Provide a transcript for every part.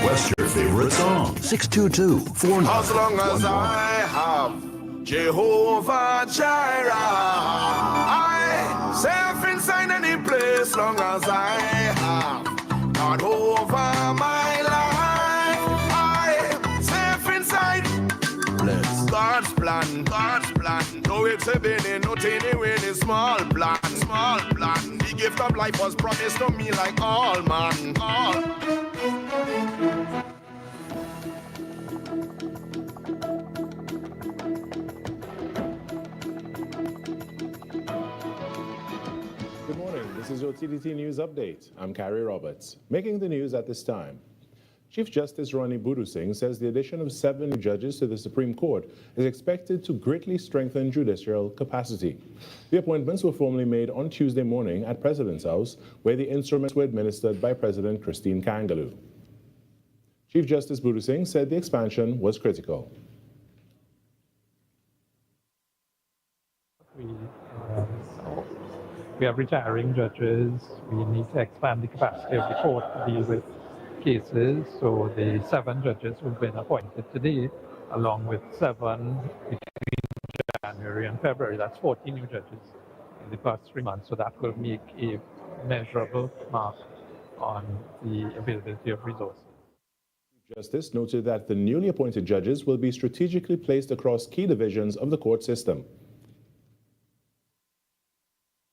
Request your favorite song. 622-49. As long as I have Jehovah Jireh, I safe inside any place. Long as I have God over my life, I safe inside. Bless. God's plan, God's plan. No, it's a big, no teeny weeny small plan, small plan. The gift of life was promised to me like all man, all. Good morning. This is your TDT News Update. I'm Carrie Roberts. Making the news at this time. Chief Justice Ronnie Budusing says the addition of 7 new judges to the Supreme Court is expected to greatly strengthen judicial capacity. The appointments were formally made on Tuesday morning at President's House, where the instruments were administered by President Christine Kangaloo. Chief Justice Budusing said the expansion was critical. We have retiring judges. We need to expand the capacity of the court to deal with cases. So the 7 judges who've been appointed today, along with 7 between January and February, that's 14 new judges in the past 3 months. So that will make a measurable mark on the availability of resources. Justice noted that the newly appointed judges will be strategically placed across key divisions of the court system.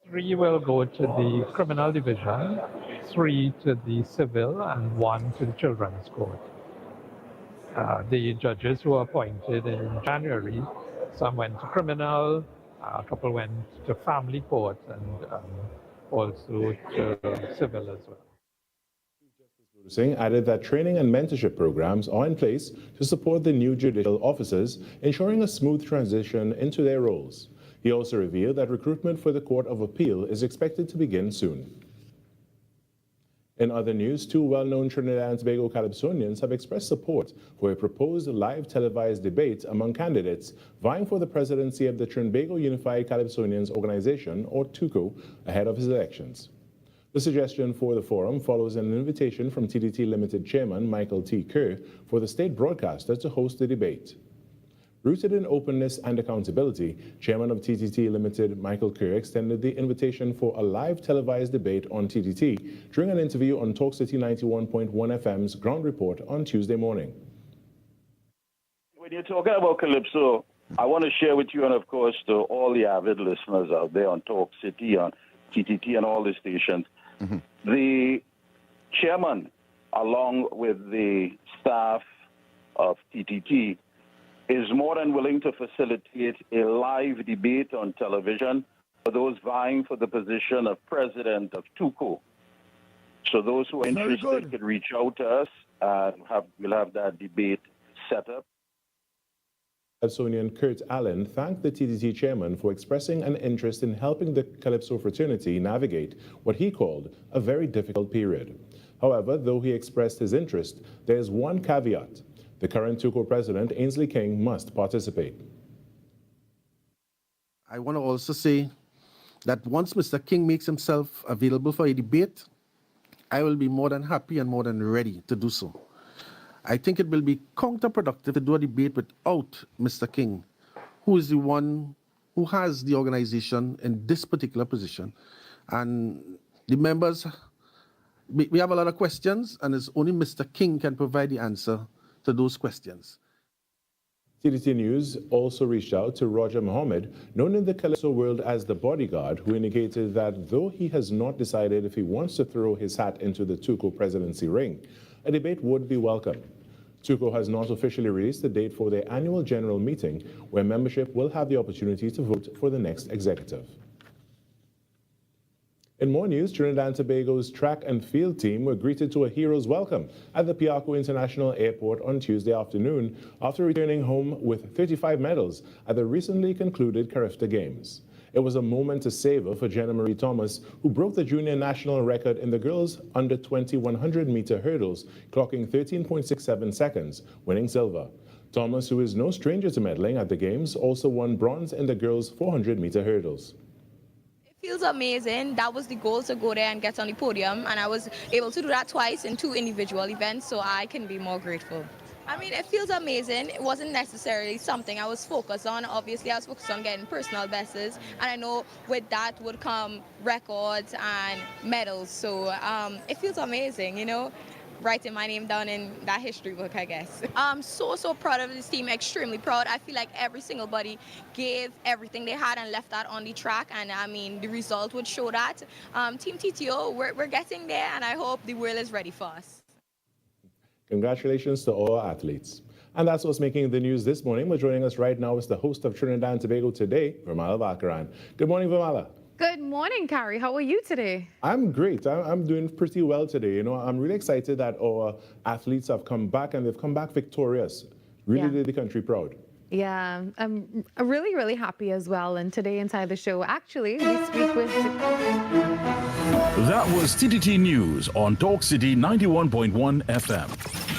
3 will go to the criminal division, 3 to the civil, and 1 to the children's court. The judges who were appointed in January, some went to criminal, a couple went to family court, and also to civil as well. Singh added that training and mentorship programs are in place to support the new judicial officers, ensuring a smooth transition into their roles. He also revealed that recruitment for the Court of Appeal is expected to begin soon. In other news, 2 well-known Trinidad and Tobago Calypsonians have expressed support for a proposed live televised debate among candidates vying for the presidency of the Trinbago Unified Calypsonians Organization, or Tuco, ahead of his elections. The suggestion for the forum follows an invitation from TDT Limited Chairman Michael T. Kerr for the state broadcaster to host the debate. Rooted in openness and accountability, Chairman of TTT Limited Michael Kerr extended the invitation for a live televised debate on TTT during an interview on Talk City 91.1 FM's Ground Report on Tuesday morning. When you're talking about Calypso, I want to share with you and, of course, to all the avid listeners out there on Talk City, on TTT and all the stations, the chairman, along with the staff of TTT, is more than willing to facilitate a live debate on television for those vying for the position of president of Tuco. So those who are interested can reach out to us and we'll have that debate set up. Calypsonian Kurt Allen thanked the TTT chairman for expressing an interest in helping the Calypso fraternity navigate what he called a very difficult period. However, though he expressed his interest, there is one caveat. The current Tuco president, Ainsley King, must participate. I want to also say that once Mr. King makes himself available for a debate, I will be more than happy and more than ready to do so. I think it will be counterproductive to do a debate without Mr. King, who is the one who has the organization in this particular position. And the members, we have a lot of questions, and it's only Mr. King can provide the answer to those questions. TDT News also reached out to Roger Mohammed, known in the Calypso world as the bodyguard, who indicated that though he has not decided if he wants to throw his hat into the Tuco presidency ring, a debate would be welcome. Tuco has not officially released the date for their annual general meeting, where membership will have the opportunity to vote for the next executive. In more news, Trinidad and Tobago's track and field team were greeted to a hero's welcome at the Piarco International Airport on Tuesday afternoon after returning home with 35 medals at the recently concluded Carifta Games. It was a moment to savor for Jenna Marie Thomas, who broke the junior national record in the girls' under 20 100-meter hurdles, clocking 13.67 seconds, winning silver. Thomas, who is no stranger to medaling at the Games, also won bronze in the girls' 400-meter hurdles. Feels amazing. That was the goal, to go there and get on the podium, and I was able to do that twice in 2 individual events, so I can be more grateful. I mean, it feels amazing. It wasn't necessarily something I was focused on. Obviously, I was focused on getting personal bests, and I know with that would come records and medals, so it feels amazing, you know, writing my name down in that history book, I guess. I'm so proud of this team, extremely proud. I feel like every single body gave everything they had and left that on the track, and I mean, the result would show that. Team TTO, we're getting there, and I hope the world is ready for us. Congratulations to all our athletes. And that's what's making the news this morning. But joining us right now is the host of Trinidad and Tobago Today, Vermala Bakaran. Good morning, Vermala. Good morning, Carrie. How are you today? I'm great. I'm doing pretty well today. You know, I'm really excited that our athletes have come back, and they've come back victorious. Really did the country proud. Yeah, I'm really, really happy as well. And today inside the show, actually, we speak with... That was TTT News on Talk City 91.1 FM.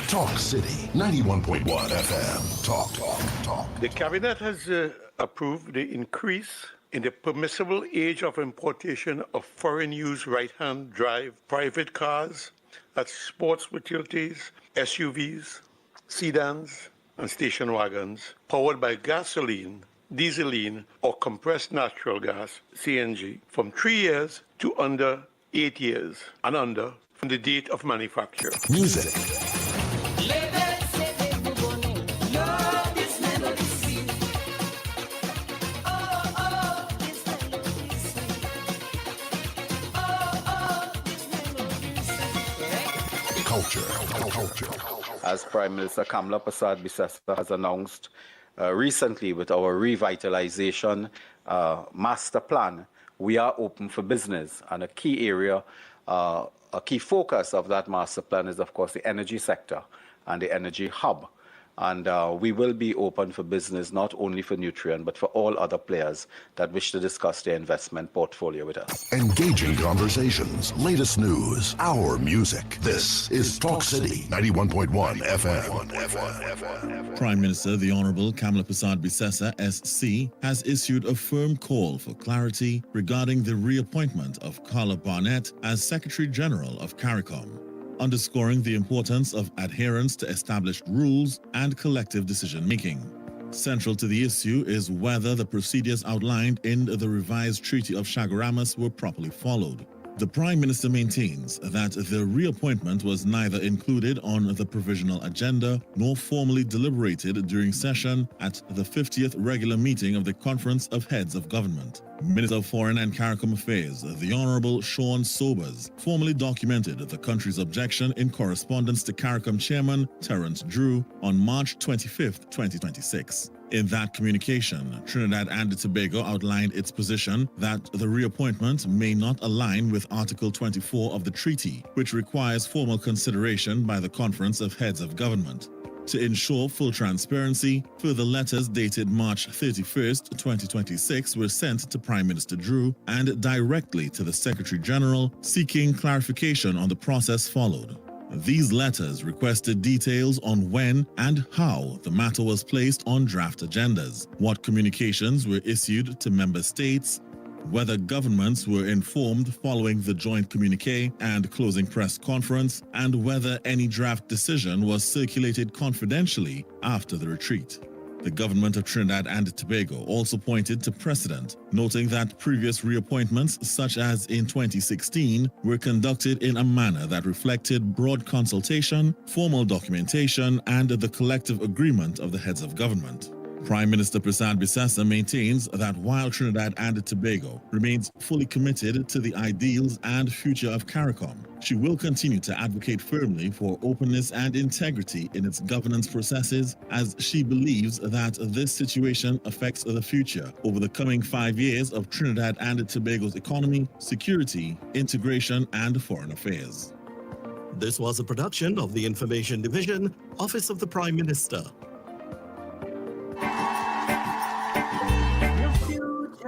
Talk City 91.1 FM. Talk. The Cabinet has approved the increase in the permissible age of importation of foreign-use right-hand drive private cars, that's sports utilities, SUVs, sedans, and station wagons, powered by gasoline, dieseline, or compressed natural gas, CNG, from 3 years to under 8 years, and under from the date of manufacture. Music. Culture. As Prime Minister Kamla Persad-Bissessar has announced recently with our revitalization master plan, we are open for business. And a key area, a key focus of that master plan is, of course, the energy sector and the energy hub. And we will be open for business, not only for Nutrien, but for all other players that wish to discuss their investment portfolio with us. Engaging conversations, latest news, our music. This is Talk City 91.1 FM. Prime Minister, the Honorable Kamla Persad-Bissessar, SC, has issued a firm call for clarity regarding the reappointment of Carla Barnett as Secretary General of Caricom, underscoring the importance of adherence to established rules and collective decision-making. Central to the issue is whether the procedures outlined in the revised Treaty of Chaguaramas were properly followed. The Prime Minister maintains that the reappointment was neither included on the provisional agenda nor formally deliberated during session at the 50th regular meeting of the Conference of Heads of Government. Minister of Foreign and Caricom Affairs, the Honorable Sean Sobers, formally documented the country's objection in correspondence to Caricom Chairman Terence Drew on March 25, 2026. In that communication, Trinidad and Tobago outlined its position that the reappointment may not align with Article 24 of the treaty, which requires formal consideration by the Conference of Heads of Government. To ensure full transparency, further letters dated March 31, 2026 were sent to Prime Minister Drew and directly to the Secretary General, seeking clarification on the process followed. These letters requested details on when and how the matter was placed on draft agendas, what communications were issued to member states, whether governments were informed following the joint communique and closing press conference, and whether any draft decision was circulated confidentially after the retreat. The government of Trinidad and Tobago also pointed to precedent, noting that previous reappointments, such as in 2016, were conducted in a manner that reflected broad consultation, formal documentation, and the collective agreement of the heads of government. Prime Minister Persad-Bissessar maintains that while Trinidad and Tobago remains fully committed to the ideals and future of Caricom, she will continue to advocate firmly for openness and integrity in its governance processes, as she believes that this situation affects the future over the coming 5 years of Trinidad and Tobago's economy, security, integration, and foreign affairs. This was a production of the Information Division, Office of the Prime Minister.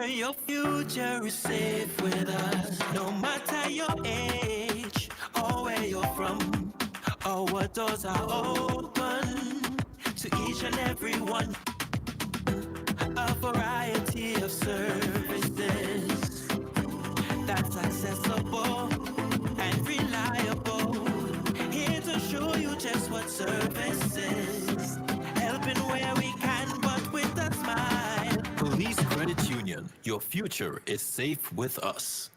Your future is safe with us, no matter your age or where you're from. Our doors are open to each and every one. A variety of services accessible and reliable. Here to show you just what service is. Helping where we can, but with a smile. Police Credit Union, your future is safe with us.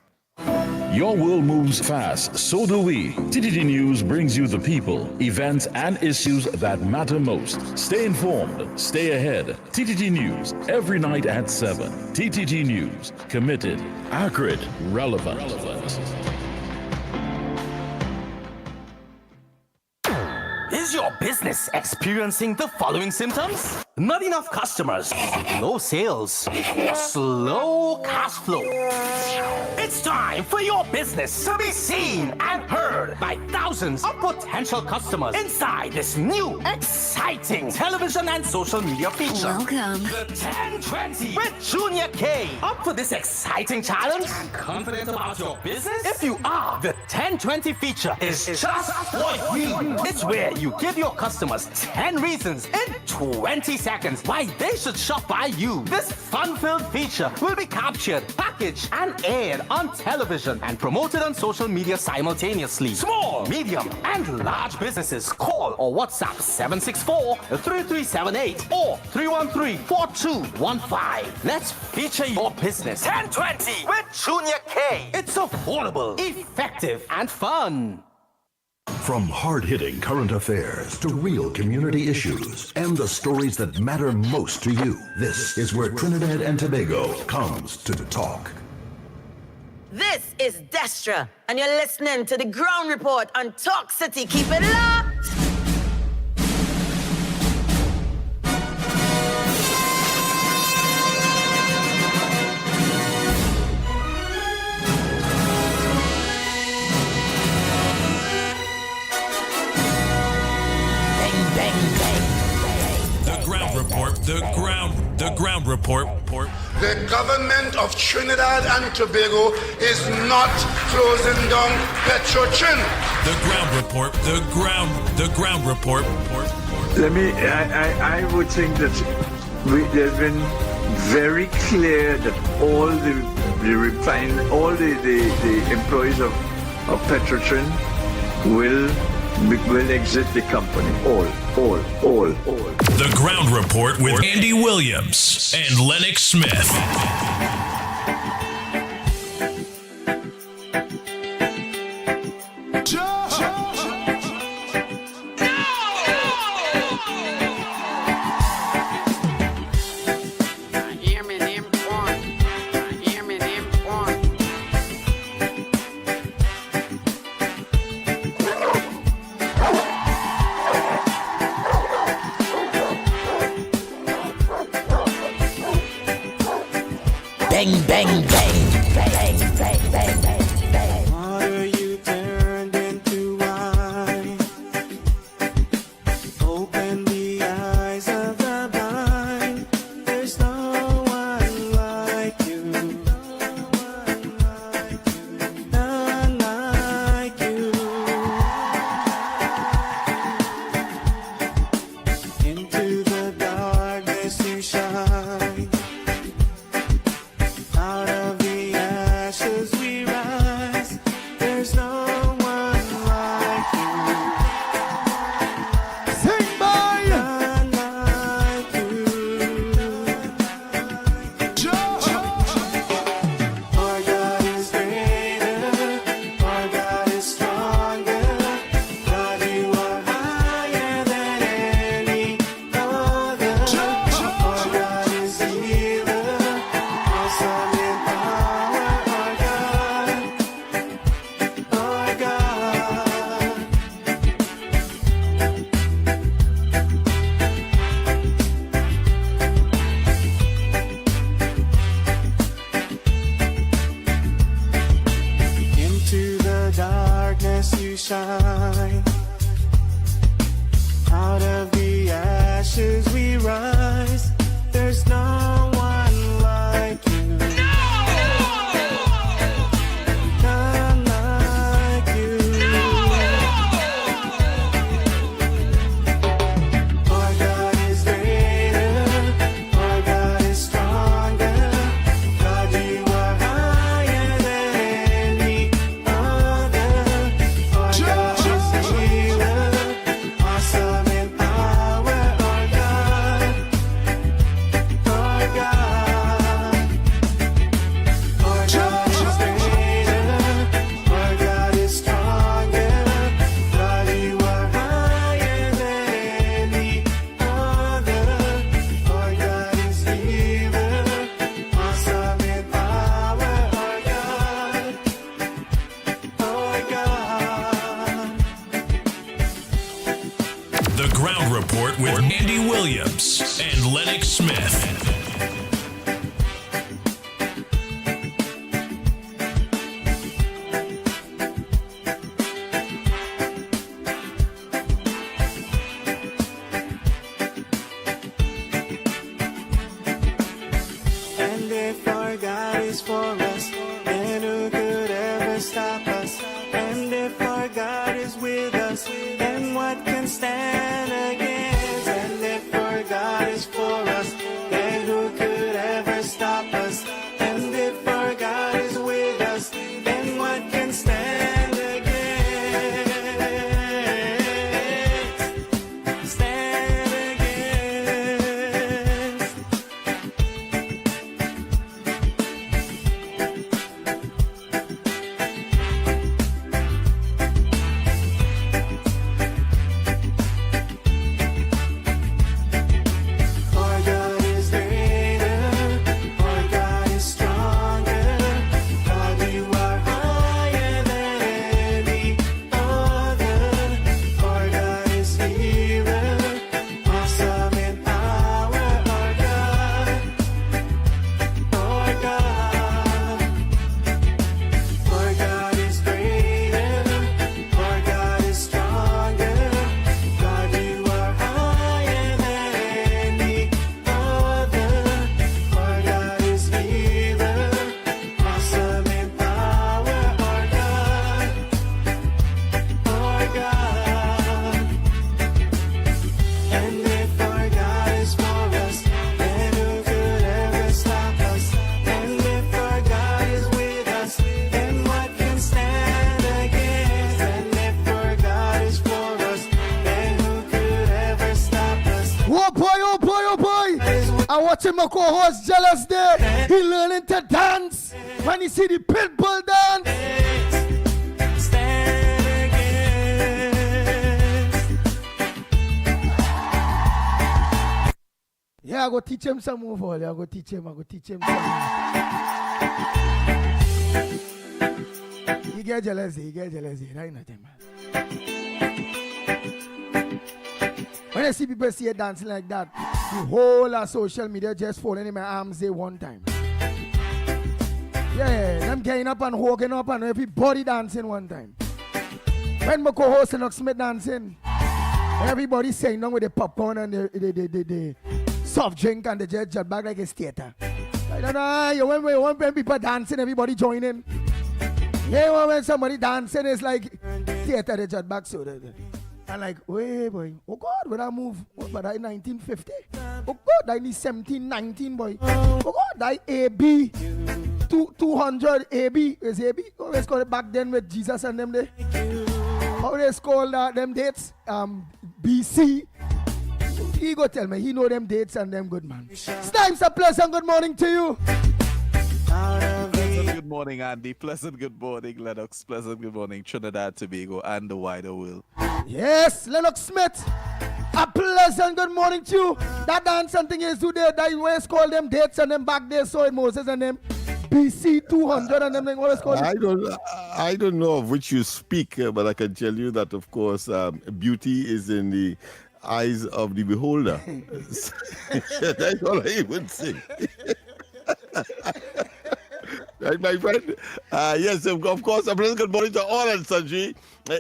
Your world moves fast, so do we. TTT News brings you the people, events, and issues that matter most. Stay informed, stay ahead. TTT News, every night at 7. TTT News, committed, accurate, relevant. Is your business experiencing the following symptoms? Not enough customers, no sales, slow cash flow. It's time for your business to be seen and heard by thousands of potential customers inside this new, exciting television and social media feature. Welcome. The 1020 with Junior K. Up for this exciting challenge and confident about your business? If you are, the 1020 feature is just for you. It's where you give your customers 10 reasons in 20 seconds why they should shop by you. This fun-filled feature will be captured, packaged, and aired on television and promoted on social media simultaneously. Small, medium, and large businesses call or WhatsApp 764-3378 or 313-4215. Let's feature your business. 1020 with Junior K. It's affordable, effective, and fun. From hard-hitting current affairs to real community issues and the stories that matter most to you, this is where Trinidad and Tobago comes to talk. This is Destra, and you're listening to the Ground Report on Talk City. Keep it locked! The ground report. The government of Trinidad and Tobago is not closing down Petrotrin. The ground report. The ground report. I would think that there's been very clear that all the employees of Petrotrin will exit the company. All. The ground report with Andy Williams and Lennox Smith. Bang, bang, bang, bang, bang, bang, bang, bang. Water you turned into wine. Open the eyes of the blind. There's no one like you. None like you. Into the darkness you shine. Out of the The Ground Report with Andy Williams and Lennox Smith. And if our God is for us, then who could ever stop us? And if our God is with us, then what can stand against? And if our God is for us, then who could ever stop us? And if our God is with us, then what can stand against? Stand against. Our God is greater, our God is stronger. God, you are higher than any other. Our God is healer, awesome in power. Our God, our God. Our God is greater, our God is stronger. God, you are higher than any other. Our God is healer, awesome in power. Our God, our God. And if our God is for us, then who could ever stop us? And if our God is with us, then what can stand against? And if our God is for us, then who could ever stop us? Oh boy, oh boy, oh boy. I watching my co-host jealous there. He learning to dance. When he see the pit bull dance. Stand against. Yeah, I go teach him some move. I go teach him some. He get jealous. Right nothing, man. When I see people see it dancing like that, the whole of social media just falling in my arms there one time. Yeah, them getting up and walking up and everybody dancing one time. When my co-host Lennox Smith dancing, everybody saying down with the popcorn and the soft drink and the jet back like it's theater. I don't know, you want when people dancing, everybody joining. Yeah, when somebody dancing, it's like theater, the jet back so and like, wait, boy. Oh, God, when I move, but I 1950. Oh, God, I need 1719, boy. Oh, God, I AB. 200 AB. Is AB? Oh, let's call it back then with Jesus and them there. How they call them dates? BC. He go tell me, he know them dates and them good, man. Snipes, a pleasant good morning to you. Pleasant good morning, Andy. Pleasant good morning, Lennox. Pleasant good morning, Trinidad, Tobago, and the wider world. Yes, Lennox Smith. A pleasant good morning to you. That dance and thing is today. That always call them dates and them back there. So Moses and them BC 200 and them thing always call. I don't know of which you speak, but I can tell you that of course beauty is in the eyes of the beholder. That's all I would say. Right, my friend? Yes, of course, a pleasant good morning to all and sundry,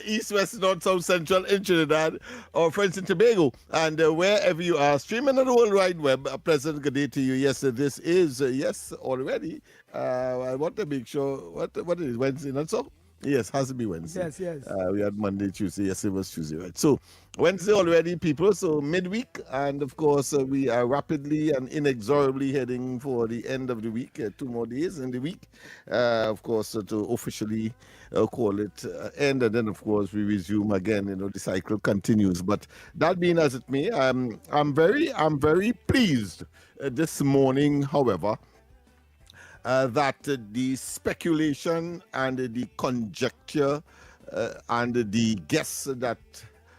east, west, north, south, central in Trinidad, our friends in Tobago, and wherever you are, streaming on the World Wide Web, a pleasant good day to you. Yes, this is, yes, already. I want to make sure, what it is, Wednesday, not so? Yes, has to be Wednesday. Yes. We had Monday, Tuesday. Yes, it was Tuesday, right? So Wednesday already, people. So midweek, and of course we are rapidly and inexorably heading for the end of the week. 2 more days in the week, of course, to officially call it end, and then of course we resume again. The cycle continues. But that being as it may, I'm very pleased this morning, however. That the speculation and the conjecture and the guess that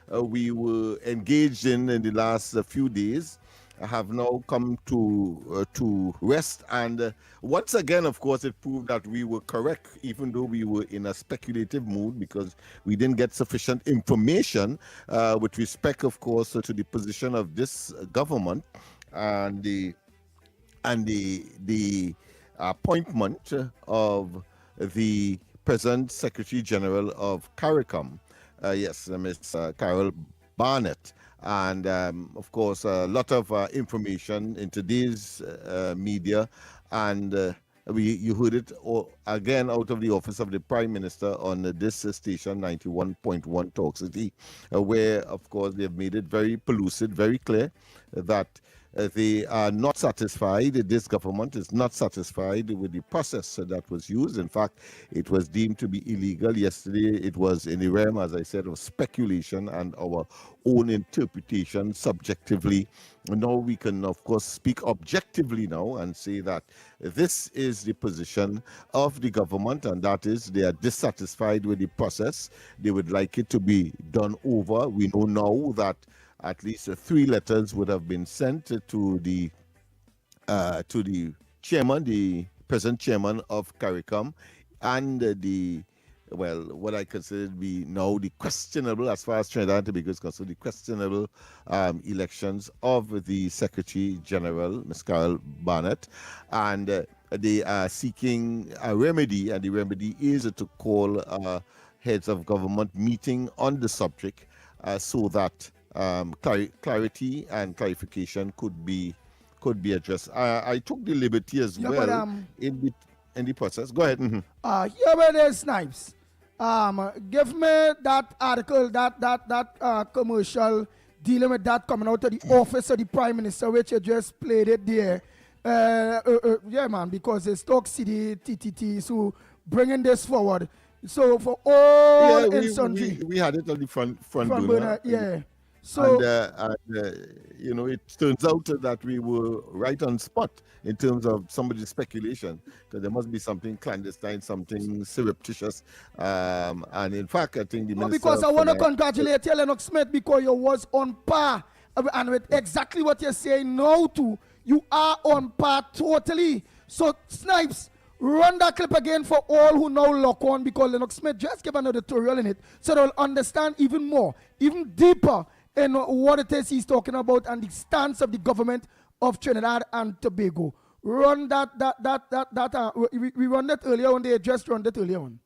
we were engaged in the last few days have now come to rest, and once again, of course, it proved that we were correct, even though we were in a speculative mood because we didn't get sufficient information with respect, of course, to the position of this government and the appointment of the present Secretary General of Caricom, Ms. Carol Barnett. And of course, a lot of information in today's media, and you heard it again out of the office of the Prime Minister on this station 91.1 Talk City, where of course they have made it very pellucid, very clear that they are not satisfied. This government is not satisfied with the process that was used. In fact, it was deemed to be illegal. Yesterday, it was in the realm, as I said, of speculation and our own interpretation subjectively. Now we can, of course, speak objectively now and say that this is the position of the government, and that is they are dissatisfied with the process. They would like it to be done over. We know now that at least 3 letters would have been sent to the chairman, the present chairman of Caricom, and what I consider to be now the questionable, as far as Trinidad and Tobago is concerned, the questionable elections of the Secretary General, Ms. Carol Barnett, and they are seeking a remedy, and the remedy is to call heads of government meeting on the subject so that clarity and clarification could be addressed. I took the liberty as well in the process. Go ahead. Here where there's Snipes. Give me that article, that commercial dealing with that coming out of the office of the Prime Minister, which you just played it there. Yeah, man, because it's Talk City TTT, so bringing this forward. So for all we had it on the front burner. Yeah. So, it turns out that we were right on spot in terms of somebody's speculation, because there must be something clandestine, something surreptitious. And in fact, I think the minister... Because I want to congratulate you, Lennox Smith, because you was on par. And with exactly what you're saying now too, you are on par totally. So, Snipes, run that clip again for all who now lock on, because Lennox Smith just gave an editorial in it, so they'll understand even more, even deeper, in what it is he's talking about and the stance of the government of Trinidad and Tobago. Run we run that earlier on, they just run that earlier on.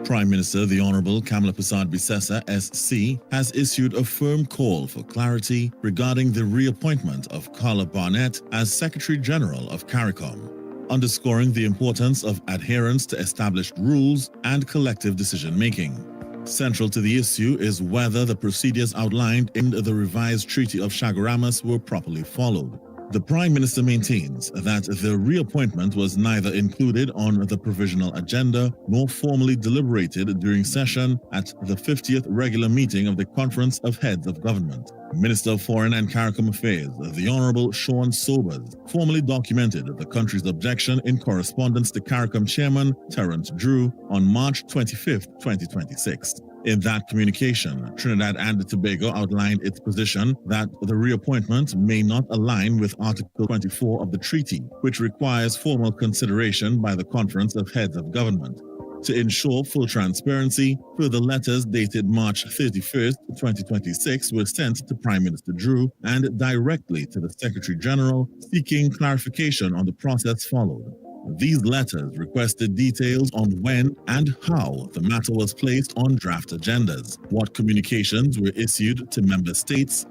Prime Minister the Honorable Kamala Prasad Bisesa, SC, has issued a firm call for clarity regarding the reappointment of Carla Barnett as Secretary General of Caricom, underscoring the importance of adherence to established rules and collective decision-making. Central to the issue is whether the procedures outlined in the revised Treaty of Chaguaramas were properly followed. The Prime Minister maintains that the reappointment was neither included on the provisional agenda nor formally deliberated during session at the 50th regular meeting of the Conference of Heads of Government. Minister of Foreign and Caricom Affairs, the Honorable Sean Sobers, formally documented the country's objection in correspondence to Caricom Chairman Terence Drew on March 25, 2026. In that communication, Trinidad and Tobago outlined its position that the reappointment may not align with Article 24 of the treaty, which requires formal consideration by the Conference of Heads of Government. To ensure full transparency, further letters dated March 31st, 2026 were sent to Prime Minister Drew and directly to the Secretary General, seeking clarification on the process followed. These letters requested details on when and how the matter was placed on draft agendas, what communications were issued to member states,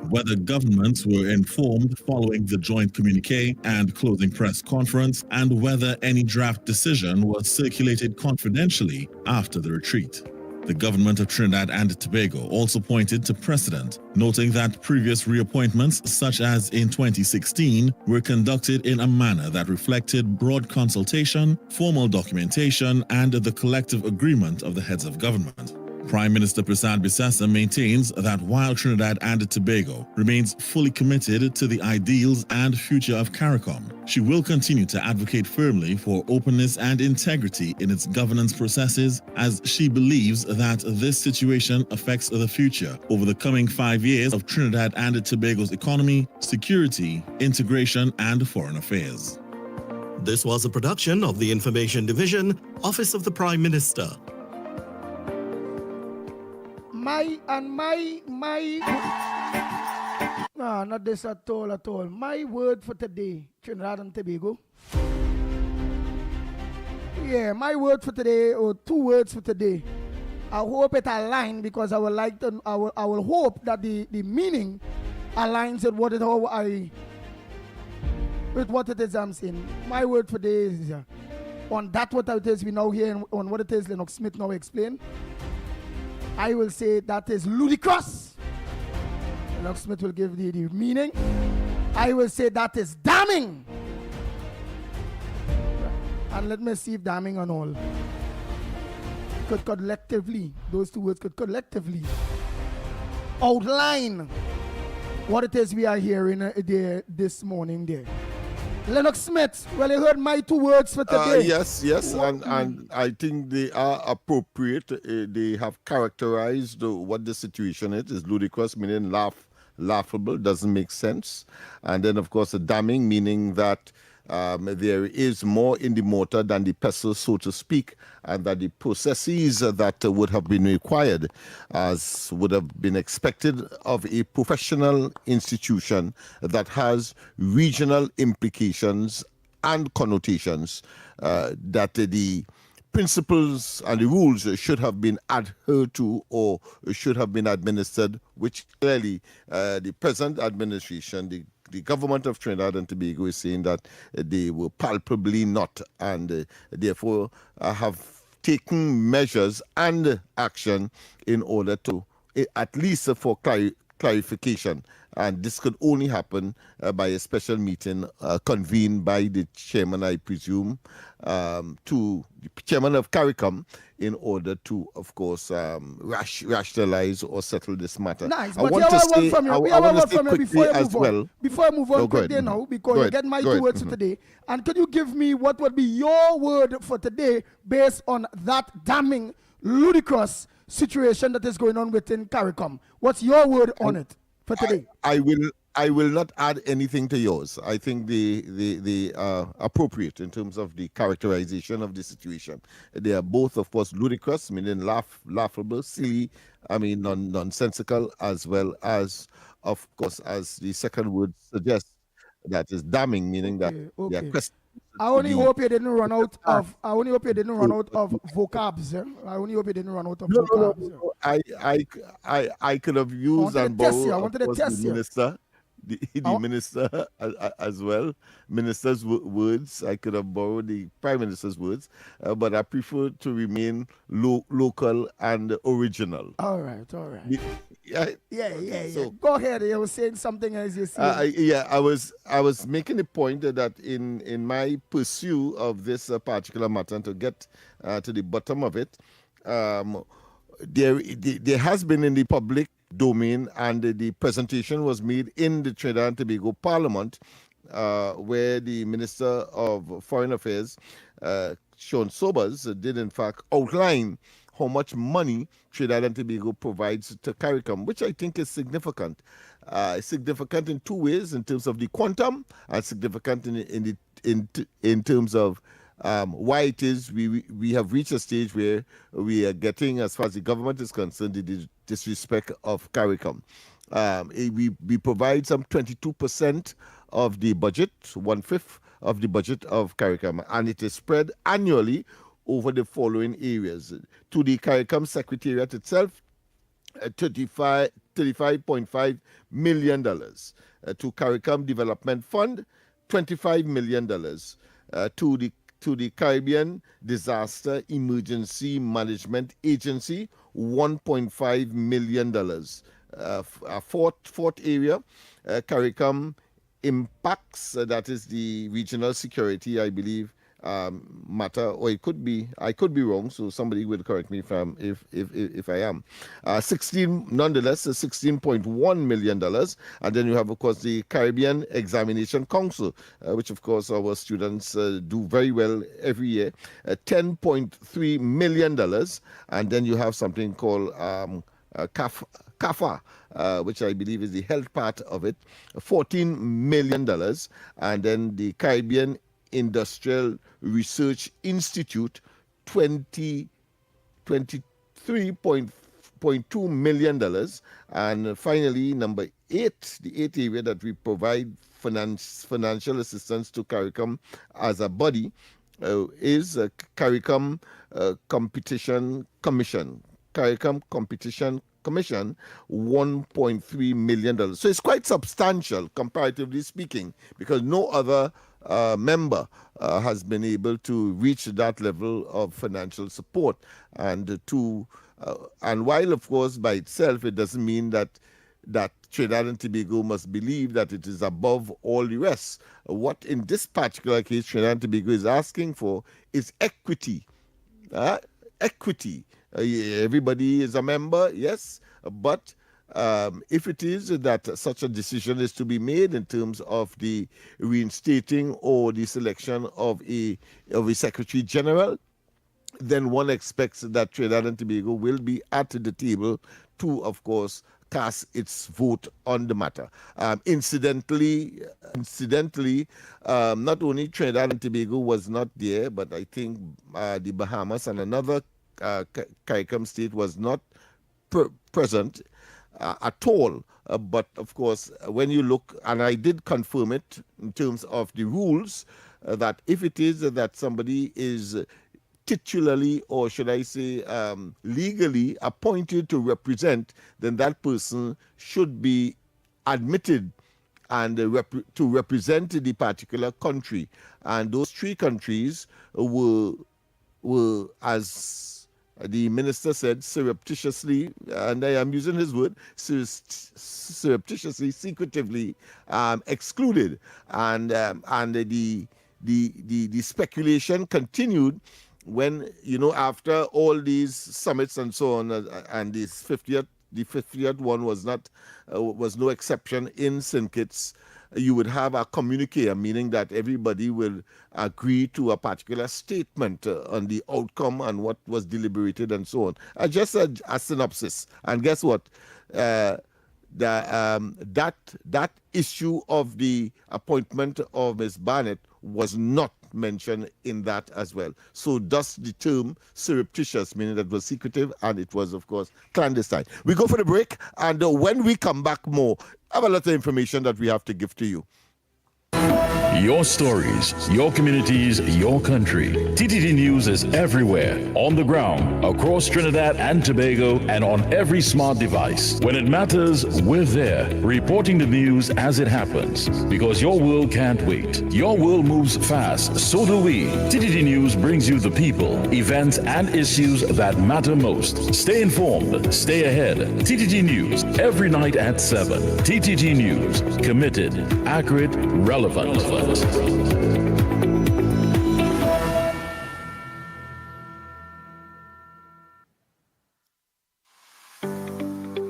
whether governments were informed following the joint communique and closing press conference, and whether any draft decision was circulated confidentially after the retreat. The government of Trinidad and Tobago also pointed to precedent, noting that previous reappointments, such as in 2016, were conducted in a manner that reflected broad consultation, formal documentation, and the collective agreement of the heads of government. Prime Minister Prasad Bisesa maintains that while Trinidad and Tobago remains fully committed to the ideals and future of Caricom, she will continue to advocate firmly for openness and integrity in its governance processes, as she believes that this situation affects the future over the coming 5 years of Trinidad and Tobago's economy, security, integration, and foreign affairs. This was a production of the Information Division, Office of the Prime Minister. Not this at all. My word for today, Trinidad and Tobago. Yeah, my word for today, or 2 words for today. I hope it aligns, because I will hope that the meaning aligns with what it is I'm saying. My word for today is on that what it is we now hear, on what it is Lennox Smith now explained. I will say that is ludicrous. Lennox Smith will give the meaning. I will say that is damning. And let me see if damning and all could collectively, those 2 words could collectively outline what it is we are hearing there this morning there. Lennox Smith, well, you heard my 2 words for today. Yes, and I think they are appropriate. They have characterized what the situation is ludicrous, meaning laughable, doesn't make sense. And then, of course, the damning, meaning that there is more in the mortar than the pestle, so to speak, and that the processes that would have been required, as would have been expected of a professional institution that has regional implications and connotations, that the principles and the rules should have been adhered to or should have been administered, which clearly the present administration, the government of Trinidad and Tobago is saying that they were palpably not, and therefore have taken measures and action in order to, at least for clarification. And this could only happen by a special meeting convened by the chairman, I presume, to the chairman of Caricom, in order to, of course, rationalize or settle this matter. Nice, but we have a word from you before I move on. Before I move on quickly now, because you get my 2 words for today. And could you give me what would be your word for today based on that damning, ludicrous situation that is going on within Caricom? What's your word on it for today? I will not add anything to yours. I think they are appropriate in terms of the characterization of the situation. They are both, of course, ludicrous, meaning laughable, silly, nonsensical, as well as, of course, as the second word suggests, that is damning, meaning that they are questionable. I only hope you didn't run out of vocabs. I only hope you didn't run out of vocabs. No. I could have used and borrowed the minister. The minister as well, minister's words. I could have borrowed the prime minister's words, but I prefer to remain local and original. All right. Yeah. So, go ahead. You were saying something as you see. I was making a point that in my pursuit of this particular matter, and to get to the bottom of it, there has been in the public domain, and the presentation was made in the Trinidad and Tobago Parliament, where the Minister of Foreign Affairs, Sean Sobers, did in fact outline how much money Trinidad and Tobago provides to Caricom, which I think is significant. Significant in 2 ways, in terms of the quantum, and significant in terms of why it is we have reached a stage where we are getting, as far as the government is concerned, the disrespect of Caricom. We provide some 22% of the budget, 1/5 of the budget of Caricom, and it is spread annually over the following areas. To the Caricom Secretariat itself, $35.5 million. To Caricom Development Fund, $25 million. To the Caribbean Disaster Emergency Management Agency, $1.5 million. Fourth area, Caricom Impacts, that is the regional security, I believe, matter, or it could be, I could be wrong, so somebody will correct me if I am. Nonetheless, $16.1 million. And then you have, of course, the Caribbean Examination Council, which, of course, our students do very well every year, $10.3 million. And then you have something called CAFA, which I believe is the health part of it, $14 million. And then the Caribbean Industrial Research Institute, $23.2 million. And finally, number 8, the 8th area that we provide financial assistance to Caricom as a body is Caricom Competition Commission. Caricom Competition Commission, $1.3 million. So it's quite substantial, comparatively speaking, because no other member has been able to reach that level of financial support. And while, of course, by itself, it doesn't mean that Trinidad and Tobago must believe that it is above all the rest. What in this particular case Trinidad and Tobago is asking for is equity. Equity. Everybody is a member, yes, but if it is that such a decision is to be made in terms of the reinstating or the selection of a Secretary General, then one expects that Trinidad and Tobago will be at the table to, of course, cast its vote on the matter. Incidentally, not only Trinidad and Tobago was not there, but I think the Bahamas and another Caricom state was not present at all. But of course, when you look, and I did confirm it in terms of the rules, that if it is that somebody is titularly, or should I say legally appointed to represent, then that person should be admitted and to represent the particular country. And those 3 countries were, as the minister said, surreptitiously, and I am using his word, surreptitiously, secretively excluded. And the speculation continued when, after all these summits and so on, and the 50th one was no exception in St. Kitts, you would have a communique, meaning that everybody will agree to a particular statement on the outcome and what was deliberated and so on. Just a synopsis. And guess what? That issue of the appointment of Ms. Barnett was not mentioned in that as well. So thus the term surreptitious, meaning that it was secretive and it was, of course, clandestine. We go for the break, and when we come back more, I have a lot of information that we have to give to you. Your stories, your communities, your country. TTT News is everywhere, on the ground, across Trinidad and Tobago, and on every smart device. When it matters, we're there, reporting the news as it happens. Because your world can't wait. Your world moves fast, so do we. TTT News brings you the people, events, and issues that matter most. Stay informed, stay ahead. TTT News, every night at 7. TTT News, committed, accurate, relevant.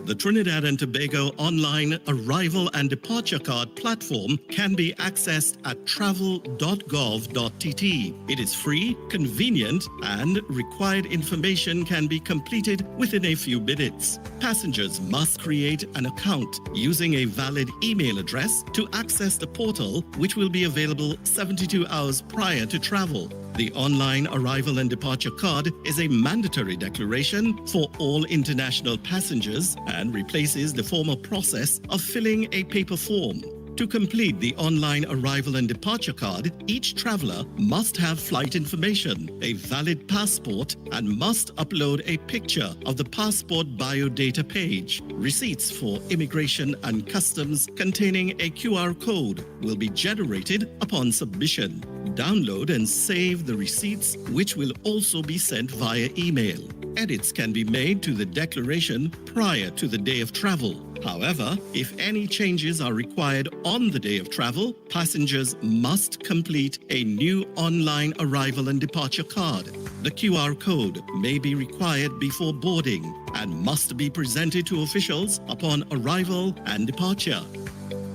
The Trinidad and Tobago online arrival and departure card platform can be accessed at travel.gov.tt. It is free, convenient, and required information can be completed within a few minutes. Passengers must create an account using a valid email address to access the portal, which will be available 72 hours prior to travel. The online arrival and departure card is a mandatory declaration for all international passengers and replaces the former process of filling a paper form. To complete the online arrival and departure card, each traveler must have flight information, a valid passport, and must upload a picture of the passport biodata page. Receipts for immigration and customs containing a QR code will be generated upon submission. Download and save the receipts, which will also be sent via email. edits can be made to the declaration prior to the day of travel. However, if any changes are required on the day of travel, passengers must complete a new online arrival and departure card. The QR code may be required before boarding and must be presented to officials upon arrival and departure.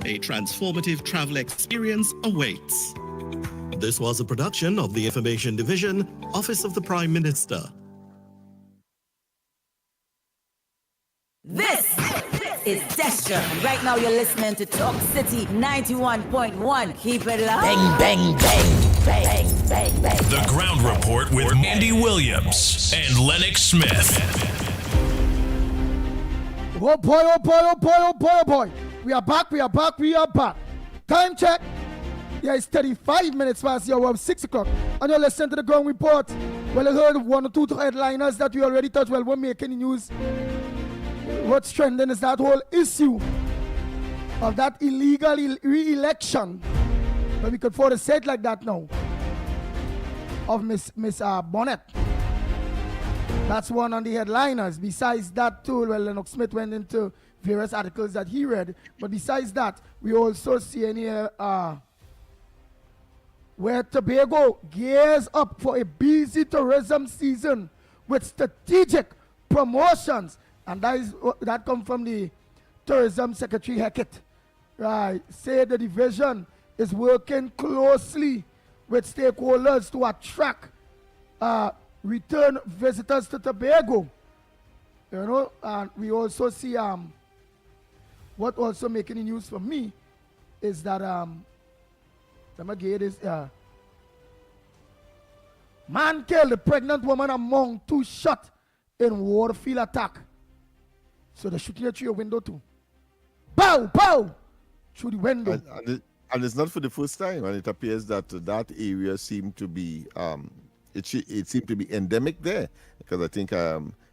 A transformative travel experience awaits. This was a production of the Information Division, Office of the Prime Minister. This is Destra. And right now you're listening to Talk City 91.1. Keep it loud. Bang, bang, bang, bang, bang, bang. The Ground Report with Andy Williams and Lennox Smith. Oh boy, oh boy, oh boy, oh boy, oh boy. We are back, we are back, we are back. Time check. Yeah, it's 35 minutes past the hour of 6 o'clock. And you're listening to the Ground Report. Well, I heard one or two headliners that we already touched. Well, we're making the news. What's trending is that whole issue of that illegal re-election. But we could afford to say it like that now. Of Miss Bonnet. That's one on the headliners. Besides that too, well, Lennox Smith went into various articles that he read. But besides that, we also see here where Tobago gears up for a busy tourism season with strategic promotions. And that comes from the Tourism Secretary Hackett. Right. Say the division is working closely with stakeholders to attract return visitors to Tobago. You know, and we also see what also making the news for me is that man killed a pregnant woman among two shot in Warfield attack. So they're shooting through your window too. Bow, bow, through the window. And it's not for the first time. And it appears that that area seemed to be it seemed to be endemic there, because I think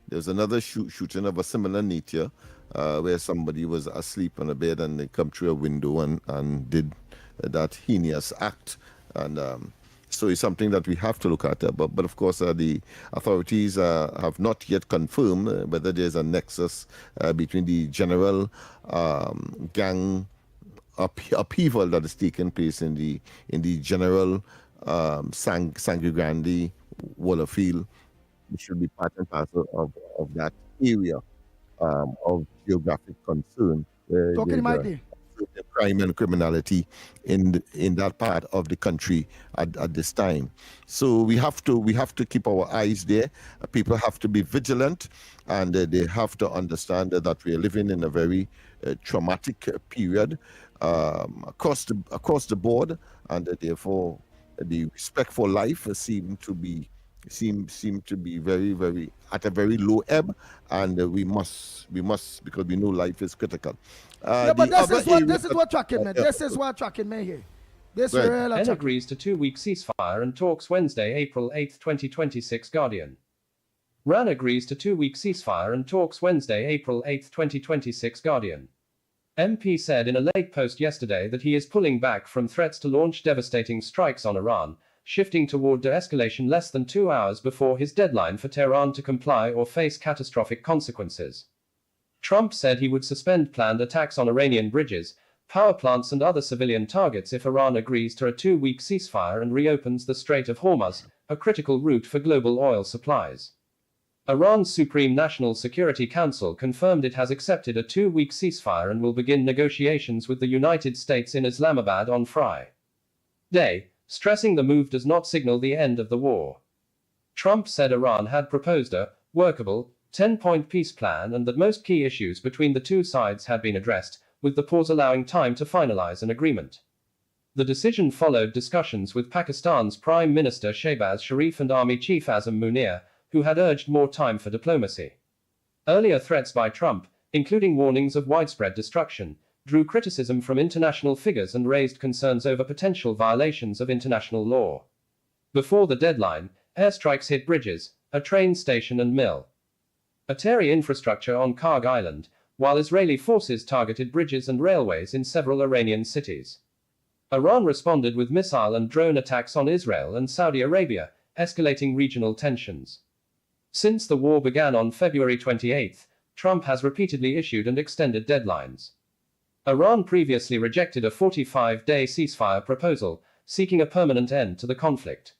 there's another shooting of a similar nature where somebody was asleep on a bed and they come through a window and did that heinous act. And so it's something that we have to look at. But of course, the authorities have not yet confirmed whether there's a nexus between the general gang upheaval that is taking place in the general Sangre Grande, Wallerfield, which should be part and parcel of that area of geographic concern. Talking about the crime and criminality in that part of the country at this time. So we have to keep our eyes there. People have to be vigilant, and they have to understand that we are living in a very traumatic period across the board, and therefore the respect for life seem to be very, very at a very low ebb, and we must because we know life is critical. But this is what tracking me. This is what tracking me here. This right. real Ben agrees to 2-week ceasefire and talks Wednesday, April 8, 2026. Guardian. Iran agrees to 2-week ceasefire and talks Wednesday, April 8, 2026. Guardian. MP said in a late post yesterday that he is pulling back from threats to launch devastating strikes on Iran, shifting toward de-escalation less than 2 hours before his deadline for Tehran to comply or face catastrophic consequences. Trump said he would suspend planned attacks on Iranian bridges, power plants and other civilian targets if Iran agrees to a 2-week ceasefire and reopens the Strait of Hormuz, a critical route for global oil supplies. Iran's Supreme National Security Council confirmed it has accepted a 2-week ceasefire and will begin negotiations with the United States in Islamabad on Friday, stressing the move does not signal the end of the war. Trump said Iran had proposed a workable 10-point peace plan and that most key issues between the two sides had been addressed, with the pause allowing time to finalize an agreement. The decision followed discussions with Pakistan's Prime Minister Shehbaz Sharif and Army Chief Azam Munir, who had urged more time for diplomacy. Earlier threats by Trump, including warnings of widespread destruction, drew criticism from international figures and raised concerns over potential violations of international law. Before the deadline, airstrikes hit bridges, a train station and mill. Atari infrastructure on Karg Island, while Israeli forces targeted bridges and railways in several Iranian cities. Iran responded with missile and drone attacks on Israel and Saudi Arabia, escalating regional tensions. Since the war began on February 28, Trump has repeatedly issued and extended deadlines. Iran previously rejected a 45-day ceasefire proposal, seeking a permanent end to the conflict.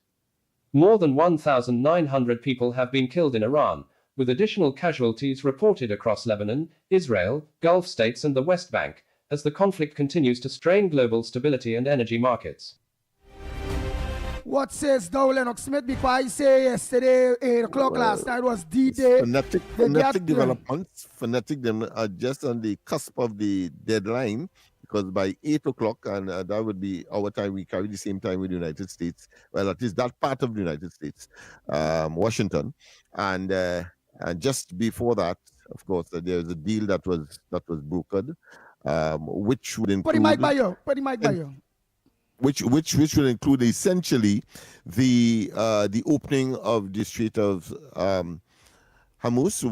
More than 1,900 people have been killed in Iran, with additional casualties reported across Lebanon, Israel, Gulf states and the West Bank, as the conflict continues to strain global stability and energy markets. What says thou, Lennox Smith? Because I say yesterday, 8 o'clock last night was D-Day. Phonetic developments. Phonetic them are just on the cusp of the deadline, because by 8 o'clock, and that would be our time, we carry the same time with the United States. Well, at least that part of the United States, Washington. And just before that, of course, there was a deal that was brokered, which would include... Put the mic by you. Which will include essentially the opening of the Strait of Hormuz,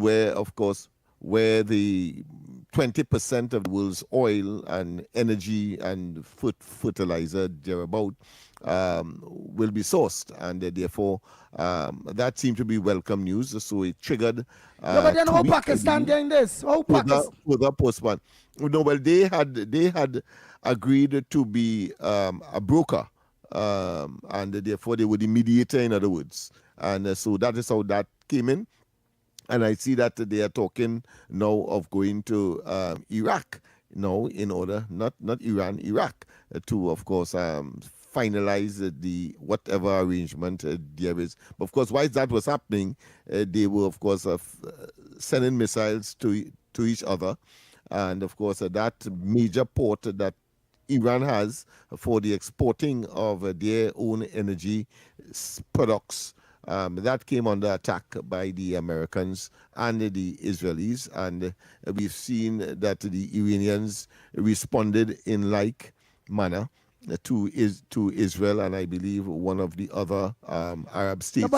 where the 20% of the world's oil and energy and fertilizer thereabout will be sourced, and therefore that seemed to be welcome news. So it triggered. But then how Pakistan getting this? How Pakistan? Further postponed. No, well, they had agreed to be a broker, and therefore they were the mediator, in other words. And so that is how that came in. And I see that they are talking now of going to Iraq now, in order, not Iran, Iraq, to, of course, finalize the whatever arrangement there is. But of course, while that was happening, they were, of course, sending missiles to each other. And of course, that major port that Iran has for the exporting of their own energy products, that came under attack by the Americans and the Israelis. And we've seen that the Iranians responded in like manner to Israel, and I believe one of the other Arab states,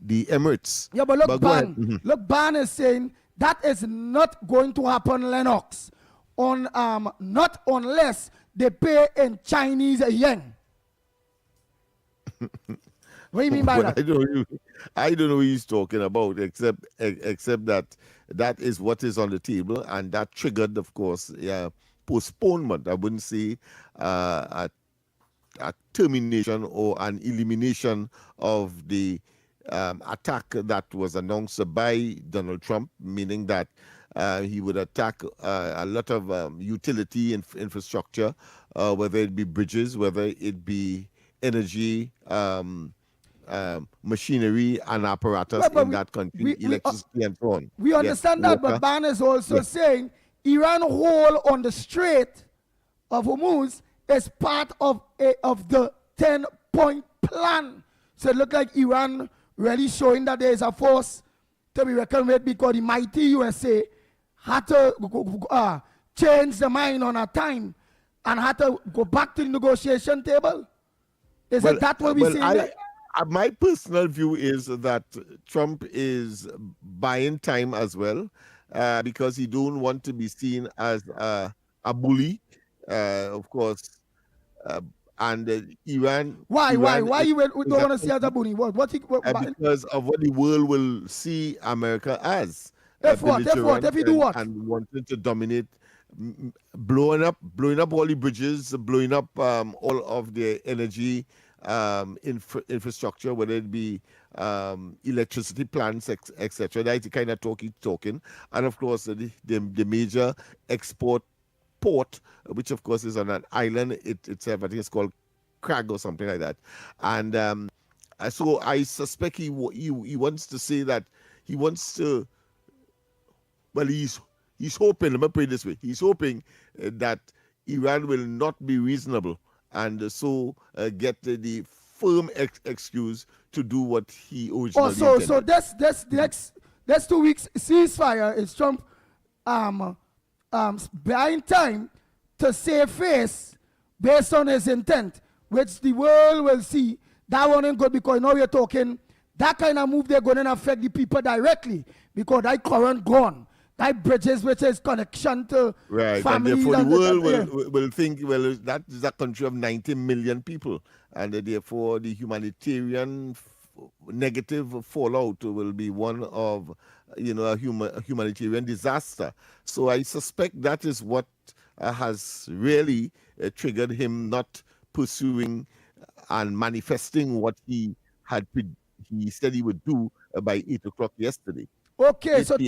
the Emirates. Yeah, but look, Ban is saying that is not going to happen, Lennox, not unless they pay in Chinese yen. What do you mean by that? I don't know what he's talking about, except that is what is on the table, and that triggered, of course, postponement. I wouldn't say a termination or an elimination of the attack that was announced by Donald Trump, meaning that he would attack a lot of utility infrastructure, whether it be bridges, whether it be energy, machinery and apparatus in that country, electricity and so on. We understand that, but Ban is also saying Iran hole on the Strait of Hormuz is part of the 10-point plan. So it looks like Iran really showing that there is a force to be reckoned with, because the mighty USA had to change the mind on a time and had to go back to the negotiation table. Is it that what we see? My personal view is that Trump is buying time as well, because he don't want to be seen as a bully, of course. And Iran. Why you don't want to see as a bully? Because of what the world will see America as. If you do what? And wanting to dominate, blowing up all the bridges, blowing up all of the energy infrastructure, whether it be electricity plants, etc. That's the kind of talk he's talking. And of course, the major export port, which of course is on an island itself. I think it's called Crag or something like that. And so I suspect he wants to say that he wants to. Well, he's hoping. Let me put it this way: he's hoping that Iran will not be reasonable, and so get the firm excuse to do what he originally intended. So that's 2 weeks ceasefire is Trump buying time to save face based on his intent, which the world will see. That one ain't good, because now you're talking that kind of move, they're going to affect the people directly, because that current gone. type bridges, which is connection to right, family. And therefore the world will think, well, that is a country of 90 million people, and therefore the humanitarian negative fallout will be one of, a humanitarian disaster. So I suspect that is what has really triggered him not pursuing and manifesting what he said he would do by 8 o'clock yesterday. Okay, so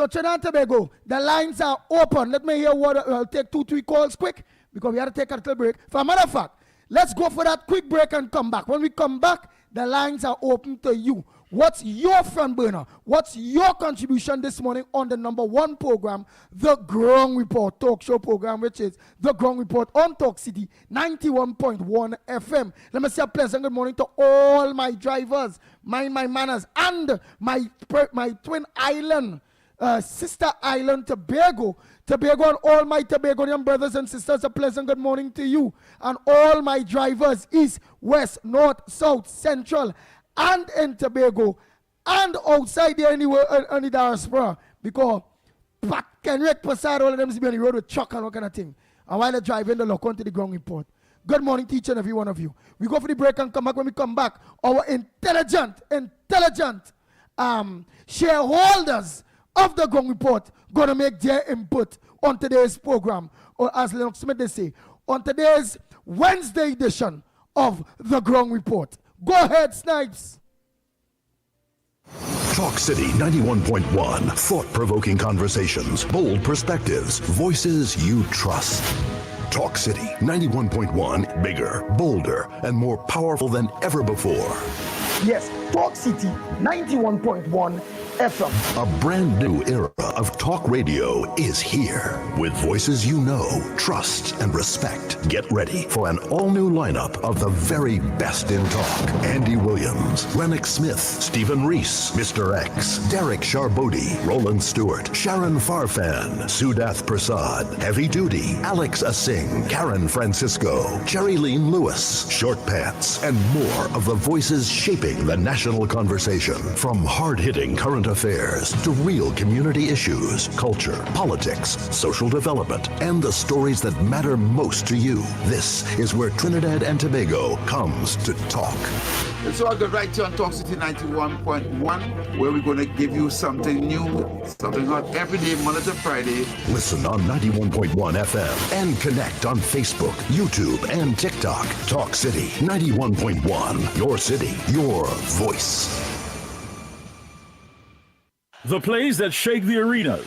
Trinidad and Tobago, the lines are open. Let me hear what. I'll take 2-3 calls quick because we have to take a little break. For a matter of fact, let's go for that quick break and come back. When we come back, the lines are open to you. What's your front burner? What's your contribution this morning on the number 1 program, The Ground Report talk show program, which is The Ground Report on Talk City 91.1 FM. Let me say a pleasant good morning to all my drivers, my manners, and my twin island, sister island, Tobago, and all my Tobagonian brothers and sisters. A pleasant good morning to you and all my drivers, east, west, north, south, central, and in Tobago, and outside there anywhere on the diaspora, because Pat Kenrick Passad, all of them is on the road with truck and all kind of thing. And while they're driving, they look onto the Ground Report. Good morning to each and every one of you. We go for the break and come back. When we come back, our intelligent shareholders of the Ground Report going to make their input on today's program, or as Lennox Smith they say, on today's Wednesday edition of the Ground Report. Go ahead, Snipes. Talk City 91.1. Thought-provoking conversations, bold perspectives, voices you trust. Talk City 91.1. Bigger, bolder, and more powerful than ever before. Yes, Talk City 91.1 FM. A brand new era of talk radio is here. With voices you know, trust, and respect. Get ready for an all-new lineup of the very best in talk. Andy Williams, Lennox Smith, Stephen Reese, Mr. X, Derek Charbodi, Roland Stewart, Sharon Farfan, Sudath Prasad, Heavy Duty, Alex Asing, Karen Francisco, Jerry Lean Lewis, Short Pants, and more of the voices shaping the national conversation. From hard-hitting current affairs to real community issues, culture, politics, social development, and the stories that matter most to you. This is where Trinidad and Tobago comes to talk. And so I go right here on Talk City 91.1, where we're going to give you something new, something hot every day, Monday to Friday. Listen on 91.1 FM and connect on Facebook, YouTube, and TikTok. Talk City 91.1. Your city, your voice. The plays that shake the arenas.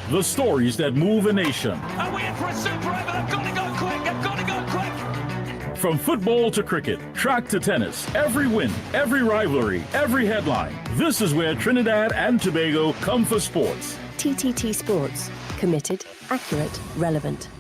The stories that move a nation. Are we in for a super over? I've got to go quick. I've got to go quick. From football to cricket, track to tennis, every win, every rivalry, every headline. This is where Trinidad and Tobago come for sports. TTT Sports. Committed, accurate, relevant.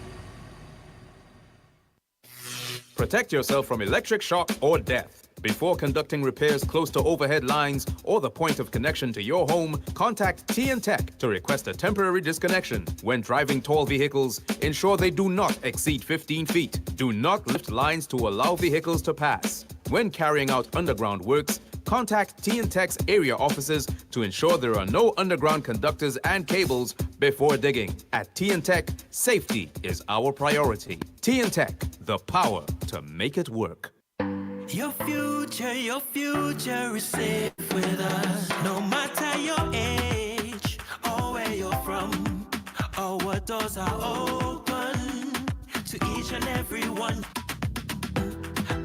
Protect yourself from electric shock or death. Before conducting repairs close to overhead lines or the point of connection to your home, contact Tech to request a temporary disconnection. When driving tall vehicles, ensure they do not exceed 15 feet. Do not lift lines to allow vehicles to pass. When carrying out underground works, contact Tech's area offices to ensure there are no underground conductors and cables before digging. At Tech, safety is our priority. Tech, the power to make it work. Your future is safe with us. No matter your age or where you're from, or what doors are open to each and every one.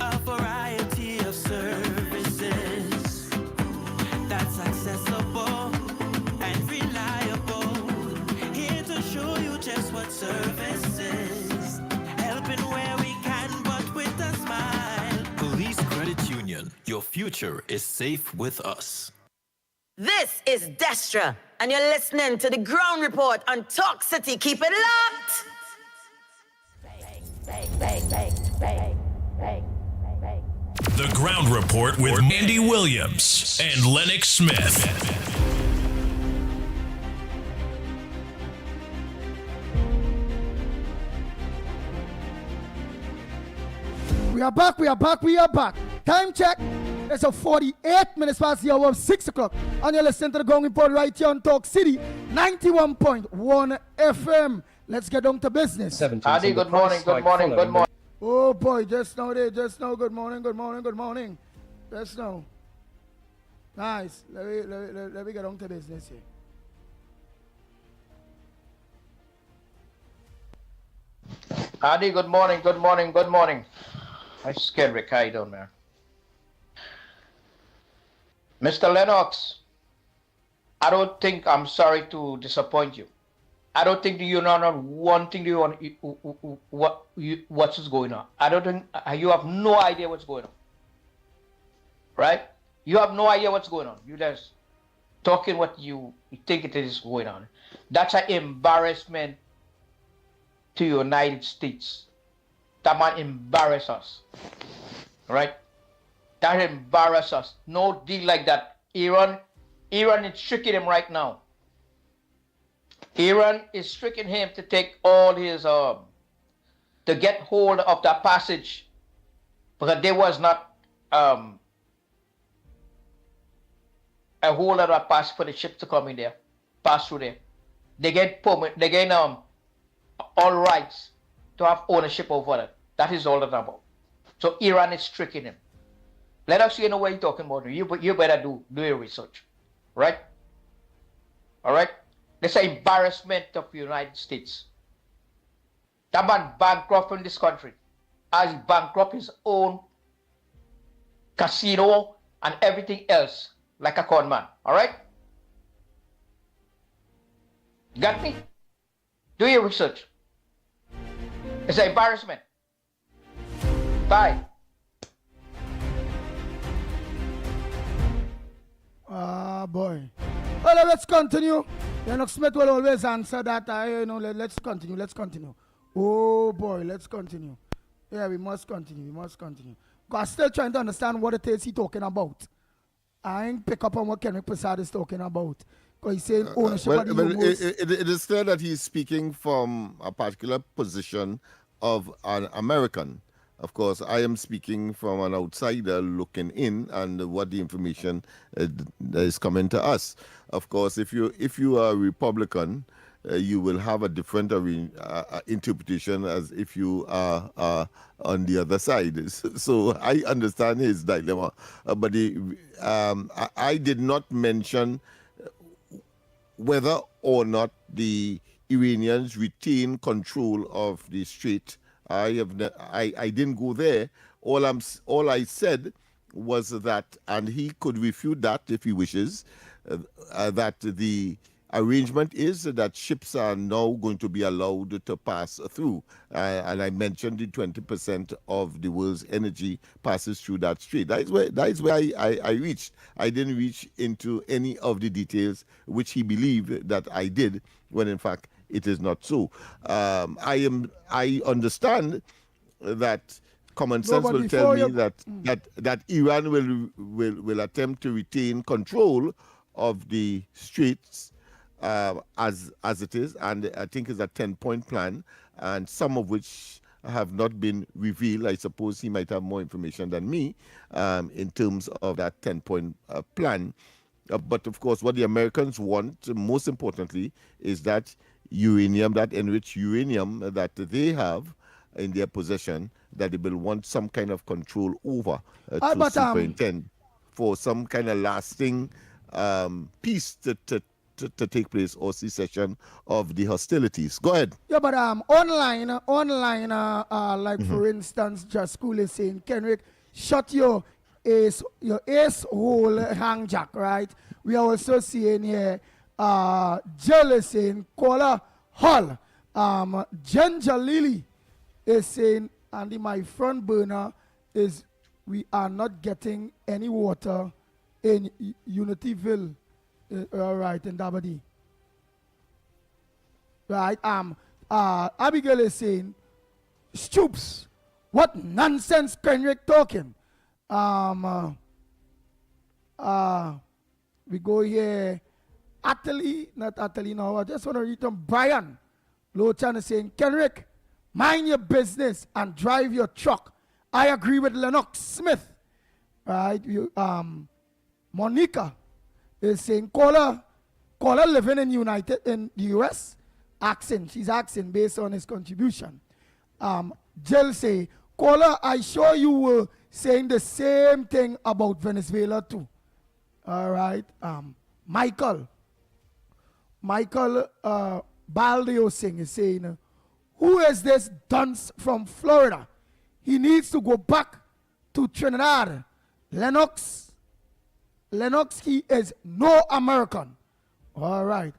A variety of services that's accessible and reliable. Here to show you just what service is. Helping where we can, but with a smile. Police Credit Union, your future is safe with us. This is Destra, and you're listening to the Ground Report on Talk City. Keep it locked! Bang, bang, bang, bang, bang, bang. The Ground Report with Andy Williams and Lennox Smith. We are back. Time check. It's a 48 minutes past the hour of 6 o'clock. And you're listening to the Ground Report right here on Talk City, 91.1 FM. Let's get down to business. Adi, good morning, good morning, good morning. Oh boy, just now, good morning, good morning, good morning. Just now. Nice. Let me get on to business here. Adi, good morning, good morning, good morning. I scared Rick, how you doing, man? Mr. Lennox, I don't think, I'm sorry to disappoint you. I don't think you know not one thing you want, what's going on. I don't think, you have no idea what's going on. Right? You have no idea what's going on. You just talking what you think it is going on. That's an embarrassment to the United States. That man embarrass us. Right? That embarrass us. No deal like that. Iran is tricking him right now. Iran is tricking him to take all his to get hold of that passage, because there was not a hold of that passage for the ship to come in there, pass through there. They get permit, they get all rights to have ownership over that. That is all that about. So Iran is tricking him. Let us know what you're talking about. You better do your research, right? All right. That's an embarrassment of the United States. That man bankrupt in this country, as he bankrupt his own casino and everything else like a con man. All right? Got me? Do your research. It's an embarrassment. Bye. Boy. Well, let's continue. Lennox Smith will always answer that. Let's continue. Oh boy, let's continue. Yeah, we must continue. Because I'm still trying to understand what it is he's talking about. I ain't pick up on what Kenrick Prasad is talking about. Because he's saying ownership of the it is clear that he's speaking from a particular position of an American. Of course, I am speaking from an outsider looking in, and what the information that is coming to us. Of course, if you are a Republican, you will have a different interpretation as if you are on the other side. So I understand his dilemma, but I did not mention whether or not the Iranians retain control of the strait. I didn't go there. All I said was that, and he could refute that if he wishes, that the arrangement is that ships are now going to be allowed to pass through. And I mentioned the 20% of the world's energy passes through that strait. That is where I reached. I didn't reach into any of the details which he believed that I did, when in fact it is not so. I understand that common sense will tell me that Iran will attempt to retain control of the straits as it is, and I think it's a 10-point plan, and some of which have not been revealed. I suppose he might have more information than me in terms of that 10-point plan. But of course, what the Americans want, most importantly, is that uranium, that enriched uranium that they have in their possession, that they will want some kind of control over to superintend for some kind of lasting peace to take place, or cessation of the hostilities. Go ahead. Yeah, but online, like for instance, Just School is saying, Kenrick, shut your ace hole hang jack, right? We are also seeing here Jill is saying Kola Hall. Ginger Lily is saying, Andy, my front burner is we are not getting any water in Unityville, right, in Dabadi. Right, Abigail is saying, Stoops, what nonsense Kenrick talking? We go here. Atali, not Atali now. I just want to read them. Brian Lochan is saying, Kenrick, mind your business and drive your truck. I agree with Lennox Smith. right? Monica is saying caller living in the US, she's asking based on his contribution. Jill say, caller, I sure you were saying the same thing about Venezuela too. All right. Michael Baldio Singh is saying, who is this dunce from Florida? He needs to go back to Trinidad. Lennox, he is no American. All right.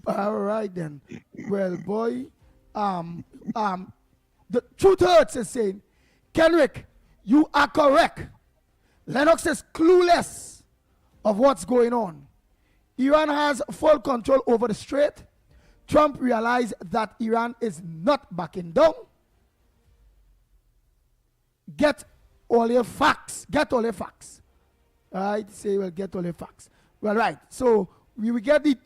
All right then. Well, boy, the truth hurts is saying, Kenrick, you are correct. Lennox is clueless of what's going on. Iran has full control over the Strait. Trump realized that Iran is not backing down. Get all your facts. Get all your facts. All right, say, well, get all your facts. Well, right. So we will get the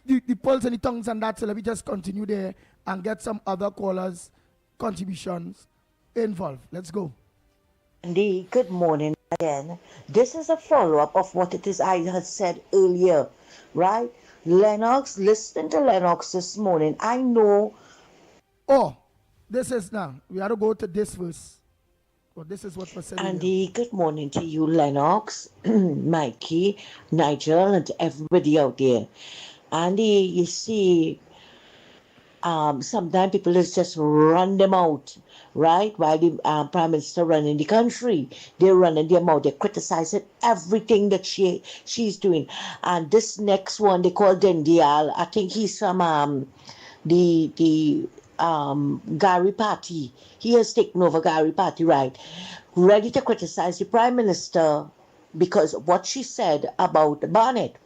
pulse and the tongues and that. So let me just continue there and get some other callers' contributions involved. Let's go. Andy, good morning again. This is a follow-up of what it is I had said earlier, right? Lennox, listen to Lennox this morning. I know. Oh, this is now. We have to go to this verse. Well, this is what was said. Andy, good morning to you, Lennox, Mikey, Nigel, and to everybody out there. Andy, you see, sometimes people just run them out, right? While the Prime Minister running the country, they're running them out. They're criticizing everything that she's doing. And this next one, they call Dendial. I think he's from the Gary Party. He has taken over Gary Party, right? Ready to criticize the Prime Minister because of what she said about Barnett.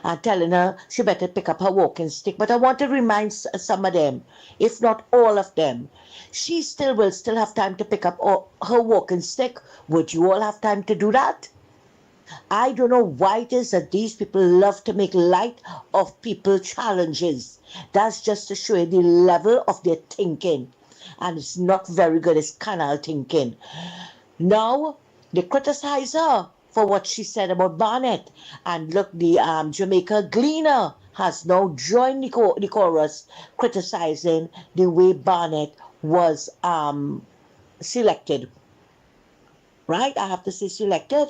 And telling her she better pick up her walking stick. But I want to remind some of them, if not all of them, she will still have time to pick up her walking stick. Would you all have time to do that? I don't know why it is that these people love to make light of people's challenges. That's just to show you the level of their thinking. And it's not very good. It's canal thinking. Now, they criticize her for what she said about Barnett. And look, the Jamaica Gleaner has now joined the chorus criticizing the way Barnett was selected. Right? I have to say selected.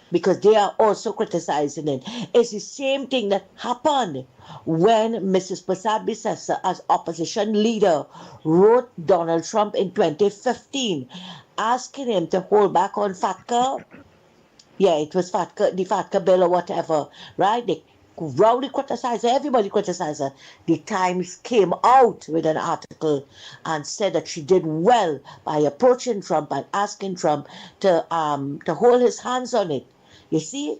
Because they are also criticizing it. It's the same thing that happened when Mrs. Prasad Bisesa, as opposition leader, wrote Donald Trump in 2015, asking him to hold back on FATCA. Yeah, it was FATCA, the FATCA bill or whatever, right? They roundly criticized her, everybody criticized her. The Times came out with an article and said that she did well by approaching Trump and asking Trump to hold his hands on it. You see,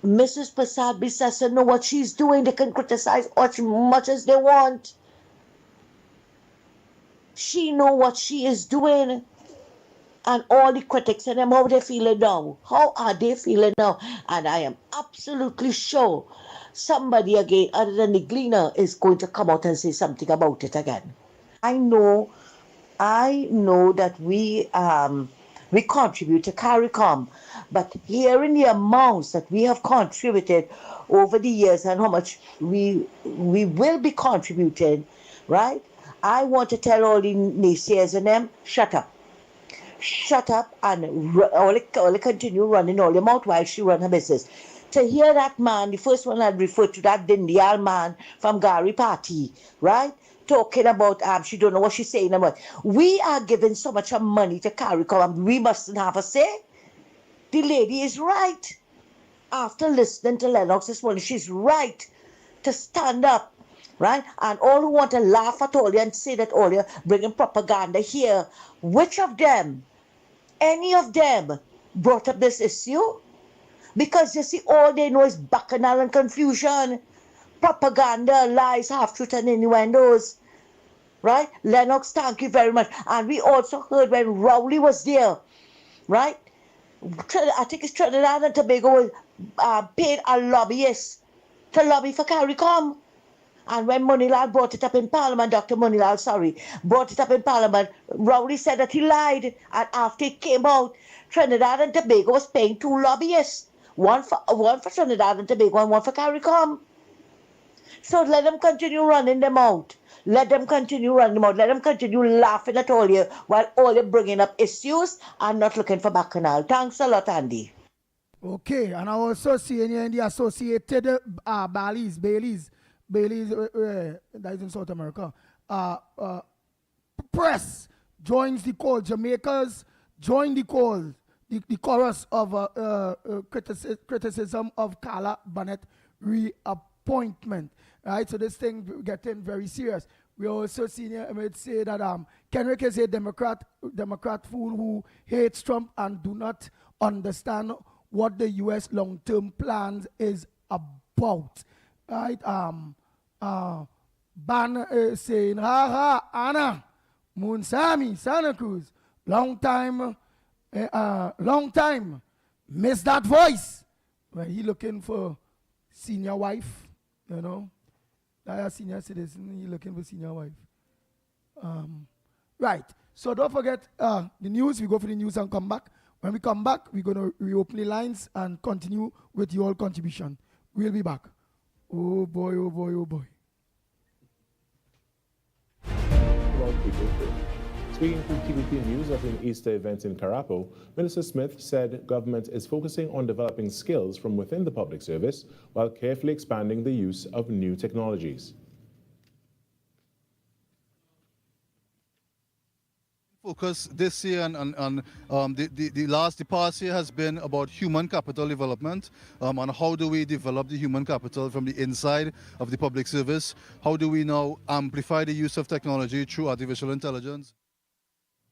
Mrs. Prasad Bisesa know what she's doing. They can criticize as much as they want. She know what she is doing. And all the critics and them, how they feeling now? How are they feeling now? And I am absolutely sure somebody again, other than the Gleaner, is going to come out and say something about it again. I know that we contribute to Caricom, but hearing the amounts that we have contributed over the years and how much we will be contributing, right? I want to tell all the naysayers and them, shut up. Shut up and only continue running all your mouth while she run her business. To hear that man, the first one I referred to, that Dindial man from Gary Party, right? Talking about she don't know what she's saying about. We are giving so much money to Caricom, we mustn't have a say. The lady is right. After listening to Lennox this morning, she's right to stand up, right? And all who want to laugh at all you and say that all you're bringing propaganda here, which of them, any of them, brought up this issue? Because you see, all they know is bacchanal and confusion, propaganda, lies, half-truth and innuendos. Right? Lennox, thank you very much. And we also heard when Rowley was there, right? I think it's Trinidad and Tobago paid a lobbyist to lobby for Caricom. And when Monilal brought it up in Parliament, Dr. Monilal, brought it up in Parliament, Rowley said that he lied. And after it came out, Trinidad and Tobago was paying 2 lobbyists, one for Trinidad and Tobago and one for Caricom. So let them continue running them out. Let them continue running them out. Let them continue laughing at all you while all you're bringing up issues and not looking for bacchanal. Thanks a lot, Andy. Okay, and I also see in the Associated Baileys, that is in South America. Press joins the call. Jamaicans join the call, the chorus of criticism of Carla Barnett reappointment. Right, so this thing getting very serious. We also seen it say that Kenrick is a Democrat fool who hates Trump and do not understand what the U.S. long-term plans is about. Right? Ban saying, ha, Anna, Moonsami, Santa Cruz, long time, miss that voice. Well, he looking for senior wife, you know. That a senior citizen, he looking for senior wife. Right, so don't forget the news. We go for the news and come back. When we come back, we're going to reopen the lines and continue with your contribution. We'll be back. Oh boy, oh boy, oh boy. Speaking to TVP News at an Easter event in Carapo, Minister Smith said government is focusing on developing skills from within the public service while carefully expanding the use of new technologies. Focus this year and the past year has been about human capital development, and how do we develop the human capital from the inside of the public service? How do we now amplify the use of technology through artificial intelligence?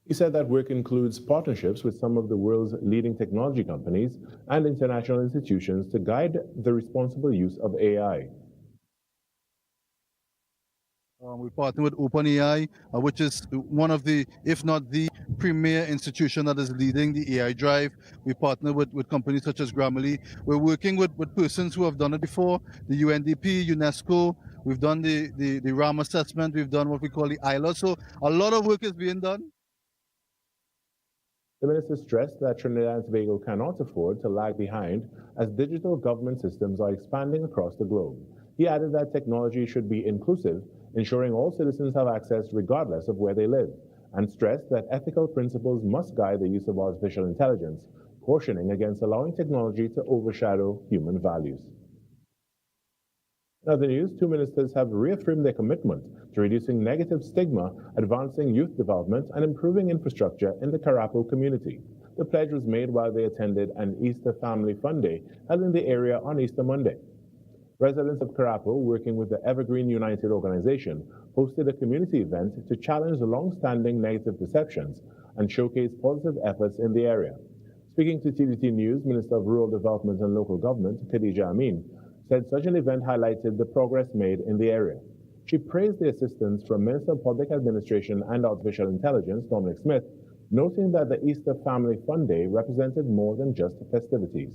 He said that work includes partnerships with some of the world's leading technology companies and international institutions to guide the responsible use of AI. We partner with OpenAI, which is one of the, if not the premier institution that is leading the AI drive. We partner with companies such as Grammarly. We're working with persons who have done it before, the UNDP, UNESCO. We've done the RAM assessment. We've done what we call the ILO. So a lot of work is being done. The minister stressed that Trinidad and Tobago cannot afford to lag behind as digital government systems are expanding across the globe. He added that technology should be inclusive, ensuring all citizens have access regardless of where they live, and stressed that ethical principles must guide the use of artificial intelligence, cautioning against allowing technology to overshadow human values. In other news, two ministers have reaffirmed their commitment to reducing negative stigma, advancing youth development, and improving infrastructure in the Carapo community. The pledge was made while they attended an Easter Family Fun Day held in the area on Easter Monday. Residents of Carapo, working with the Evergreen United organization, hosted a community event to challenge the long-standing negative perceptions and showcase positive efforts in the area. Speaking to TDT News, Minister of Rural Development and Local Government, Khadija Amin, said such an event highlighted the progress made in the area. She praised the assistance from Minister of Public Administration and Artificial Intelligence, Dominic Smith, noting that the Easter Family Fun Day represented more than just festivities.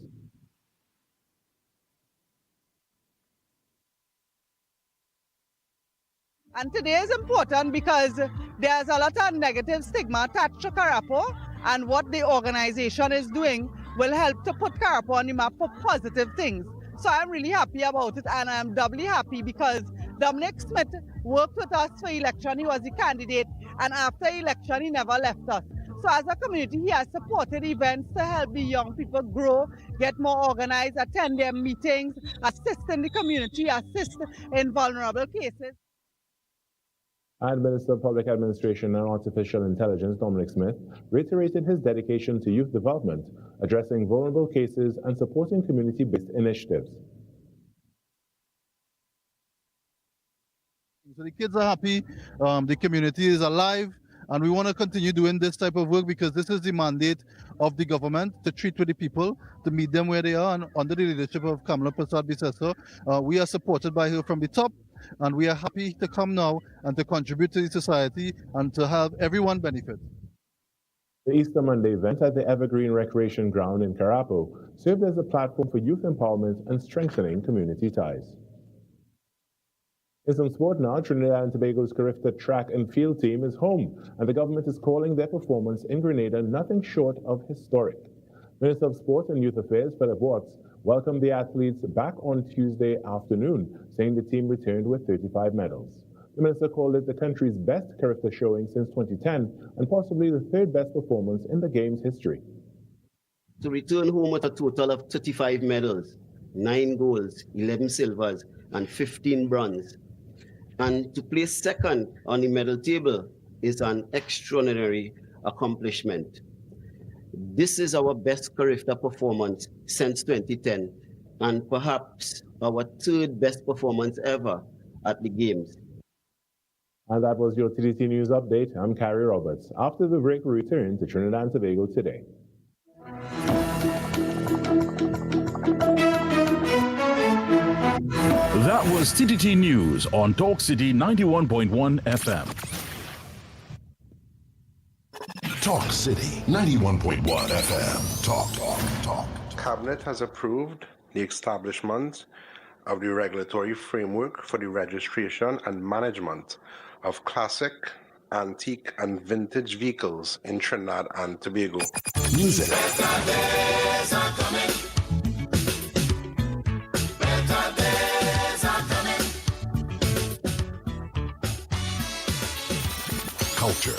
And today is important because there's a lot of negative stigma attached to Carapo, and what the organization is doing will help to put Carapo on the map for positive things. So I'm really happy about it, and I'm doubly happy because Dominic Smith worked with us for election. He was the candidate, and after election, he never left us. So as a community, he has supported events to help the young people grow, get more organized, attend their meetings, assist in the community, assist in vulnerable cases. And Minister of Public Administration and Artificial Intelligence, Dominic Smith, reiterated his dedication to youth development, addressing vulnerable cases and supporting community-based initiatives. So the kids are happy, the community is alive, and we want to continue doing this type of work because this is the mandate of the government to treat with the people, to meet them where they are, and under the leadership of Kamala Prasad-Bisseso, we are supported by her from the top. And we are happy to come now and to contribute to the society and to have everyone benefit. The Easter Monday event at the Evergreen Recreation Ground in Carapo served as a platform for youth empowerment and strengthening community ties. In some sport now, Trinidad and Tobago's Carifta track and field team is home, and the government is calling their performance in Grenada nothing short of historic. Minister of Sport and Youth Affairs, Philip Watts, welcomed the athletes back on Tuesday afternoon, saying the team returned with 35 medals. The minister called it the country's best character showing since 2010 and possibly the third best performance in the game's history. To return home with a total of 35 medals, 9 golds, 11 silvers, and 15 bronze, and to place second on the medal table is an extraordinary accomplishment. This is our best character performance since 2010, and perhaps our third best performance ever at the Games. And that was your TDT News Update. I'm Carrie Roberts. After the break, we return to Trinidad and Tobago today. That was TDT News on Talk City 91.1 FM. Talk City 91.1 FM. Talk. Cabinet has approved the establishment of the regulatory framework for the registration and management of classic, antique, and vintage vehicles in Trinidad and Tobago. Music. Culture.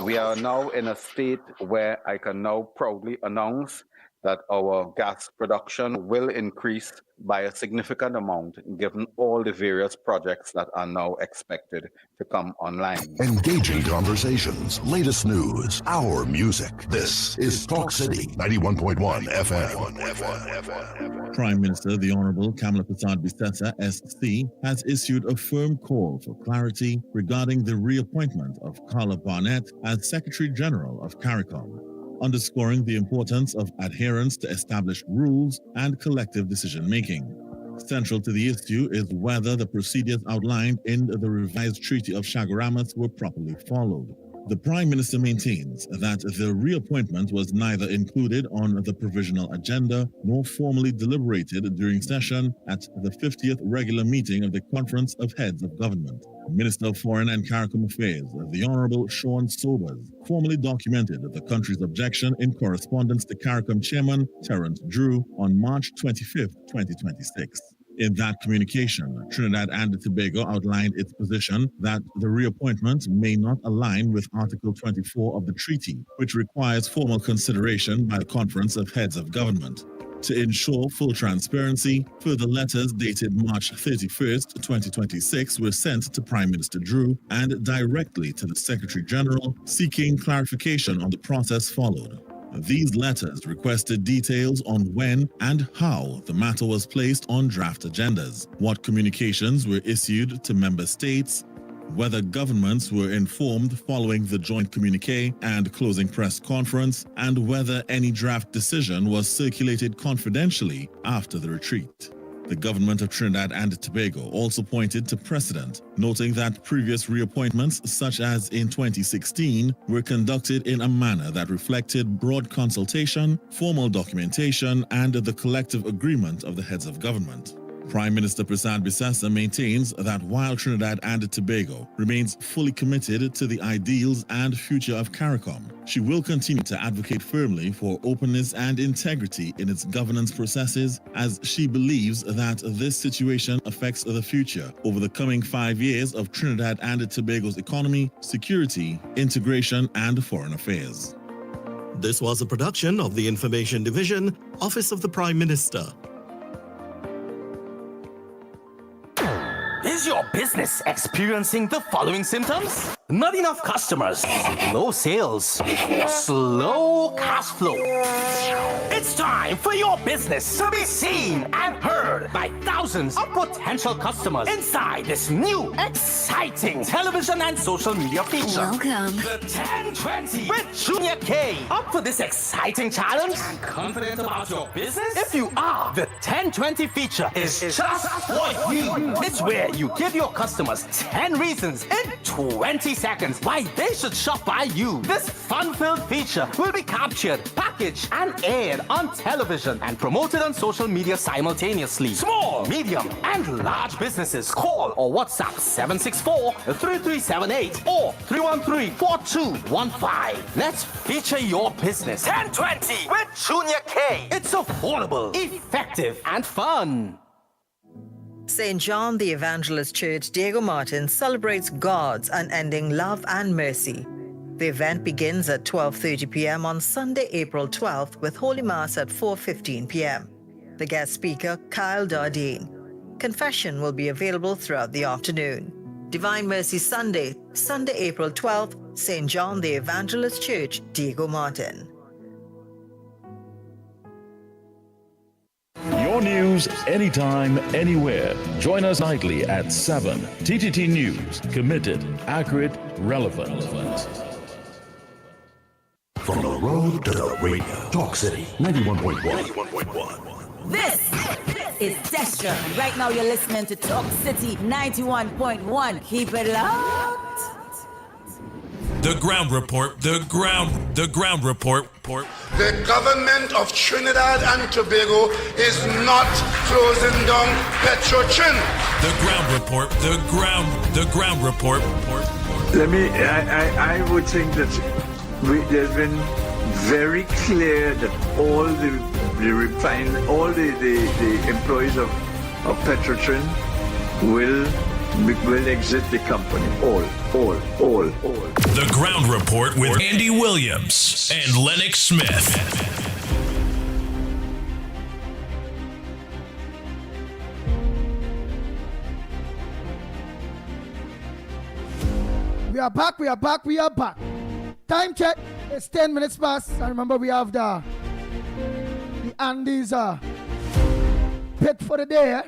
We are now in a state where I can now proudly announce that our gas production will increase by a significant amount given all the various projects that are now expected to come online. Engaging conversations, latest news, our music. This is Talk City 91.1 FM. Prime Minister, the Honorable Kamala Prasad-Bissessa, SC, has issued a firm call for clarity regarding the reappointment of Carla Barnett as Secretary General of Caricom, underscoring the importance of adherence to established rules and collective decision-making. Central to the issue is whether the procedures outlined in the revised Treaty of Chaguaramas were properly followed. The Prime Minister maintains that the reappointment was neither included on the provisional agenda nor formally deliberated during session at the 50th regular meeting of the Conference of Heads of Government. Minister of Foreign and Caricom Affairs, the Honorable Sean Sobers, formally documented the country's objection in correspondence to Caricom Chairman Terence Drew on March 25, 2026. In that communication, Trinidad and Tobago outlined its position that the reappointment may not align with Article 24 of the treaty, which requires formal consideration by the Conference of Heads of Government. To ensure full transparency, further letters dated March 31st, 2026 were sent to Prime Minister Drew and directly to the Secretary General, seeking clarification on the process followed. These letters requested details on when and how the matter was placed on draft agendas, what communications were issued to member states, whether governments were informed following the joint communique and closing press conference, and whether any draft decision was circulated confidentially after the retreat. The government of Trinidad and Tobago also pointed to precedent, noting that previous reappointments, such as in 2016, were conducted in a manner that reflected broad consultation, formal documentation, and the collective agreement of the heads of government. Prime Minister Prasad-Bissessa maintains that while Trinidad and Tobago remains fully committed to the ideals and future of Caricom, she will continue to advocate firmly for openness and integrity in its governance processes, as she believes that this situation affects the future over the coming 5 years of Trinidad and Tobago's economy, security, integration, and foreign affairs. This was a production of the Information Division, Office of the Prime Minister. Is your business experiencing the following symptoms? Not enough customers, low sales, slow cash flow. It's time for your business to be seen and heard by thousands of potential customers inside this new, exciting television and social media feature. Welcome. The 1020 with Junior K. Up for this exciting challenge and confident about your business? If you are, the 1020 feature is just for you. It's where you give your customers 10 reasons in 20 seconds why they should shop by you. This fun-filled feature will be captured, packaged, and aired on television and promoted on social media simultaneously. Small, medium, and large businesses call or WhatsApp 764-3378 or 313-4215. Let's feature your business. 1020 with Junior K. It's affordable, effective, and fun. St. John the Evangelist Church, Diego Martin, celebrates God's unending love and mercy. The event begins at 12:30 p.m. on Sunday, April 12th, with Holy Mass at 4:15 p.m. The guest speaker, Kyle Dardine. Confession will be available throughout the afternoon. Divine Mercy Sunday, Sunday, April 12th, St. John the Evangelist Church, Diego Martin. Your news anytime, anywhere. Join us nightly at 7. TTT News. Committed, accurate, relevant. From the road to the radio. Talk City 91.1. This is Destra. Right now you're listening to Talk City 91.1. Keep it locked. The ground report. The ground report. The government of Trinidad and Tobago is not closing down Petrotrin. The ground report. The ground report. I would think that there's been very clear that all the employees of Petrotrin will exit the company. All. The ground report with Andy Williams and Lennox Smith. We are back. Time check. It's 10 minutes past. And remember, we have the Andy's pit for the day.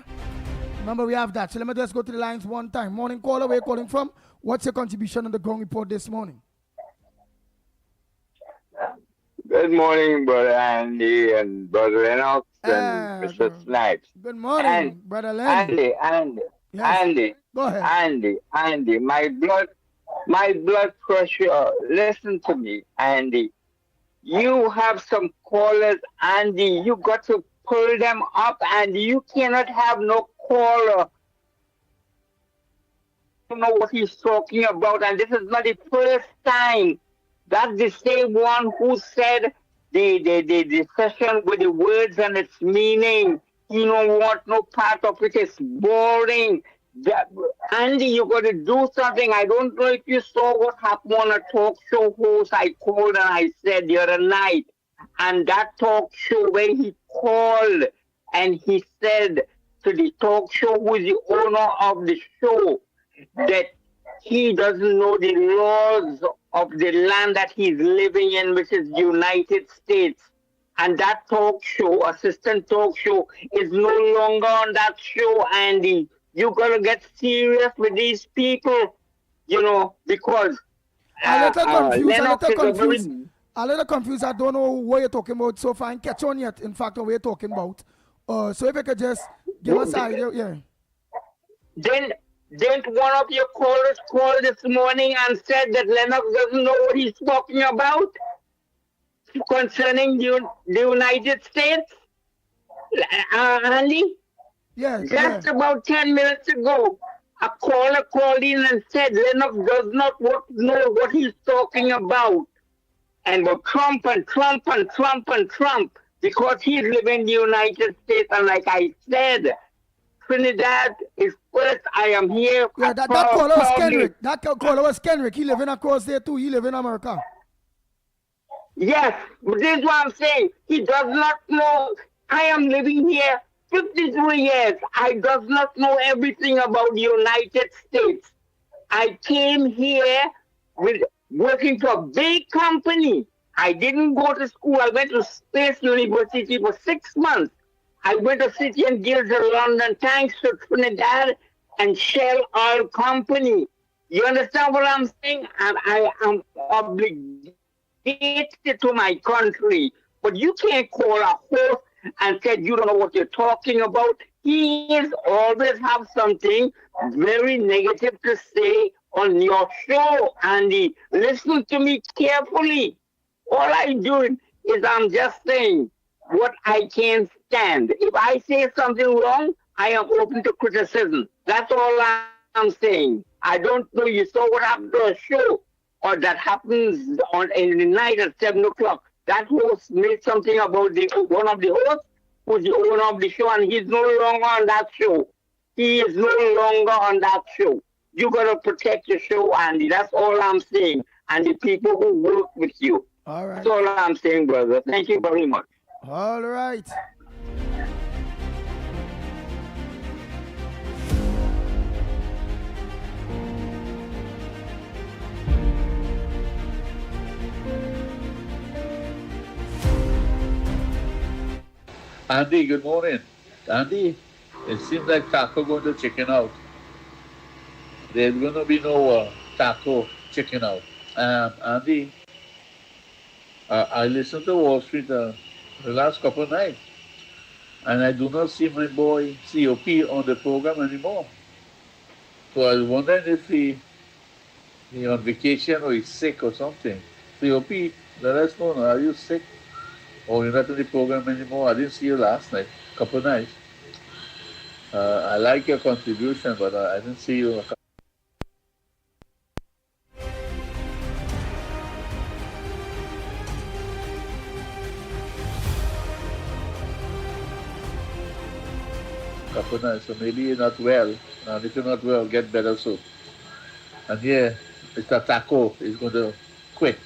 Remember, we have that. So let me just go to the lines one time. Morning caller, where you calling from? What's your contribution on the ground report this morning? Good morning, Brother Andy and Brother Lennox and Mr. Snipes. Good morning, Brother Lennox. Andy. Go ahead. Andy, my blood pressure. Listen to me, Andy. You have some callers, Andy. You got to pull them up, Andy. You cannot have no caller. You know what he's talking about, and this is not the first time. That's the same one who said the session with the words and its meaning. You don't want no part of it. It's boring. Andy, you got to do something. I don't know if you saw what happened on a talk show host I called and I said the other night. And that talk show where he called and he said to the talk show who is the owner of the show that he doesn't know the laws of the land that he's living in, which is the United States. And that talk show, assistant talk show, is no longer on that show, Andy. You gotta get serious with these people, you know, because A little confused. I don't know what you're talking about so far. I can't catch on yet, in fact, what we're talking about. So if you could just give us an idea, yeah. Didn't one of your callers call this morning and said that Lennox doesn't know what he's talking about concerning the United States? Andy? Just about 10 minutes ago, a caller called in and said Lennox does not know what he's talking about. And but Trump, because he's living in the United States. And like I said, Trinidad is first. I am here. Yeah, that caller was Kenrick. That caller was Kenrick. He living across there too. He live in America. Yes, but this is what I'm saying. He does not know. I am living here 53 years. I does not know everything about the United States. I came here with working for a big company. I didn't go to school. I went to Space University for 6 months. I went to City and Guilds of London thanks to Trinidad and Shell Oil Company. You understand what I'm saying? And I am obligated to my country. But you can't call a host and say you don't know what you're talking about. He is always have something very negative to say on your show, Andy. Listen to me carefully. All I'm doing is I'm just saying what I can stand. If I say something wrong, I am open to criticism. That's all I'm saying. I don't know you saw what happened to a show or that happens in the night at 7 o'clock. That host made something about one of the hosts who's the owner of the show, and he's no longer on that show. He is no longer on that show. You gotta protect your show, Andy. That's all I'm saying. And the people who work with you. All right. That's all I'm saying, brother. Thank you very much. All right. Andy, good morning. Andy, it seems like Taco going to chicken out. There's going to be no Taco chicken out. Andy, I listened to Wall Street the last couple of nights, and I do not see my boy COP on the program anymore. So I was wondering if he's on vacation or he's sick or something. COP, let us know. Are you sick? Or you're not in the program anymore? I didn't see you last night, couple of nights. I like your contribution, but I didn't see you. Couple of nights, so maybe you're not well. And if you're not well, get better soon. And yeah, Mr. Taco is going to quit.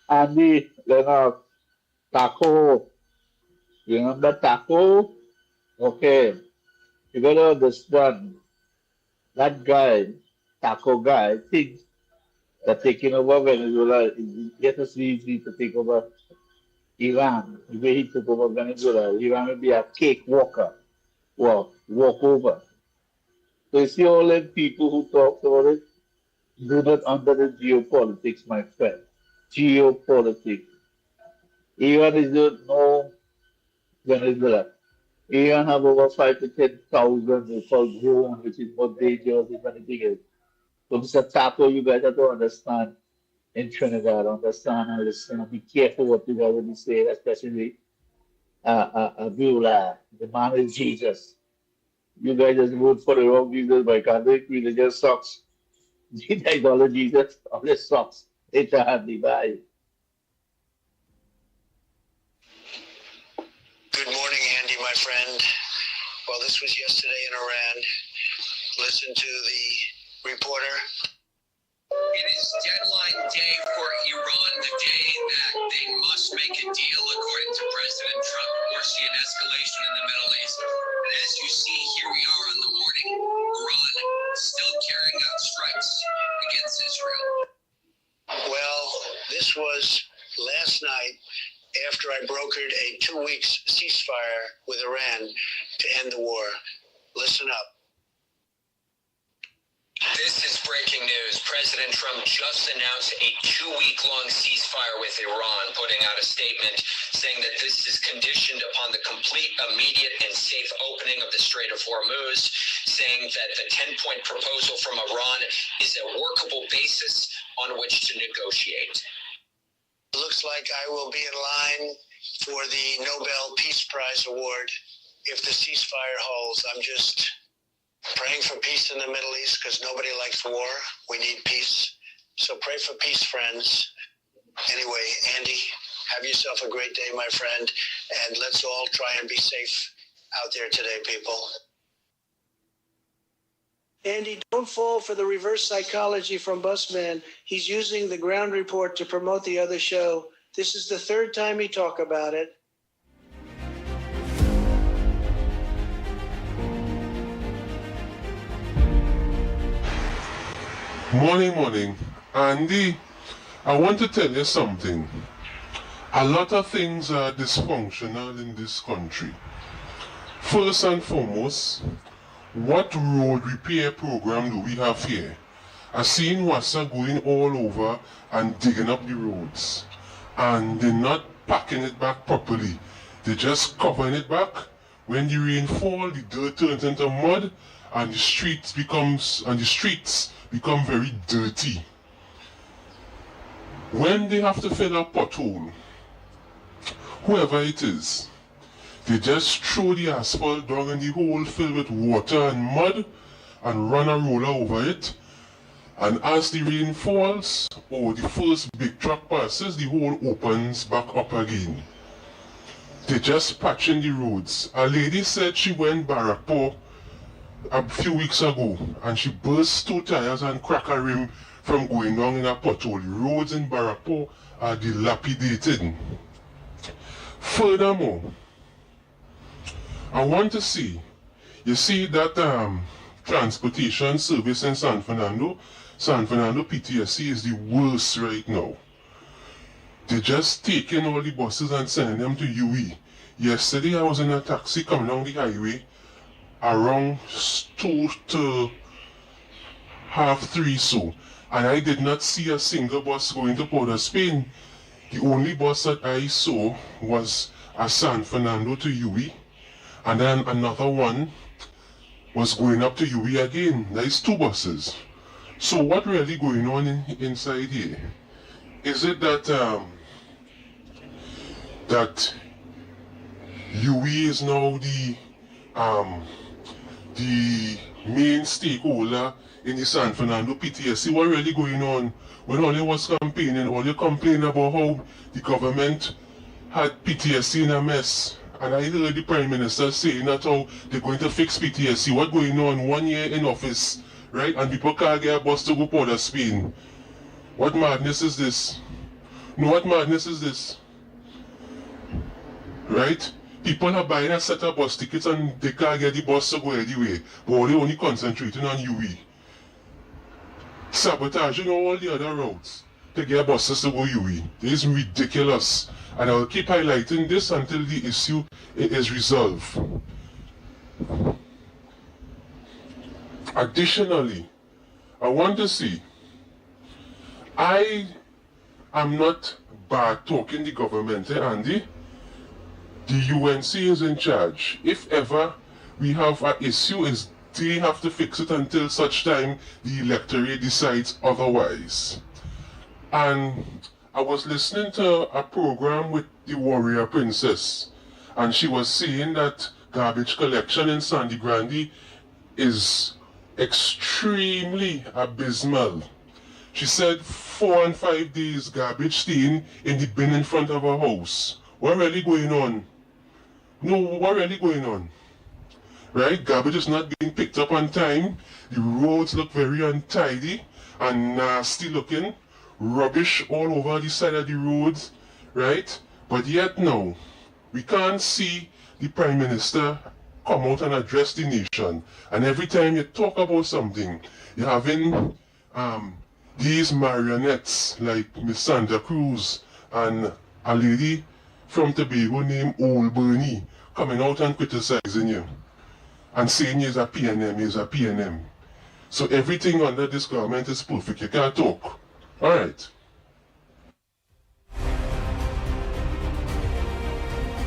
Andy, Lennox. Taco. You remember Taco? Okay. You gotta understand. That guy, Taco guy, thinks that taking over Venezuela is just as easy to take over Iran. The way he took over Venezuela, Iran will be a cakewalker. Well, walk over. So you see all them people who talk about it, do not under the geopolitics, my friend. Geopolitics. Iran is no Venezuela. Iran have over 5 to 10,000 so-called drones, which is more dangerous than anything else. So Mr. Taco, you guys have to understand in Trinidad, understand and listen and be careful what you guys will be saying, especially Beulah. The man is Jesus. You guys just vote for the wrong Jesus by Catholic religious socks. Jesus, all the Jesus, all the socks. It's a handy bye. Good morning, Andy, my friend. Well, this was yesterday in Iran. Listen to the reporter. It is deadline day for Iran, the day that they must make a deal, according to President Trump. We're seeing escalation in the Middle East. And as you see, here we are on the morning, Iran still carrying out strikes against Israel. Well, this was last night after I brokered a 2 weeks ceasefire with Iran to end the war. Listen up. This is breaking news. President Trump just announced a 2-week-long ceasefire with Iran, putting out a statement saying that this is conditioned upon the complete, immediate, and safe opening of the Strait of Hormuz, saying that the 10-point proposal from Iran is a workable basis on which to negotiate. Looks like I will be in line for the Nobel Peace Prize Award if the ceasefire holds. I'm just praying for peace in the Middle East because nobody likes war. We need peace. So pray for peace, friends. Anyway, Andy, have yourself a great day, my friend. And let's all try and be safe out there today, people. Andy, don't fall for the reverse psychology from Busman. He's using the ground report to promote the other show. This is the third time he talked about it. Morning. Andy, I want to tell you something. A lot of things are dysfunctional in this country. First and foremost, what road repair program do we have here? I've seen Wassa going all over and digging up the roads. And they're not packing it back properly. They're just covering it back. When the rain falls, the dirt turns into mud and the streets become very dirty. when they have to fill a pothole, whoever it is, they just throw the asphalt down in the hole filled with water and mud and run a roller over it. And as the rain falls or the first big truck passes, the hole opens back up again. They just patching the roads. A lady said she went Barrackpore a few weeks ago and she burst 2 tires and cracked a rim from going down in a pothole. The roads in Barrackpore are dilapidated. Furthermore, I want to see, you see that transportation service in San Fernando PTSC is the worst right now. They're just taking all the buses and sending them to UE. Yesterday I was in a taxi coming down the highway around 2 to half 3 so, and I did not see a single bus going to Port of Spain. The only bus that I saw was a San Fernando to UE, and then another one was going up to UE again. There's 2 buses. So what really going on inside here? Is it that that UE is now the main stakeholder in the San Fernando PTSC? What really going on? When all you was campaigning, all you complain about how the government had PTSC in a mess. And I heard the Prime Minister saying that how they're going to fix PTSC. What going on? 1 year in office, right? And people can't get a bus to go Port of Spain. What madness is this? No, what madness is this? Right? People are buying a set of bus tickets and they can't get the bus to go anyway. But they're only concentrating on UE. Sabotaging all the other routes to get buses to go UE. This is ridiculous. And I'll keep highlighting this until the issue is resolved. Additionally, I want to see, I am not bad talking the government, Andy? The UNC is in charge. If ever we have an issue, is they have to fix it until such time the electorate decides otherwise. And I was listening to a program with the Warrior Princess, and she was saying that garbage collection in Sandy Grande is extremely abysmal. She said 4 and 5 days garbage staying in the bin in front of her house. What really going on? No, what really going on? Right? Garbage is not being picked up on time. The roads look very untidy and nasty looking. Rubbish all over the side of the roads, right? But yet now, we can't see the Prime Minister come out and address the nation. And every time you talk about something, you're having these marionettes like Miss Sandra Cruz and a lady from Tobago named Old Bernie coming out and criticizing you and saying he's a PNM, he's a PNM. So everything under this government is perfect. You can't talk. All right.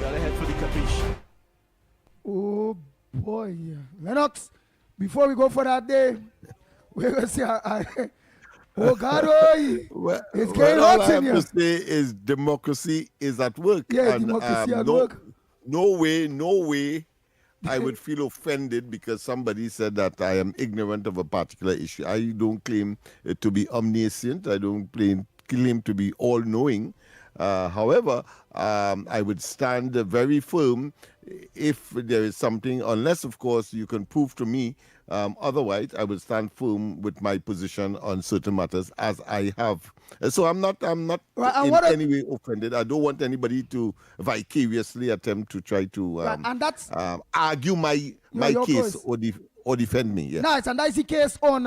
Got ahead for the capiche. Oh boy, Lennox. Before we go for that day, we're gonna see. Oh God, it's getting all hot I in have here. to say is democracy is at work. Yeah, and, democracy at no, work. No way I would feel offended because somebody said that I am ignorant of a particular issue. I don't claim to be omniscient. I don't claim to be all-knowing. However, I would stand very firm if there is something, unless, of course, you can prove to me otherwise. I would stand firm with my position on certain matters as I have. So I'm not Right, in any way offended. I don't want anybody to vicariously attempt to try to and that's argue my your case choice. or defend me. Yeah. Nice, and that's the case on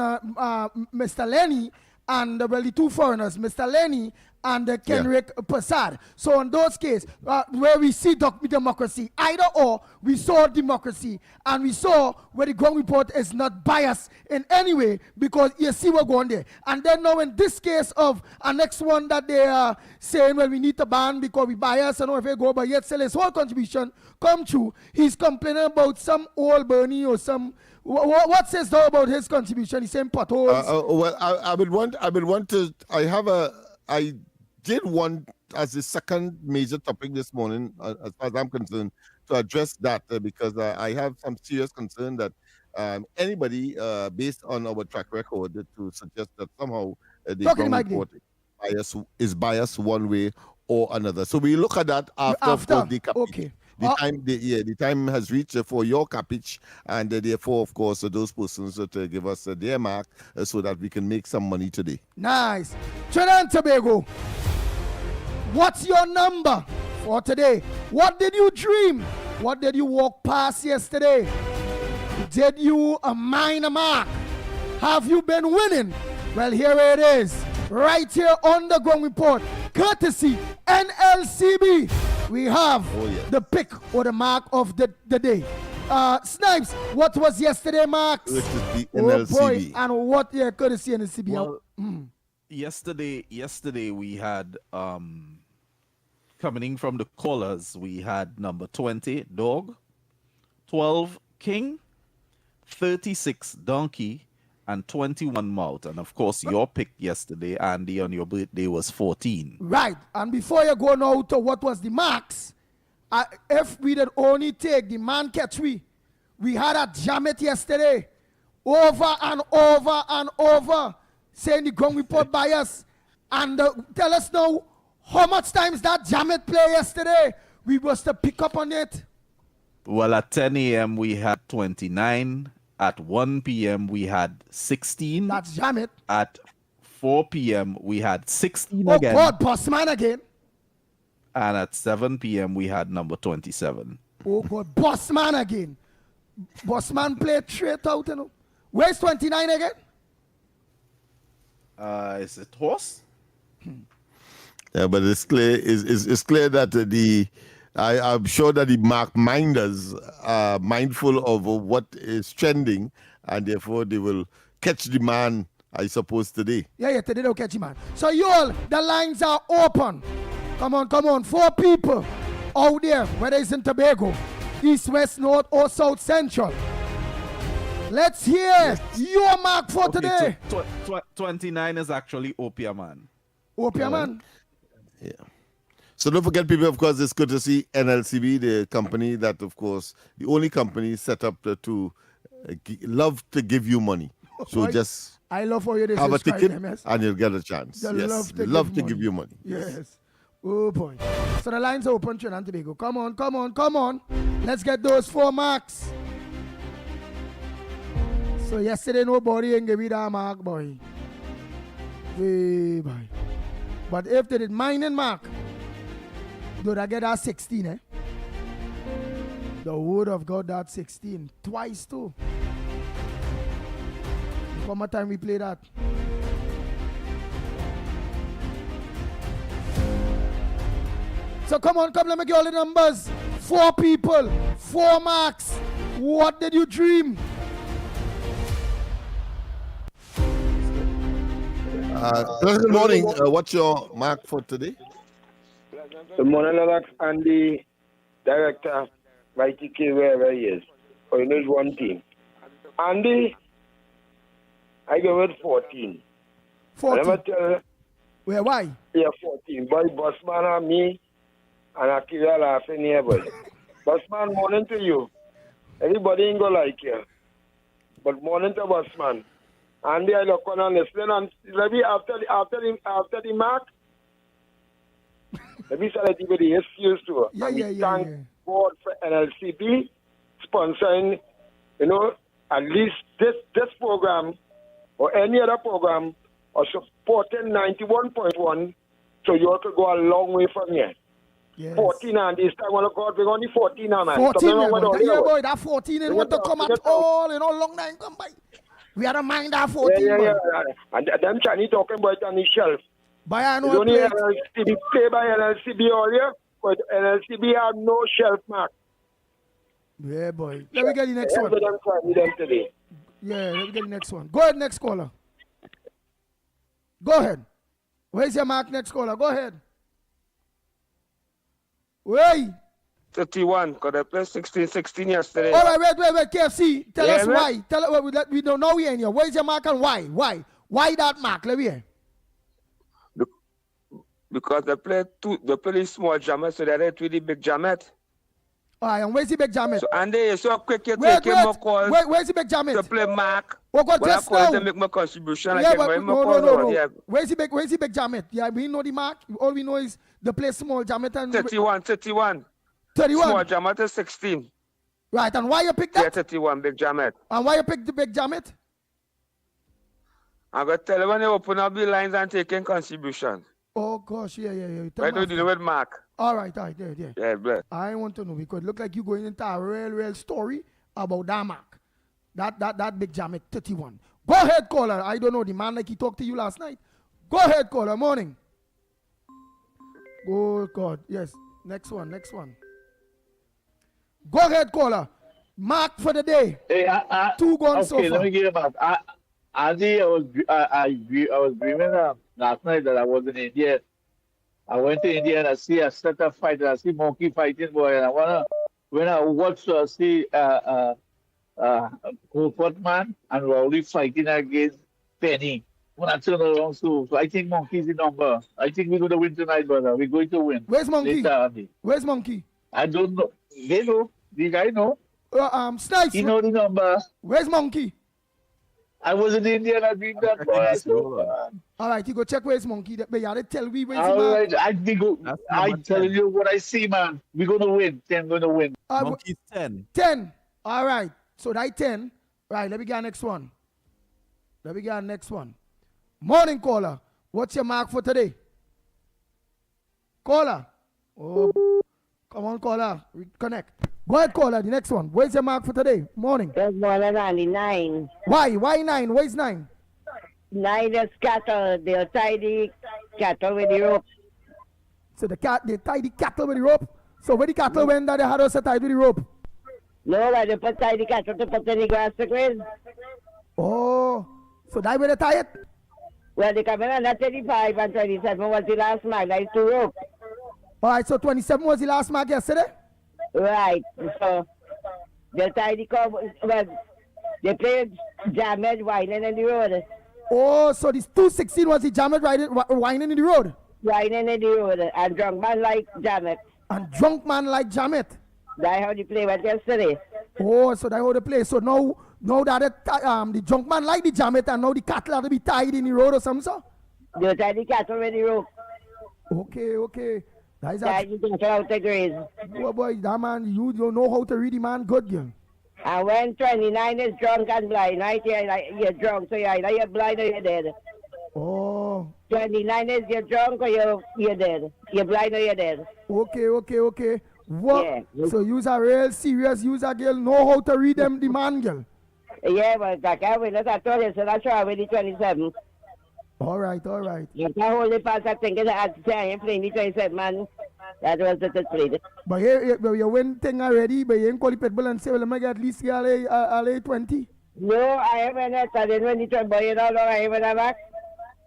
Mr. Lenny and the 2 foreigners, Mr. Lenny and Kenrick Passad. So in those cases, where we see democracy, either or, we saw democracy, and we saw where the ground report is not biased in any way, because you see what's going there. And then now in this case of our next one that they are saying, well, we need to ban because we bias and if they go, but yet still his whole contribution come true. He's complaining about some old Bernie or some. What says though about his contribution? He's saying potholes. Well, I would want to. did want, as the second major topic this morning, as far as I'm concerned, to address that because I have some serious concern that anybody, based on our track record, to suggest that somehow the ground report is biased one way or another. So we look at that after. Of course, the capiche. Okay. The time has reached for your capiche, and therefore, of course, those persons to give us their mark so that we can make some money today. Nice. Trinidad and Tobago, what's your number for today? What did you dream? What did you walk past yesterday? Did you mine a mark? Have you been winning? Well, here it is, right here on the Ground Report, courtesy NLCB. We have the pick or the mark of the day. Snipes, what was yesterday, Marks? It is the Oh NLCB. boy, and what courtesy NLCB? Well, yesterday we had coming in from the callers, we had number 20 dog, 12 king, 36 donkey, and 21 mouth. And of course, your pick yesterday, Andy, on your birthday was 14. Right. And before you go now to what was the marks, if we did only take the man catch we had a jam it yesterday over and over and over, saying the Ground Report bias. And tell us now how much times that jam it play yesterday. We was to pick up on it. Well, at 10 a.m. we had 29. At 1 p.m. we had 16. That's jam it. At 4 p.m. we had 16 Oh again. God, Bossman again. And at 7 p.m. we had number 27. Oh God, Bossman again. Bossman played straight out. You know. Where's 29 again? Is it horse? Yeah, but it's clear. It's clear that I'm sure that the mark minders are mindful of what is trending, and therefore they will catch the man, I suppose, today. Yeah, today they'll catch him, man. So you all, the lines are open. Come on. 4 people out there, whether it's in Tobago, East, West, North, or South Central. Let's hear your mark for today. 29 is actually Opia Man. Opia Man? Yeah. So don't forget, people, of course, it's good to see NLCB, the company that, of course, the only company set up to love to give you money. So just I love how you have a ticket MS. and you'll get a chance. They Yes, love to give you money. Yes. Oh boy. So the lines are open, Trinidad and Tobago. Come on. Let's get those 4 marks. So yesterday nobody ain't give me that mark, boy. Hey, boy. But if they did mine and mark, do I get that 16, eh? The word of God, that 16. Twice too. One more time we play that. So come on, let me get all the numbers. 4 people, 4 marks. What did you dream? Good morning. What's your mark for today? Good morning, Lennox, Andy, director, Mighty K, wherever he is. Oh, you know, it's one team. Andy, I give it 14. 14? Let me tell you. Where, why? Yeah, 14. Boy, Bossman and me, and Akira laughing here, boy. Bossman, morning to you. Everybody ain't gonna like you. But morning to Bossman. Andy, I look on and listen, and maybe after the mark, let me say that with the excuse to thank God for NLCB sponsoring, at least this program or any other program or supporting 91.1, so you all could go a long way from here. Yes. 14 and this time, well, God, we're only 14 now, man. 14, boy, that 14 ain't want to come at all, long time come by. We had to mind that 14, yeah. And them Chinese talking about on the shelf. But I know it's only NLCB play by NLCB all year, but NLCB have no shelf mark. Yeah, boy. Let me get the next one. Today. Yeah, let me get the next one. Go ahead, next caller. Go ahead. Where's your mark, next caller? Go ahead. Wait. 31, because they played 16 yesterday. All right, wait, KFC. Tell us why. We don't know we ain't here. Where's your mark and why? Why that mark? Let me hear. Because they play the small jammet, so they hit with the big jammet. All right, and where's the big jammet? So, and they so quick you take more calls. Where's the big jammet? To play Mark. What when just I call now? to make my contribution, Yeah, I but take my no. Yeah. Where's the big jammet? Yeah, we know the Mark. All we know is the play small jammet and 31. 31. Small jammet is 16. Right, and why you pick that? Yeah, 31 big jammet. And why you pick the big jammet? I'm going to tell you when you open up the lines and taking contribution. Oh, gosh, yeah. Why do you do with Mark? All right, yeah. Yeah, bless. I want to know because it look like you going into a real story about that Mark. That big jammet, 31. Go ahead, caller. I don't know, the man like he talked to you last night. Go ahead, caller. Morning. Good God. Yes. Next one. Go ahead, caller. Mark for the day. Hey, 2 guns so far. Okay, let me get him out. Andy, I was dreaming last night that I was in India. I went to India and I see a set of fighters. I see monkey fighting, boy. And when I watch, I see Colford man and Rowley fighting against Penny. When I turn around, so I think monkey's the number. I think we're going to win tonight, brother. We're going to win. Where's monkey? Later, Where's monkey? I don't know. They know. The guy know. Snipes. He know the number. Where's monkey? I was in India and I dreamed that boy. All right, you go check where's monkey. But you have to tell me where's all the right, I'm telling you what I see, man. We're going to win. 10 going to win. Monkey's 10. 10. All right. So that 10. Right, let me get next one. Morning, caller. What's your mark for today? Caller. Oh, come on, caller. Connect. Go ahead, caller. The next one. Where's your mark for today? Morning. Good morning, Andy. 9. Why 9? Where's 9? 9 is cattle. They'll tie the cattle with the rope. So they tie the cattle with the rope? So when the cattle went that they had us tied with the rope? No, but they tie the cattle to put in the grass to graze. Oh, so that way they tie it? Well, they come in under 35 and 27 was the last mark. That is 2 rope. All right, so 27 was the last mark yesterday? Right. So they tie the cow. Well, they played Jamet whining in the road. Oh, so this 216 was the Jamet whining in the road? Whining in the road. And drunk man like Jamet. And drunk man like Jamet? That's how they play went yesterday. Oh, so that's how they play. So now that the drunk man like the Jamet and now the cattle have to be tied in the road or something, so? They tie the cattle with the rope. Okay. That is tie the cattle out the graze. Oh boy, that man, you don't know how to read the man good, girl. And when 29 is drunk and blind, right? You're drunk, so you're blind or you're dead. Oh. 29 is you're drunk or you're dead. You're blind or you're dead. Okay. What? Yeah. So you's a real serious user girl, know how to read them the man girl. Yeah, but I can't win it. I told you, so that's why I'm with the 27. All right. You can't hold it past that thing. I am playing the 27, man. That was the played. But you win thing already, but you ain't call the pitbull and say, well, I at least get 20. No, I haven't had I didn't win the 20, but you don't know I haven't had back.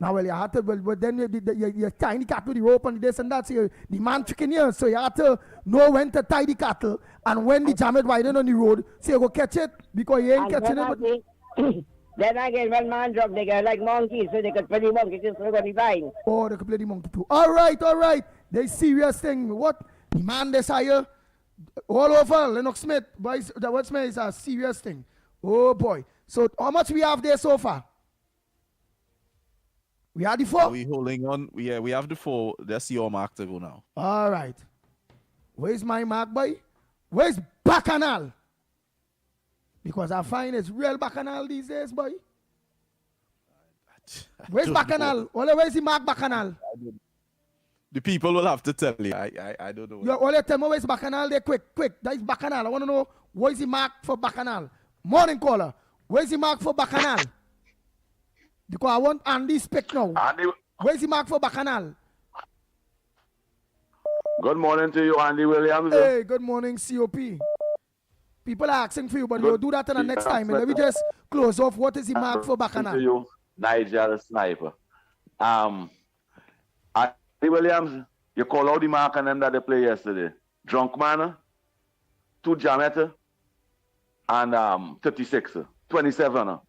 Now, well, you have to, but then you're tying the cattle with the rope and this and that. So the man tricking you. So you have to know when to tie the cattle and when the Jamet riding on the road. So you go catch it because you ain't catching it. But then again, when man drop, they get like monkeys, so they could play the monkey just for the fine. Oh, they could play the monkey too. All right. They serious thing. What? The man desire all over Lennox Smith. Boys, the what's is a serious thing. Oh boy. So how much we have there so far? We have the 4. Are we holding on? Yeah, we have the 4. That's your mark to go now. All right. Where's my mark, boy? Where's Bacchanal? Because I find it's real Bacchanal these days, boy. Where's Bacchanal? Where's the mark Bacchanal? The people will have to tell you. I don't know. All you tell me where's Bacchanal there, quick. That is Bacchanal. I want to know where's the mark for Bacchanal. Morning caller. Where's the mark for Bacchanal? Because I want Andy speak now. Andy, where's the mark for Bacchanal? Good morning to you, Andy Williams. Hey, good morning, COP. People are asking for you, but you'll do that in the next time. And let me just close off. What is the mark for Bacchanal? To you, Nigel Sniper. Andy Williams, you call out the mark and them that they play yesterday. Drunk Man, 2 Jamet, and 36, 27.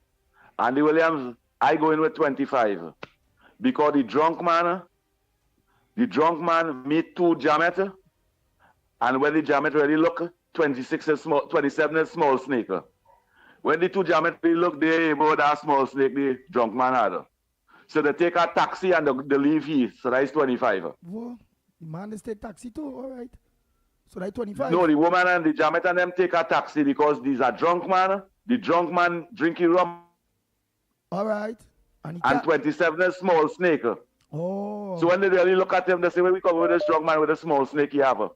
Andy Williams, I go in with 25 because the drunk man, the drunk man meet two Jamet, and when the Jamet really look, 26 is small, 27 is small snake. When the two Jamet really look, they about that small snake the drunk man had. So they take a taxi and they leave here. So that's 25. Whoa, the man is take taxi too, all right. So that's 25. No, the woman and the Jamet and them take a taxi because these are drunk man. The drunk man drinking rum. All right. And 27 is small snake. Oh. So when they really look at him, they say, when we come with this drunk man with a small snake you have.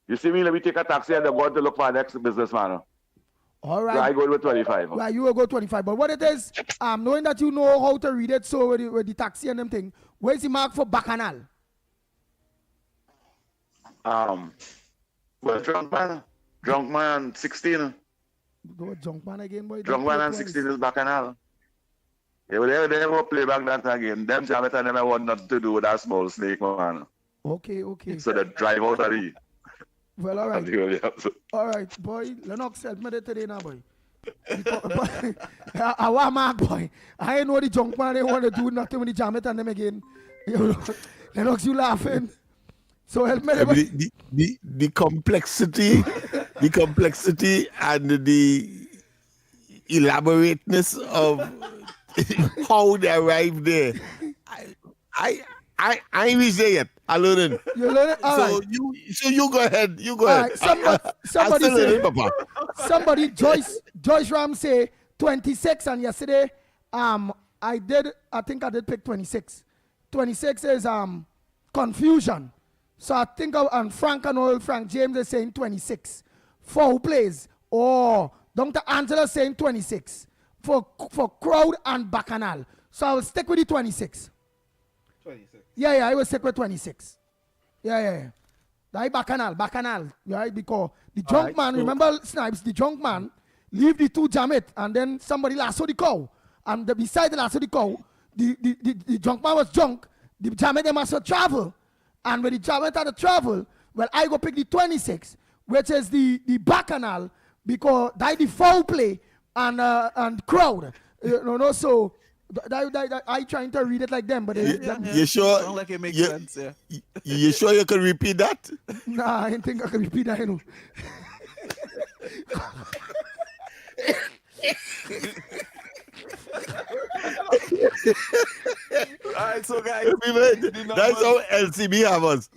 You see me, let me take a taxi and they go to look for the next businessman. All right. So I go with 25. Right, you will go 25. But what it is, knowing that you know how to read it, so with the taxi and them thing, where's the mark for Bacchanal? Well, drunk man 16. Go drunk man again, boy. Drunk man and 16 is Bacchanal. Yeah, but they will play back that again. Them Jamet and them want nothing to do with that small snake, man. Okay, okay. So they drive out of the. Well, all right. All right, boy. Lennox, help me today now, boy. I want Mark, boy. I ain't know the junk man, they want to do nothing with the Jamet and them again. Lennox, you laughing. So help me. The complexity, the complexity and the elaborateness of how they arrived there. I ain't reached there yet. I learn it. You learn it? All so right. you go ahead. You go all ahead. Right. Somebody say, Papa. Somebody Joyce Ram say 26, and yesterday I think I did pick 26. 26 is confusion. So I think and Frank James is saying 26. For who plays? Oh, Dr. Angela saying 26. For crowd and Bacchanal. So I will stick with the 26. 26. Yeah, I will stick with 26. Yeah. That Bacchanal, right? Because the drunk man, remember Snipes, the drunk man, leave the two Jamet, and then somebody lasso the cow. And beside the lasso the cow, the drunk man was drunk, the Jamet they must travel. And when the Jamet had to travel, well, I go pick the 26, which is the Bacchanal, because that the foul play and crowd. So I trying to read it like them, but you sure? Sound like it makes sense, yeah. You sure you can repeat that? Nah, I didn't think I can repeat that, you know. Alright, so guys, that's how LCB have us.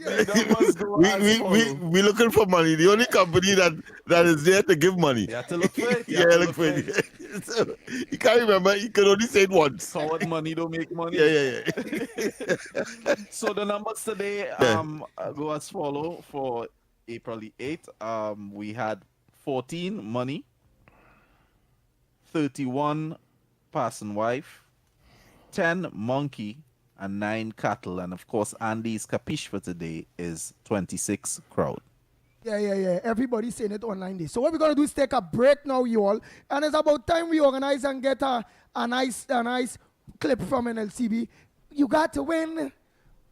We looking for money. The only company that is there to give money. You have to look for it. Look for it. So, you can't remember. You can only say it once. Forward money don't make money. Yeah. So the numbers today go as follow for April the 8th. We had 14 money, 31 person wife, 10 monkey, and 9 cattle. And of course, Andy's capiche for today is 26 crowd. Yeah. Everybody's saying it online day. So what we're gonna do is take a break now, you all. And it's about time we organize and get a nice clip from an LCB. You got to win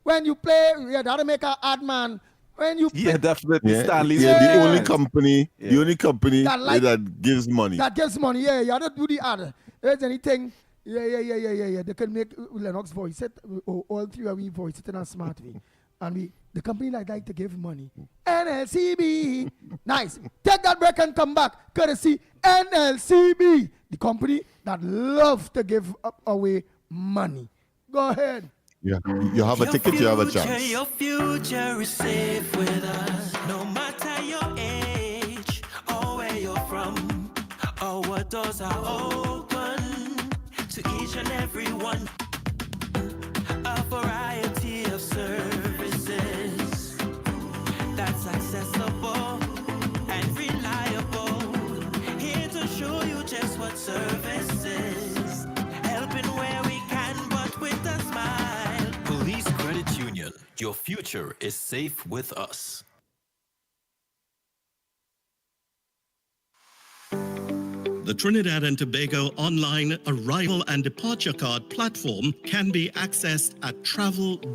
when you play. You gotta make an ad man. When you play, definitely Stanley's the only company that gives money. That gives money, yeah. You gotta do the ad. There's anything. Yeah. They can make Lennox voice it, or all three of we voice it in a smart way. And the company like to give money. NLCB. Nice. Take that break and come back. Courtesy NLCB. The company that loves to give away money. Go ahead. Yeah. You have a ticket, you have a chance. Your future is safe with us. No matter your age or where you're from or what doors are open to each and every one. A variety of services that's accessible and reliable. Here to show you just what service is. Helping where we can, but with a smile. Police Credit Union. Your future is safe with us. The Trinidad and Tobago online arrival and departure card platform can be accessed at travel.gov.tt.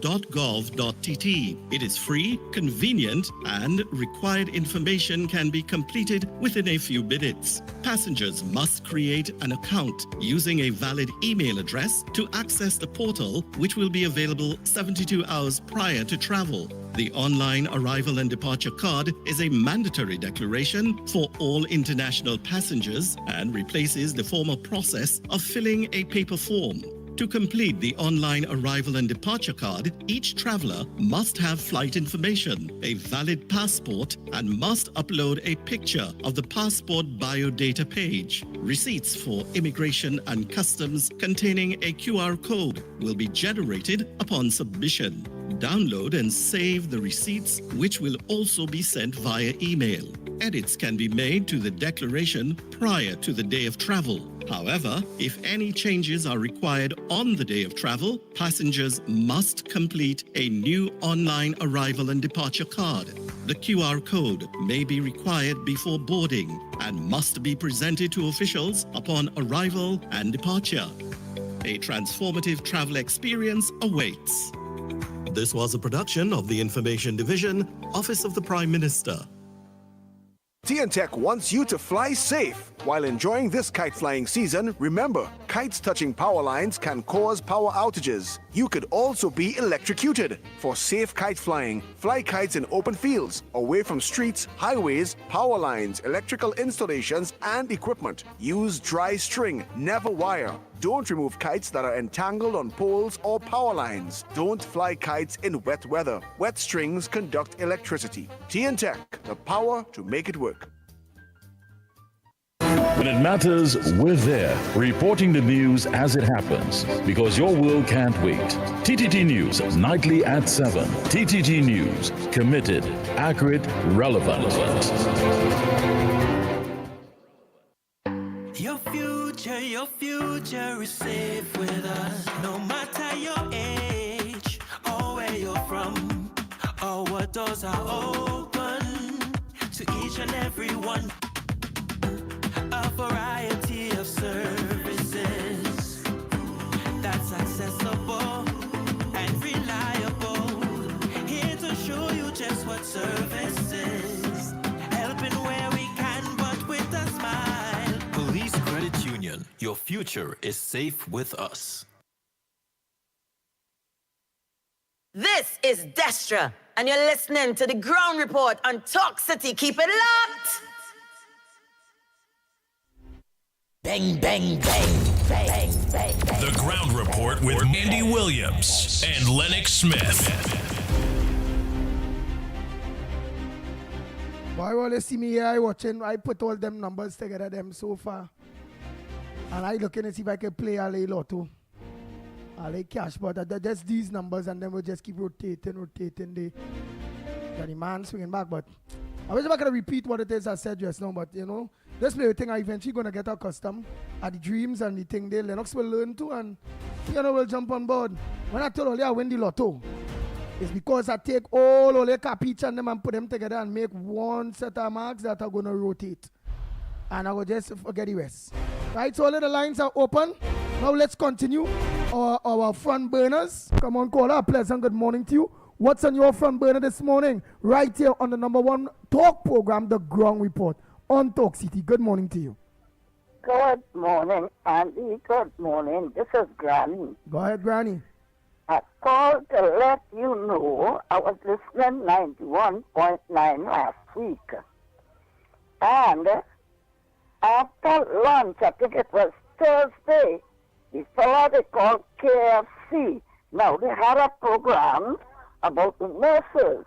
It is free, convenient, and required information can be completed within a few minutes. Passengers must create an account using a valid email address to access the portal, which will be available 72 hours prior to travel. The online arrival and departure card is a mandatory declaration for all international passengers and replaces the former process of filling a paper form. To complete the online arrival and departure card, each traveler must have flight information, a valid passport, and must upload a picture of the passport biodata page. Receipts for immigration and customs containing a QR code will be generated upon submission. Download and save the receipts, which will also be sent via email. Edits can be made to the declaration prior to the day of travel. However, if any changes are required on the day of travel, passengers must complete a new online arrival and departure card. The QR code may be required before boarding and must be presented to officials upon arrival and departure. A transformative travel experience awaits. This was a production of the Information Division, Office of the Prime Minister. TNTech wants you to fly safe. While enjoying this kite flying season, remember, kites touching power lines can cause power outages. You could also be electrocuted. For safe kite flying, fly kites in open fields, away from streets, highways, power lines, electrical installations, and equipment. Use dry string, never wire. Don't remove kites that are entangled on poles or power lines. Don't fly kites in wet weather. Wet strings conduct electricity. TNTech, the power to make it work. When it matters, we're there, reporting the news as it happens, because your world can't wait. TTT News, nightly at 7. TTT News, committed, accurate, relevant. Your future is safe with us. No matter your age or where you're from, our doors are open to each and every one. A variety of services that's accessible and reliable. Here to show you just what service is. Helping where we can, but with a smile. Police Credit Union, your future is safe with us. This is Destra, and you're listening to the Ground Report on Talk City. Keep it locked. Bang, bang, bang, bang, bang, bang. The Ground Report with Andy Williams and Lennox Smith. Why will you see me here watching? I put all them numbers together them so far. And I looking to see if I can play a lotto. A cash, but just these numbers and then we'll just keep rotating the man swinging back. But I was not going to repeat what it is I said just now, but you know, this play thing I eventually going to get accustomed at the dreams and the thing there. Lennox will learn to and you know we'll jump on board. When I told you I win the lotto, it's because I take all the capiche and them and put them together and make one set of marks that are going to rotate. And I will just forget the rest. Right, so all of the lines are open. Now let's continue our front burners. Come on, caller. A pleasant good morning to you. What's on your front burner this morning? Right here on the #1 talk program, The Ground Report on Talk City. Good morning to you. Good morning, Andy. Good morning. This is Granny. Go ahead, Granny. I called to let you know I was listening 91.9 last week. And after lunch, I think it was Thursday, the fellow they called KFC. Now, they had a program about the nurses.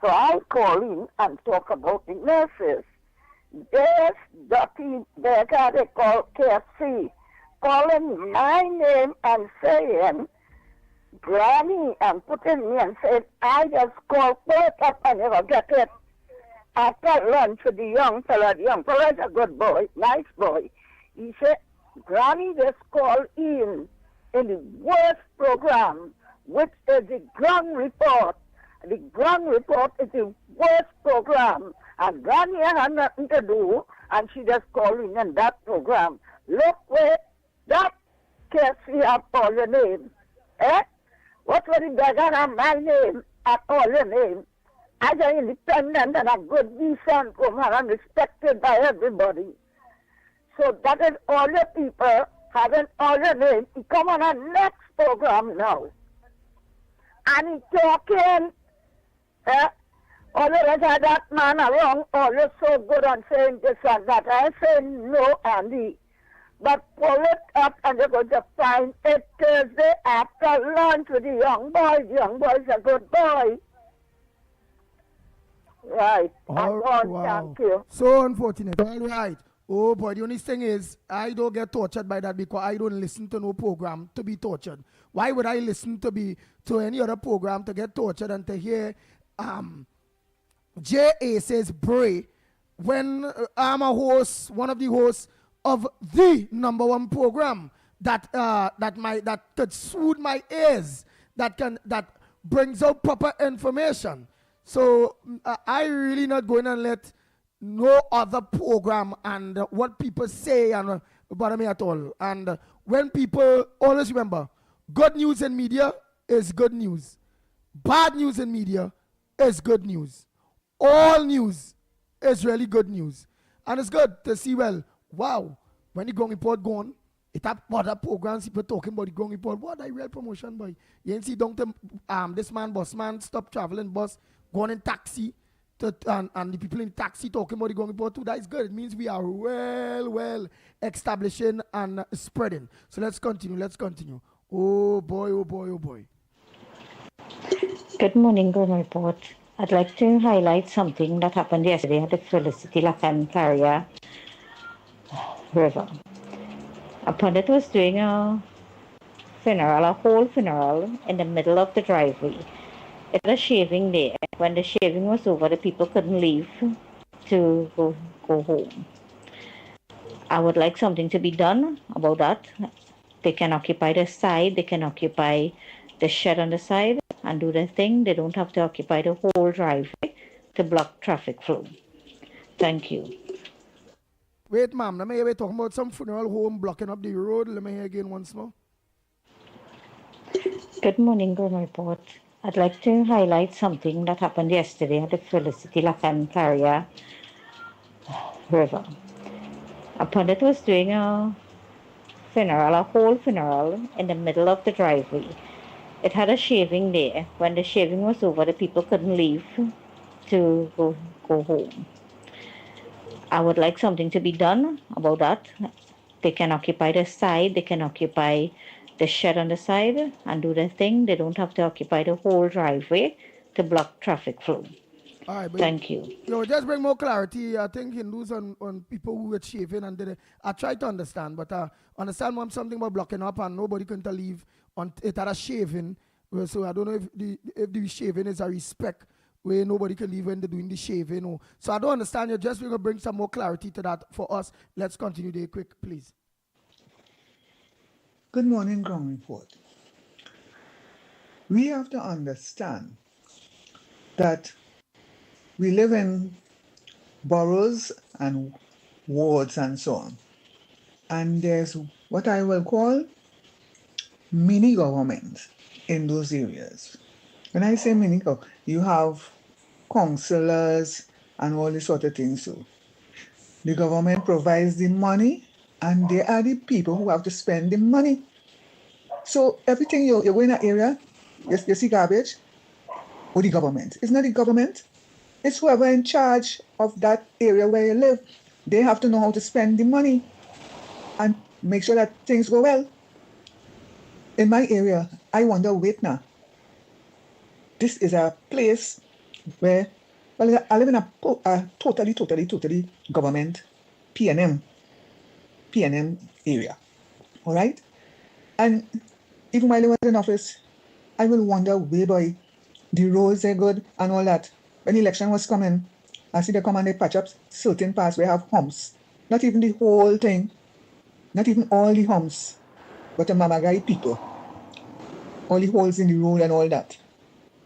So I call in and talk about the nurses. There's Dottie Berger, they call KFC, calling my name and saying, Granny, and putting me and saying, I just called, pull it up and never get it. After lunch with the young fella is a good boy, nice boy. He said, Granny just called in the worst program, which is the Ground Report. The Ground Report is the worst program. And Granny had nothing to do, and she just called in on that program. Look where that case we have all your name. Eh? What was the beggar of my name and all your name? As an independent and a good, decent woman and respected by everybody. So that is all your people having all your name. He come on our next program now. And he talking, all of us had that man around, all is so good on saying this and that. I say no, Andy. But pull it up and you're going to find it Thursday after lunch with the young boys. The young boys are good boy. Right. Wow. Thank you. So unfortunate. All right. Oh boy, the only thing is, I don't get tortured by that because I don't listen to no program to be tortured. Why would I listen to any other program to get tortured and to hear J.A. says Bray when I'm a host, one of the hosts of the number one program that could soothe my ears, that brings out proper information. So I really not going to let no other program and what people say and bother me at all. And when people always remember, good news in media is good news. Bad news in media is good news. All news is really good news. And it's good to see, well, wow, when the ground report gone, it have other programs, people talking about the ground report. What a real promotion, boy. You ain't see this man, boss man, stop traveling bus, going in taxi, and the people in taxi talking about the ground report too. That is good. It means we are well establishing and spreading. So let's continue. Oh boy, oh boy, oh boy. Good morning, ground report. I'd like to highlight something that happened yesterday at the Felicity Lacan Carrier River. A pundit was doing a whole funeral in the middle of the driveway. It was a shaving day. When the shaving was over, the people couldn't leave to go home. I would like something to be done about that. They can occupy the side, they can occupy the shed on the side and do their thing. They don't have to occupy the whole driveway to block traffic flow. Thank you. Wait, ma'am, let me hear you talking about some funeral home blocking up the road. Let me hear again once more. Good morning, ground report. I'd like to highlight something that happened yesterday at the Felicity Lacan Carrier River. A pundit was doing a whole funeral in the middle of the driveway. It had a shaving day. When the shaving was over, the people couldn't leave to go home. I would like something to be done about that. They can occupy the side, they can occupy the shed on the side and do their thing. They don't have to occupy the whole driveway to block traffic flow. All right, thank you. Just bring more clarity. I think Hindus on people who were shaving and did it. I try to understand, but understand something about blocking up and nobody can leave on it at a shaving. So I don't know if the shaving is a respect where nobody can leave when they're doing the shaving. So I don't understand. You're just going to bring some more clarity to that for us. Let's continue there quick, please. Good morning, ground report. We have to understand that we live in boroughs and wards and so on. And there's what I will call mini government in those areas. When I say mini government, you have councillors and all these sort of things. So the government provides the money and they are the people who have to spend the money. So everything you go in an area, you see garbage, or the government. It's not the government. It's whoever in charge of that area where you live. They have to know how to spend the money and make sure that things go well. In my area, I wonder, wait now. This is a place where, well, I live in a totally government PNM area. All right? And even while I was in office, I will wonder, wait boy, the roads are good and all that. When the election was coming, I see they come and they patch up certain parts where have humps. Not even the whole thing, not even all the humps, but the Mamagai people. All the holes in the road and all that.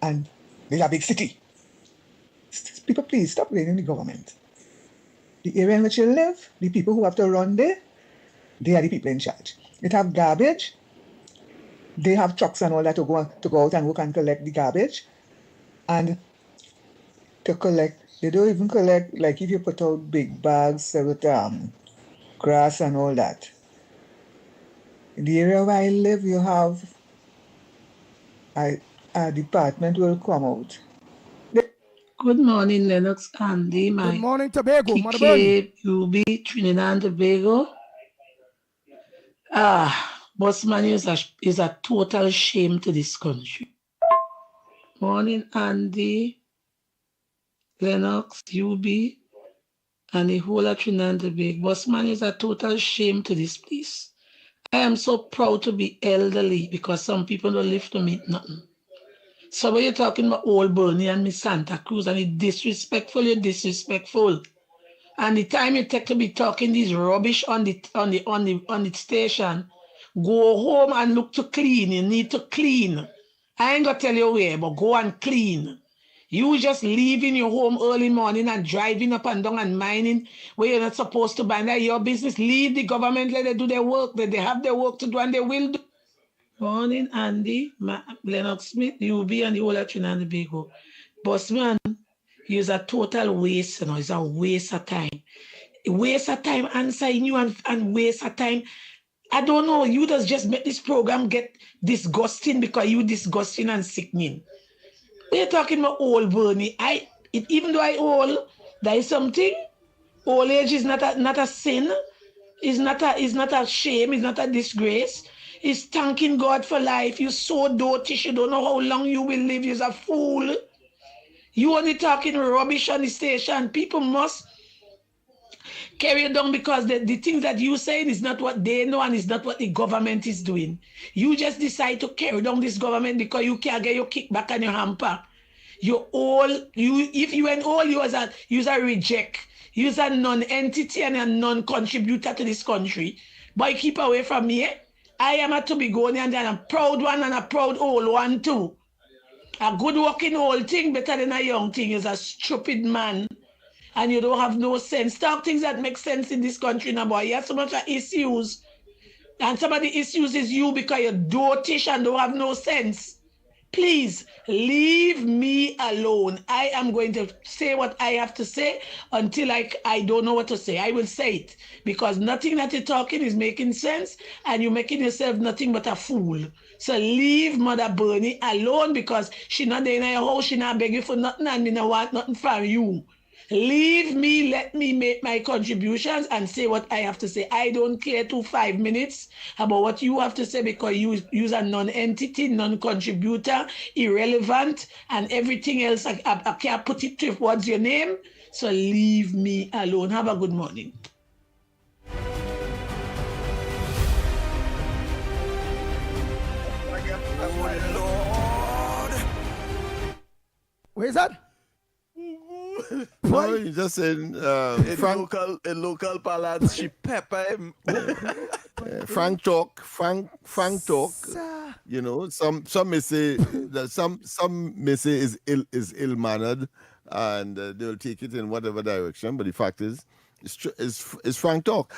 And there's a big city. People, please stop blaming the government. the area in which you live, the people who have to run there, they are the people in charge. It have garbage. They have trucks and all that to go out and work and collect the garbage. And to collect, they don't even collect, like if you put out big bags with grass and all that. In the area where I live, you have a department will come out. Good morning, Lennox, Andy. Good morning, Tobago, Mother Kike, UB, Trinidad and Tobago. Busman is a total shame to this country. Morning, Andy, Lennox, UB, and the whole of Trinidad and Tobago. Busman is a total shame to this place. I am so proud to be elderly because some people don't live to meet nothing. So when you're talking about Old Bernie and Miss Santa Cruz and you're disrespectful. And the time you take to be talking this rubbish on the station, go home and look to clean. You need to clean. I ain't gonna tell you where, but go and clean. You just leaving your home early morning and driving up and down and mining where you're not supposed to bind. That your business. Leave the government, let them do their work. They have their work to do and they will do. Morning, Andy, Lennox Smith, UB, and the whole of Trinidad and Tobago. Bossman, he's a total waste, It's a waste of time. Waste of time answering you and waste of time. I don't know, you just make this program get disgusting because you disgusting and sickening. We're talking about old Bernie. Even though I old, there is something. Old age is not a sin. It's not a shame. It's not a disgrace. It's thanking God for life. You're so dotish. You don't know how long you will live. You're a fool. You only talking rubbish on the station. People must carry it down because the things that you're saying is not what they know and it's not what the government is doing. You just decide to carry down this government because you can't get your kickback and your hamper. If you ain't all, you're a reject. You're a non-entity and a non-contributor to this country. But keep away from me. I am a Tobagonian and a proud one and a proud old one too. A good working old thing better than a young thing is a stupid man. And you don't have no sense. Talk things that make sense in this country now, boy. You have so much issues. And some of the issues is you because you're dotish and don't have no sense. Please leave me alone. I am going to say what I have to say until I don't know what to say. I will say it because nothing that you're talking is making sense and you're making yourself nothing but a fool. So leave Mother Bernie alone because she not there in your house, she not begging for nothing and me not want nothing from you. Leave me, let me make my contributions and say what I have to say. I don't care 5 minutes about what you have to say because you're a non-entity, non-contributor, irrelevant, and everything else. I can't put it towards your name. So leave me alone. Have a good morning. Where's that? No, you just saying in local parlance, she pepper him. Frank talk. You know, some may say that some may say is ill mannered, and they'll take it in whatever direction. But the fact is Frank talk.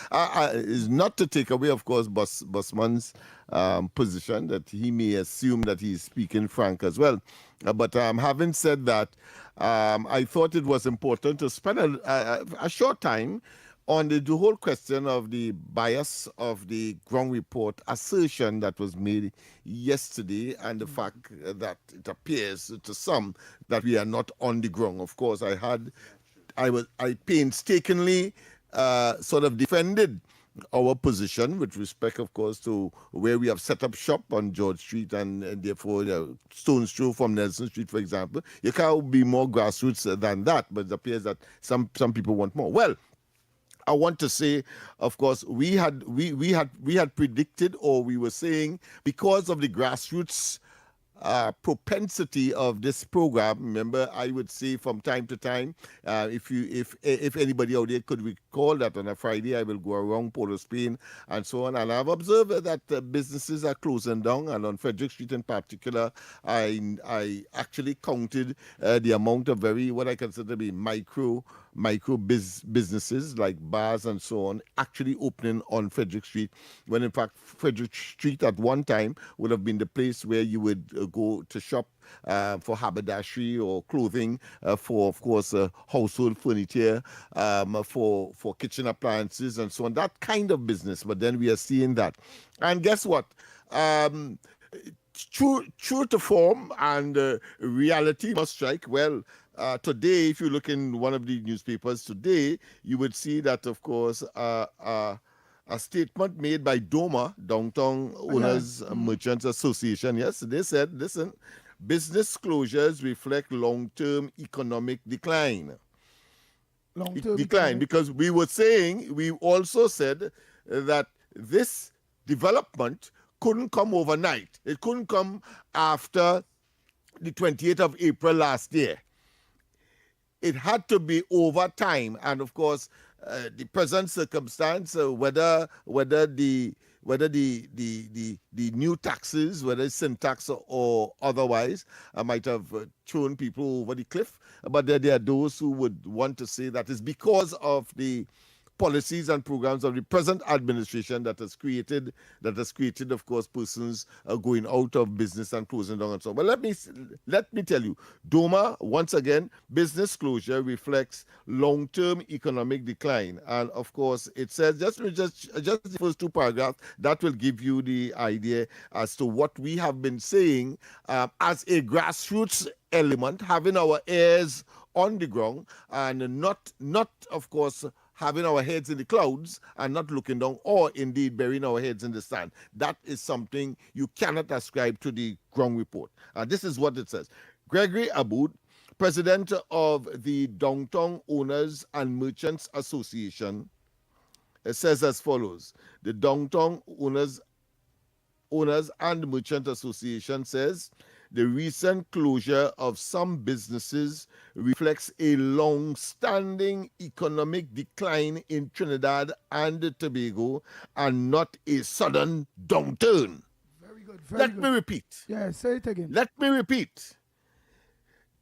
Is not to take away, of course, Busman's position that he may assume that he's speaking Frank as well. But having said that, I thought it was important to spend a short time on the whole question of the bias of the ground report assertion that was made yesterday and the fact that it appears to some that we are not on the ground. Of course, I painstakingly sort of defended our position with respect, of course, to where we have set up shop on George Street and therefore stone's throw from Nelson Street, for example. You can't be more grassroots than that, but it appears that some people want more. Well, I want to say, of course, we had predicted, or we were saying, because of the grassroots propensity of this program. Remember, I would say from time to time, if anybody out there could recall that on a Friday I will go around Port of Spain and so on, and I've observed that businesses are closing down, and on Frederick Street in particular, I actually counted the amount of what I consider to be micro businesses like bars and so on actually opening on Frederick Street, when in fact Frederick Street at one time would have been the place where you would go to shop for haberdashery or clothing, for, of course, household furniture, for kitchen appliances and so on, that kind of business. But then we are seeing that. And guess what? True to form and reality must strike. Well, today, if you look in one of the newspapers today, you would see that, of course, a statement made by DOMA, Downtown Owners Merchants Association, yes, they said, listen, business closures reflect long-term economic decline. Because we were saying, we also said that this development couldn't come overnight. It couldn't come after the 28th of April last year. It had to be over time, and of course, the present circumstance, whether the new taxes, whether it's sin tax or otherwise, might have thrown people over the cliff. But there are those who would want to say that it's because of the policies and programs of the present administration that has created, of course, persons going out of business and closing down and so on. But let me tell you, DOMA, once again, business closure reflects long-term economic decline. And of course, it says, just the first two paragraphs, that will give you the idea as to what we have been saying as a grassroots element, having our ears on the ground and not of course, having our heads in the clouds and not looking down, or indeed burying our heads in the sand. That is something you cannot ascribe to the ground report. This is what it says. Gregory Aboud, president of the Downtown Owners and Merchants Association, says as follows. The Downtown Owners and Merchant Association says, the recent closure of some businesses reflects a long-standing economic decline in Trinidad and Tobago and not a sudden downturn. Very good. Let me repeat. Yeah, say it again. Let me repeat.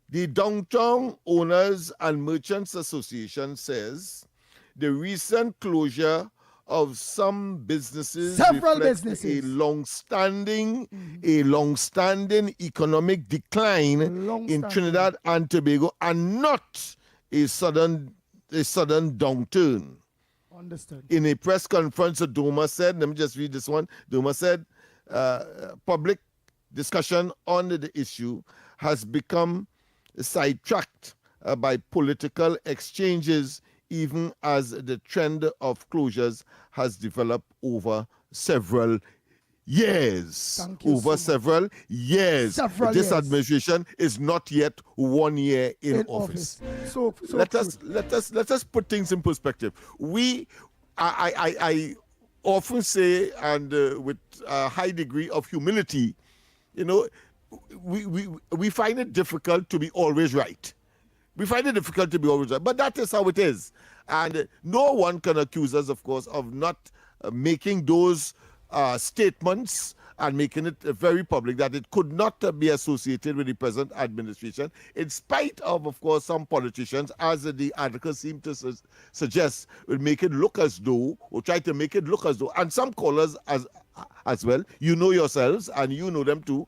The Downtown Owners and Merchants Association says the recent closure of some businesses, a long-standing economic decline in Trinidad and Tobago, and not a sudden downturn. Understood. In a press conference, DOMA said, let me just read this one. DOMA said, public discussion on the issue has become sidetracked by political exchanges, even as the trend of closures has developed over several years. Several years. This administration is not yet 1 year in office. So let us put things in perspective. I often say, and with a high degree of humility, we find it difficult to be always right. We find it difficult to be always right, but that is how it is. And no one can accuse us, of course, of not making those statements and making it very public that it could not be associated with the present administration, in spite of course, some politicians, as the articles seem to suggest, will make it look as though, or try to make it look as though, and some callers as well, you know yourselves, and you know them too,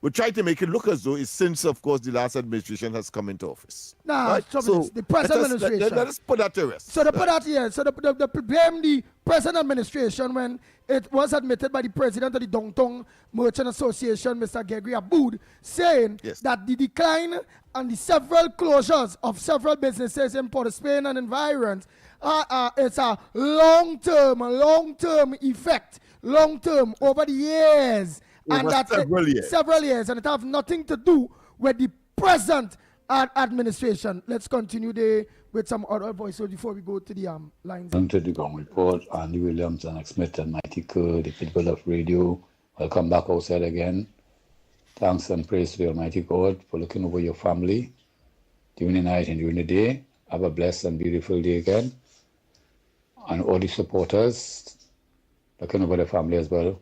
we try to make it look as though it's since, of course, the last administration has come into office. Right? So the present administration. Let us put that to rest. So they put that here. So they blame the present administration when it was admitted by the president of the Downtown Merchant Association, Mr. Gregory Aboud, saying that the decline and the several closures of several businesses in Port of Spain and environs, it's a long-term effect, long-term over the years. And that's several years, and it have nothing to do with the present administration. Let's continue with some other voices before we go to the lines. To the ground report, Andy Williams and Smith and Mighty Kerr, the people of radio. Welcome back outside again. Thanks and praise to the Almighty God for looking over your family during the night and during the day. Have a blessed and beautiful day again. And all the supporters looking over the family as well.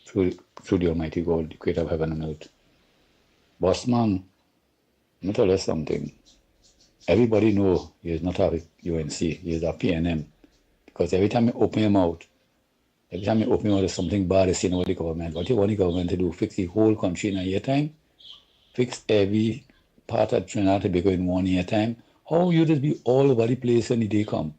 Through the Almighty God, the creator of heaven and earth. Boss man, let me tell you something. everybody know you're not a UNC, you're a PNM. Because every time you open your mouth, there's something bad is seen about the government. What you want the government to do? Fix the whole country in a year time? Fix every part of Trinidad and Tobago in 1 year time? How you just be all over the place when the day come?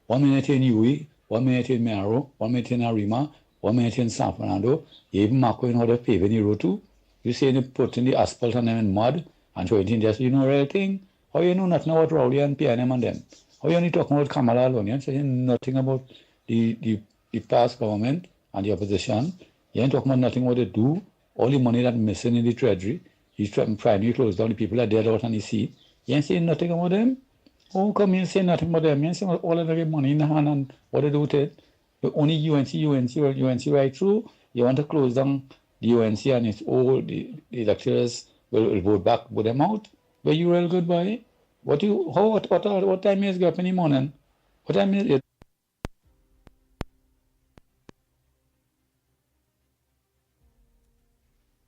1 minute in UE, 1 minute in Mearo, 1 minute in Arima, 1 minute in San Fernando. You even mark in how to pave any road too. You say you put in the asphalt and them in mud and show it in just, you know, real thing. How you know nothing about Rowley and PNM and them? How you only talking about Kamala alone? You're saying nothing about the past government and the opposition. You ain't talking about nothing what they do. All the money that's missing in the treasury. He's trying to close down the people that are dead out on the sea. You ain't saying nothing about them. How come you say nothing about them? You ain't saying all of the money in the hand and what they do with it. Only UNC right through. You want to close down the UNC and it's all the electors will vote back, put them out. But you real good boy. What time is it up in the morning? What time is it?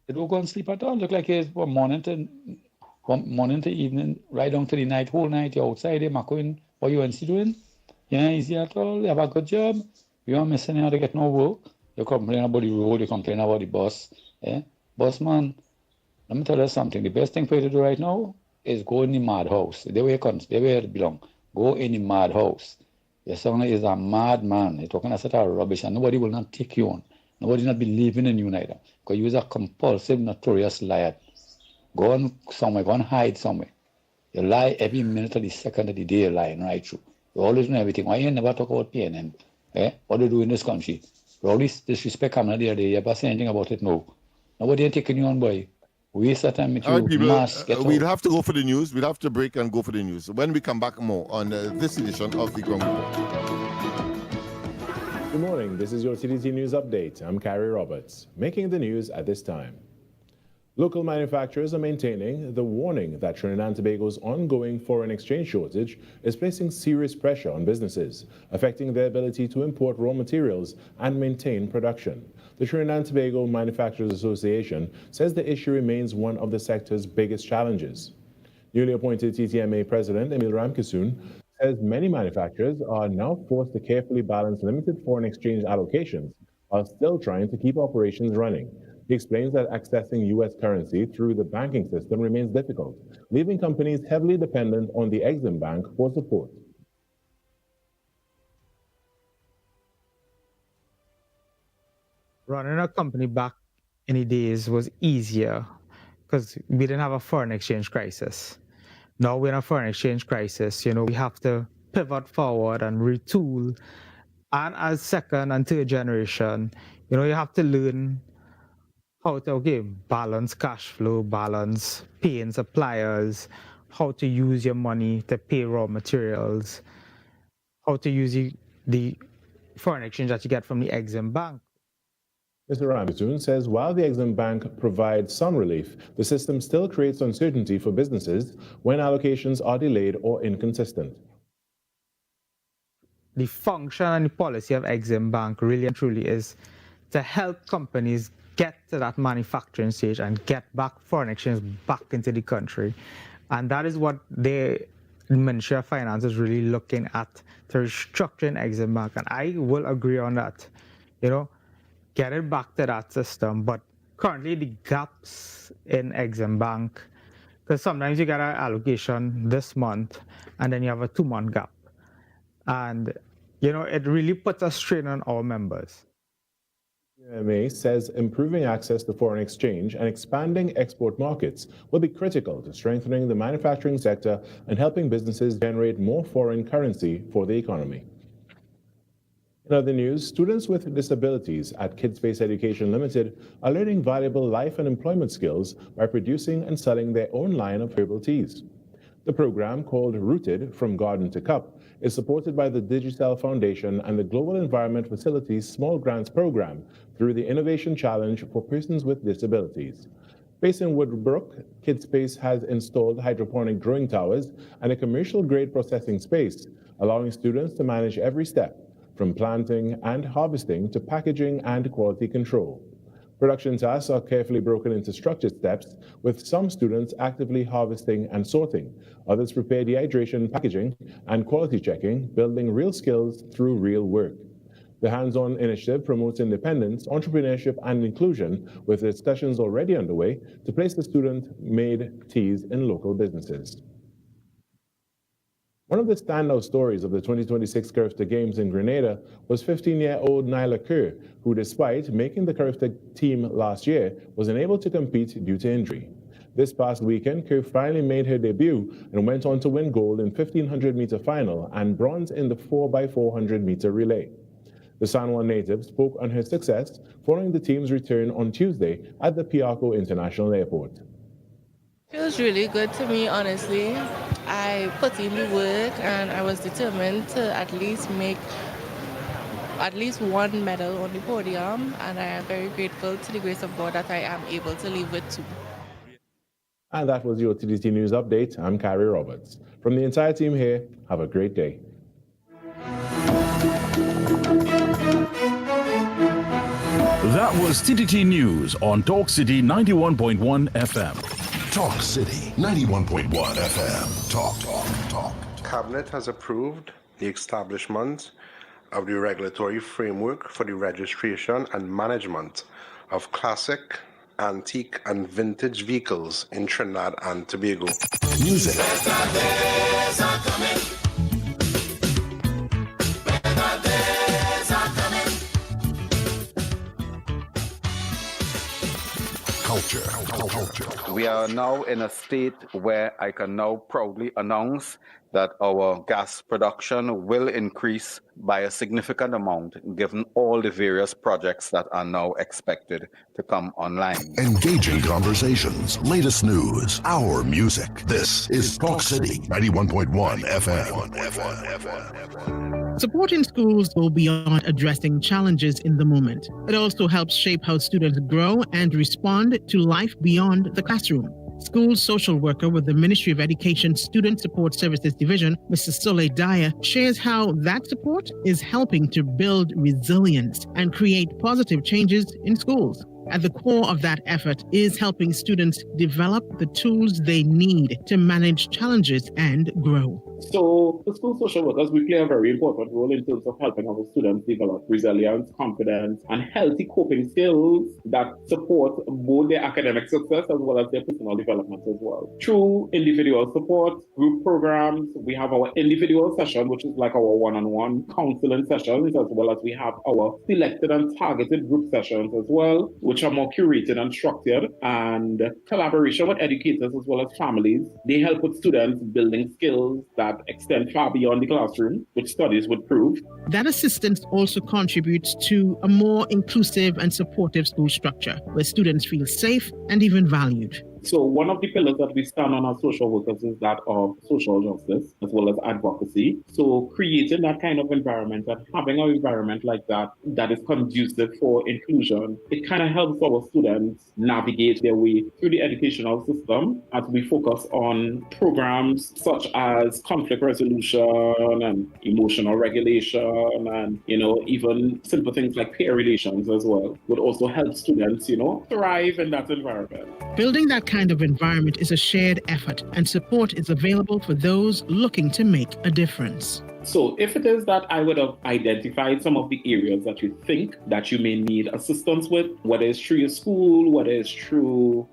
They don't go and sleep at all. Look like it's from morning to evening, right down to the night, whole night. You're outside there, Macoin. What you UNC doing? Yeah, easy at all. You have a good job. You are missing out to get no work. You complain about the road, you complain about the bus. Yeah? Boss man, let me tell you something. The best thing for you to do right now is go in the madhouse. They where it belong. Go in the madhouse. Your son is a madman. You're talking a set of rubbish and nobody will not take you on. Nobody not believing in you neither. Because you is a compulsive, notorious liar. Go on somewhere, go and hide somewhere. You lie every minute of the second of the day, you're lying right through. You always know everything. Why you never talk about PNM? Eh? What do you do in this country? For all this disrespect coming the other day, you ever say anything about it? No. Nobody ain't taking you on, boy. Waste that time with you. All right, people, we'll out. have to go for the news. We'll have to break and go for the news. When we come back, more on this edition of the Ground Report. Good morning. This is your TDT News Update. I'm Carrie Roberts. Making the news at this time. Local manufacturers are maintaining the warning that Trinidad and Tobago's ongoing foreign exchange shortage is placing serious pressure on businesses, affecting their ability to import raw materials and maintain production. The Trinidad and Tobago Manufacturers Association says the issue remains one of the sector's biggest challenges. Newly appointed TTMA President Emil Ramkisoon says many manufacturers are now forced to carefully balance limited foreign exchange allocations while still trying to keep operations running. He explains that accessing U.S. currency through the banking system remains difficult, leaving companies heavily dependent on the Exim Bank for support. Running a company back in the days was easier because we didn't have a foreign exchange crisis. Now we're in a foreign exchange crisis. We have to pivot forward and retool. And as second and third generation, you have to learn how to balance cash flow, balance paying suppliers, how to use your money to pay raw materials, how to use the foreign exchange that you get from the Exim Bank. Mr. Ramkisoon says while the Exim Bank provides some relief, the system still creates uncertainty for businesses when allocations are delayed or inconsistent. The function and the policy of Exim Bank really and truly is to help companies get to that manufacturing stage and get back foreign exchange back into the country. And that is what the Ministry of Finance is really looking at, to restructuring Exim Bank. And I will agree on that, get it back to that system. But currently the gaps in Exim Bank, because sometimes you get an allocation this month and then you have a 2-month gap. And, it really puts a strain on our members. TTMA says improving access to foreign exchange and expanding export markets will be critical to strengthening the manufacturing sector and helping businesses generate more foreign currency for the economy. In other news, students with disabilities at Kidspace Education Limited are learning valuable life and employment skills by producing and selling their own line of herbal teas. The program, called Rooted From Garden to Cup, is supported by the Judicial Foundation and the Global Environment Facility's Small Grants Program through the Innovation Challenge for Persons with Disabilities. Based in Woodbrook, Kidspace has installed hydroponic growing towers and a commercial-grade processing space, allowing students to manage every step, from planting and harvesting to packaging and quality control. Production tasks are carefully broken into structured steps, with some students actively harvesting and sorting. Others prepare dehydration, packaging, and quality checking, building real skills through real work. The hands-on initiative promotes independence, entrepreneurship, and inclusion, with discussions already underway to place the student-made teas in local businesses. One of the standout stories of the 2026 Carifta Games in Grenada was 15-year-old Nyla Kerr, who, despite making the Carifta team last year, was unable to compete due to injury. This past weekend, Kerr finally made her debut and went on to win gold in 1500-meter final and bronze in the 4x400-meter relay. The San Juan native spoke on her success following the team's return on Tuesday at the Piarco International Airport. Feels really good to me, honestly. I put in the work and I was determined to at least make at least one medal on the podium, and I am very grateful to the grace of God that I am able to leave with two. And that was your TDT News Update. I'm Carrie Roberts. From the entire team here, have a great day. That was TDT News on Talk City 91.1 FM. Talk City 91.1 FM. Talk. Cabinet has approved the establishment of the regulatory framework for the registration and management of classic, antique, and vintage vehicles in Trinidad and Tobago. Music. Culture. We are now in a state where I can now proudly announce that our gas production will increase by a significant amount, given all the various projects that are now expected to come online. Engaging conversations, latest news, our music. This is Talk City 91.1 FM. Supporting schools go beyond addressing challenges in the moment. It also helps shape how students grow and respond to life beyond the classroom. School social worker with the Ministry of Education Student Support Services Division, Mrs. Soleil Dyer, shares how that support is helping to build resilience and create positive changes in schools. At the core of that effort is helping students develop the tools they need to manage challenges and grow. So the school social workers, we play a very important role in terms of helping our students develop resilience, confidence, and healthy coping skills that support both their academic success as well as their personal development as well. Through individual support, group programs, we have our individual session, which is like our one-on-one counseling sessions, as well as we have our selected and targeted group sessions as well, which are more curated and structured, and collaboration with educators as well as families. They help with students building skills that extend far beyond the classroom, which studies would prove. That assistance also contributes to a more inclusive and supportive school structure, where students feel safe and even valued. So one of the pillars that we stand on as social workers is that of social justice as well as advocacy. So creating that kind of environment and having an environment like that that is conducive for inclusion, it kind of helps our students navigate their way through the educational system as we focus on programs such as conflict resolution and emotional regulation and, even simple things like peer relations as well would also help students, thrive in that environment. Building that kind of environment is a shared effort, and support is available for those looking to make a difference. So if it is that I would have identified some of the areas that you think that you may need assistance with, whether it's through your school, whether it's through,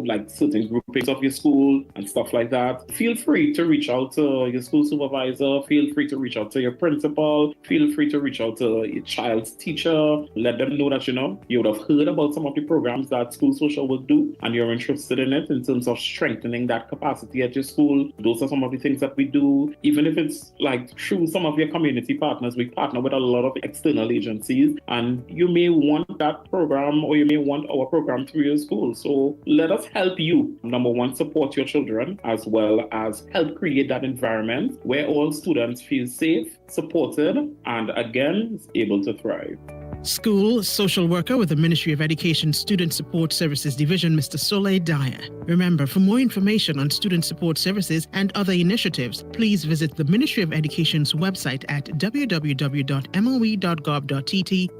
like certain groupings of your school and stuff like that, feel free to reach out to your school supervisor, feel free to reach out to your principal, feel free to reach out to your child's teacher, let them know that, you would have heard about some of the programs that school social work do and you're interested in it in terms of strengthening that capacity at your school. Those are some of the things that we do, even if it's like through some of your community partners. We partner with a lot of external agencies, and you may want that program or you may want our program through your school. So let us help you, number one, support your children, as well as help create that environment where all students feel safe, supported, and again, able to thrive. School social worker with the Ministry of Education Student Support Services Division, Mr. Soleil Dyer. Remember, for more information on student support services and other initiatives, please visit the Ministry of Education's website at www.moe.gov.tt,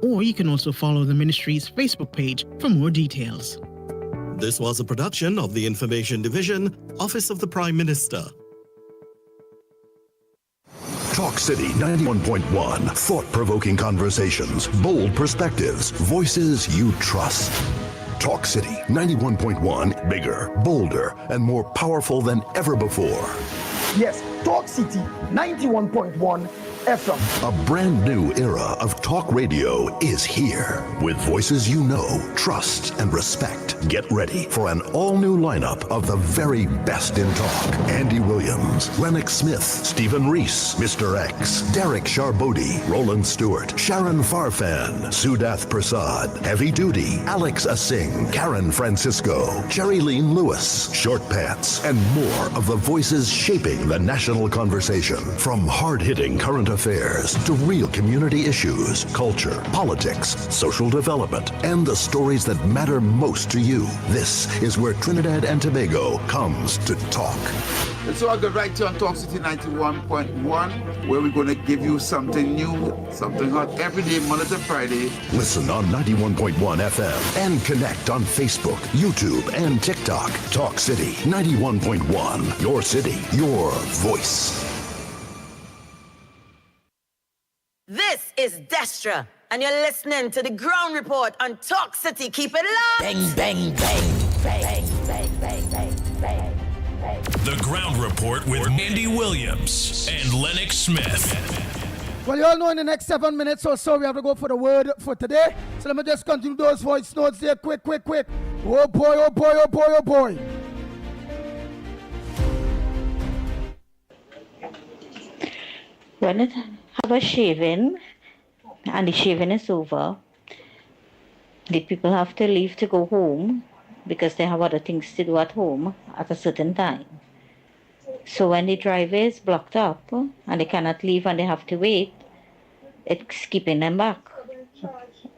or you can also follow the ministry's Facebook page for more details. This was a production of the Information Division, Office of the Prime Minister. Talk City 91.1. Thought-provoking conversations, bold perspectives, voices you trust. Talk City 91.1. Bigger, bolder, and more powerful than ever before. Yes, Talk City 91.1 FM. A brand new era of talk radio is here. With voices you know, trust, and respect. Get ready for an all-new lineup of the very best in talk. Andy Williams, Lennox Smith, Stephen Reese, Mr. X, Derek Charbodi, Roland Stewart, Sharon Farfan, Sudath Prasad, Heavy Duty, Alex Asing, Karen Francisco, Cherry-Leen Lewis, Short Pants, and more of the voices shaping the national conversation. From hard-hitting current affairs to real community issues, culture, politics, social development, and the stories that matter most to you. This is where Trinidad and Tobago comes to talk. And so I got right here on Talk City 91.1, where we're going to give you something new, something hot every day, Monday to Friday. Listen on 91.1 FM and connect on Facebook, YouTube, and TikTok. Talk City 91.1. Your city, your voice. This is Destra, and you're listening to the Ground Report on Talk City. Keep it locked. Bang, bang, bang, bang, bang, bang, bang, bang, bang. The Ground Report with Andy Williams and Lennox Smith. Well, you all know in the next 7 minutes or so, we have to go for the word for today. So let me just continue those voice notes there. Quick, quick, quick. Oh boy, oh boy, oh boy, oh boy. When it have a shaving and the shaving is over, the people have to leave to go home because they have other things to do at home at a certain time. So when the driveway is blocked up and they cannot leave and they have to wait, it's keeping them back.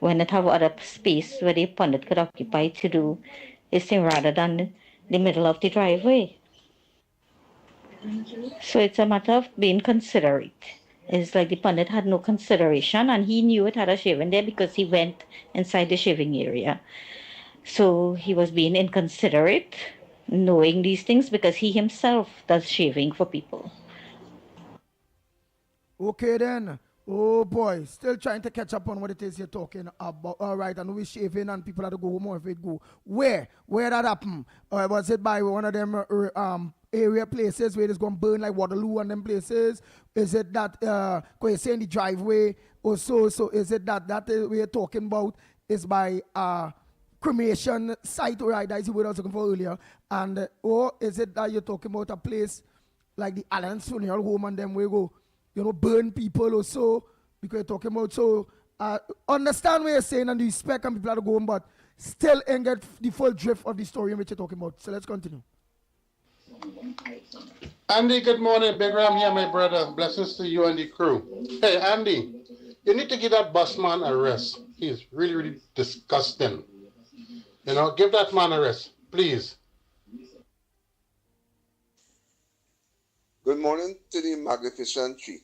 When it have other space where the pundit could occupy to do his thing rather than the middle of the driveway. So it's a matter of being considerate. It's like the pundit had no consideration and he knew it had a shaving there because he went inside the shaving area. So he was being inconsiderate, knowing these things because he himself does shaving for people. Okay then. Oh boy, still trying to catch up on what it is you're talking about. All right, and we shaving and people have to go home or if it go. Where that happened? Was it by one of them area places where it's going to burn like Waterloo and them places? Is it that, because you're saying the driveway or so is it that we're talking about is by cremation site, right? That's what I was looking for earlier. And or is it that you're talking about a place like the Alliance Funeral Home and them where go, burn people or so, because you're talking about, so understand what you're saying and the respect and people have to go home, but still ain't get the full drift of the story in which you're talking about. So let's continue. Andy, good morning. Big Ram here, my brother. Blessings to you and the crew. Hey, Andy, you need to give that bus man a rest. He's really, really disgusting. Give that man a rest, please. Good morning to the magnificent tree.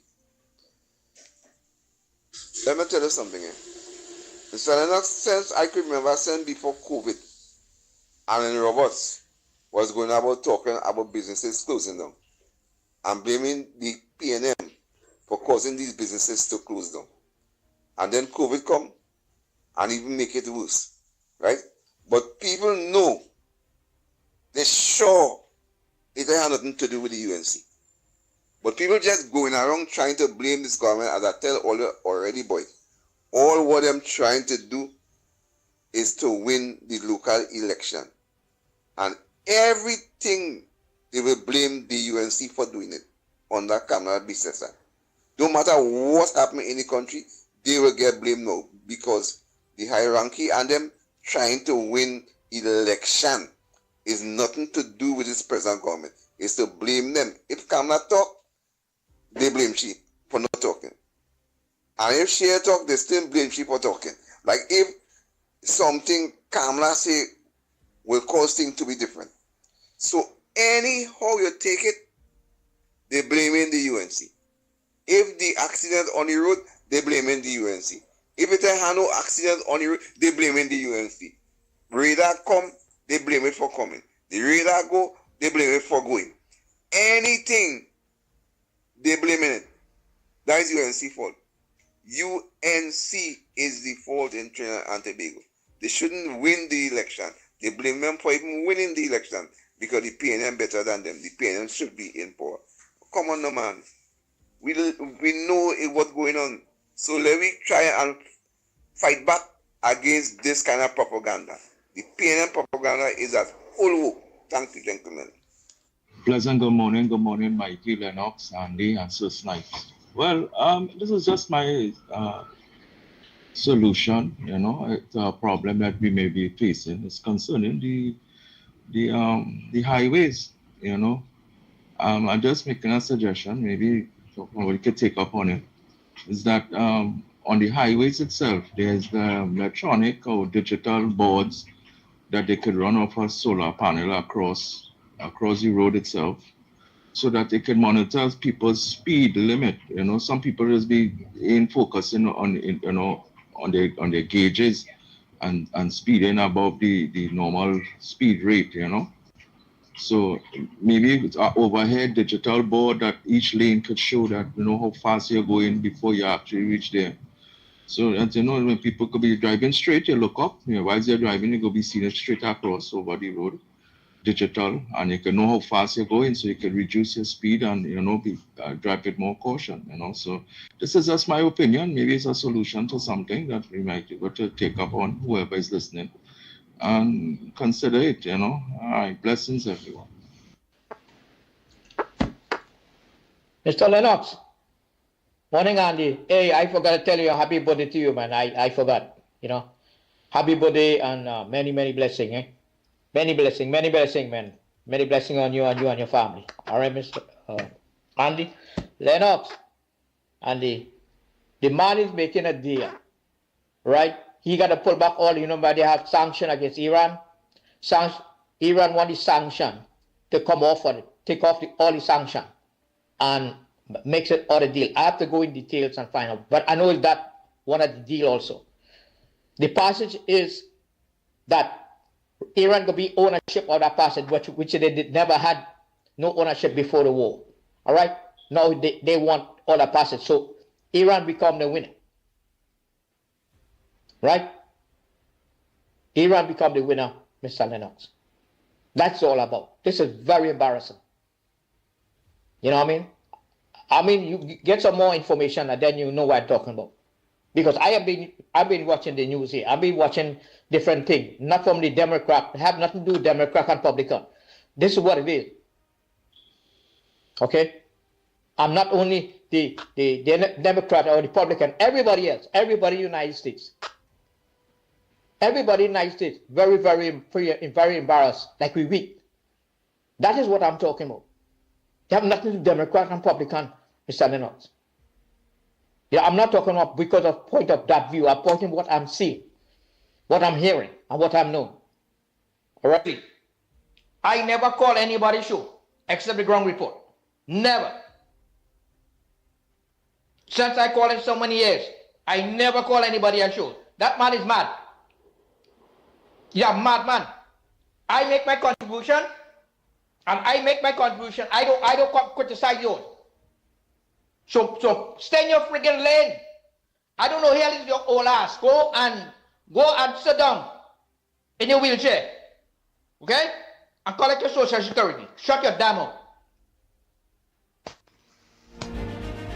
Let me tell you something. Mr. Lennox, since I could remember since before COVID, Alan Roberts was going about talking about businesses closing down and blaming the P&M for causing these businesses to close down. And then COVID come and even make it worse, right? But people know, they're sure it had nothing to do with the UNC. But people just going around trying to blame this government, as I tell all you already, boy. All what I'm trying to do is to win the local election. And everything, they will blame the UNC for doing it under Kamala Business Act. No matter what's happening in the country, they will get blamed now because the hierarchy and them trying to win election is nothing to do with this present government. It's to blame them. If Kamala talk, they blame she for not talking. And if she talk, they still blame she for talking. Like if something Kamala say will cause things to be different. So anyhow you take it, they blaming the UNC. If the accident on the road, they blaming the UNC. If it had no accident on the road, they blaming the UNC. Radar come, they blame it for coming. The radar go, they blame it for going. Anything, they blaming it. That is UNC fault. UNC is the fault in Trinidad and Tobago. They shouldn't win the election. They blame them for even winning the election because the PNM better than them. The PNM should be in power. Come on, no man. We know what's going on. So let me try and fight back against this kind of propaganda. The PNM propaganda is at full work. Thank you, gentlemen. Pleasant good morning, Mikey, Lennox, Andy, and Sir Snipes. Well, this is just my solution. It's a problem that we may be facing. It's concerning the highways. I'm just making a suggestion. Maybe we could take up on it. Is that on the highways itself, there's the electronic or digital boards that they could run off a solar panel across the road itself, so that they can monitor people's speed limit. Some people just be focusing on their gauges and speeding above the normal speed rate. So maybe it's an overhead digital board that each lane could show that how fast you're going before you actually reach there. So that when people could be driving straight, you look up. While they're driving, you could be seeing it straight across over the road. Digital, and you can know how fast you're going, so you can reduce your speed and drive with more caution. So this is just my opinion. Maybe it's a solution to something that we might be able to take up on whoever is listening and consider it. All right, blessings everyone. Mr. Lennox, morning, Andy. Hey, I forgot to tell you happy birthday to you, man. I forgot. Happy birthday and many blessings. Eh? Many blessings, man. Many blessings on you and your family. All right, Mr. Andy. Lennox, Andy, the man is making a deal, right? He got to pull back all, but they have sanction against Iran. Iran want the sanction to come off on it, take off all the sanction and makes it all the deal. I have to go in details and find out, but I know that one of the deal also. The passage is that Iran could be ownership of that passage, which they never had no ownership before the war. All right? Now they want all that passage. So Iran become the winner. Right? Iran become the winner, Mr. Lennox. That's all about. This is very embarrassing. You know what I mean? I mean, you get some more information and then you know what I'm talking about. Because I've been watching the news here. I've been watching different things, not from the Democrat, have nothing to do with Democrat and Republican. This is what it is. Okay? I'm not only the Democrat or Republican, everybody else, everybody in the United States. Everybody in the United States, very embarrassed, like we weak. That is what I'm talking about. They have nothing to do with Democrat and Republican, Mr. Lennox. Yeah, I'm not talking about because of point of that view. I'm pointing what I'm seeing, what I'm hearing, and what I'm knowing. All right? I never call anybody show except the ground report. Never. Since I call it so many years, I never call anybody a show. That man is mad. Yeah, mad man. I make my contribution, and I make my contribution. I don't criticize yours. So stay in your friggin' lane. I don't know here is your old ass. Go and sit down in your wheelchair. Okay? And collect your social security. Shut your damn mouth.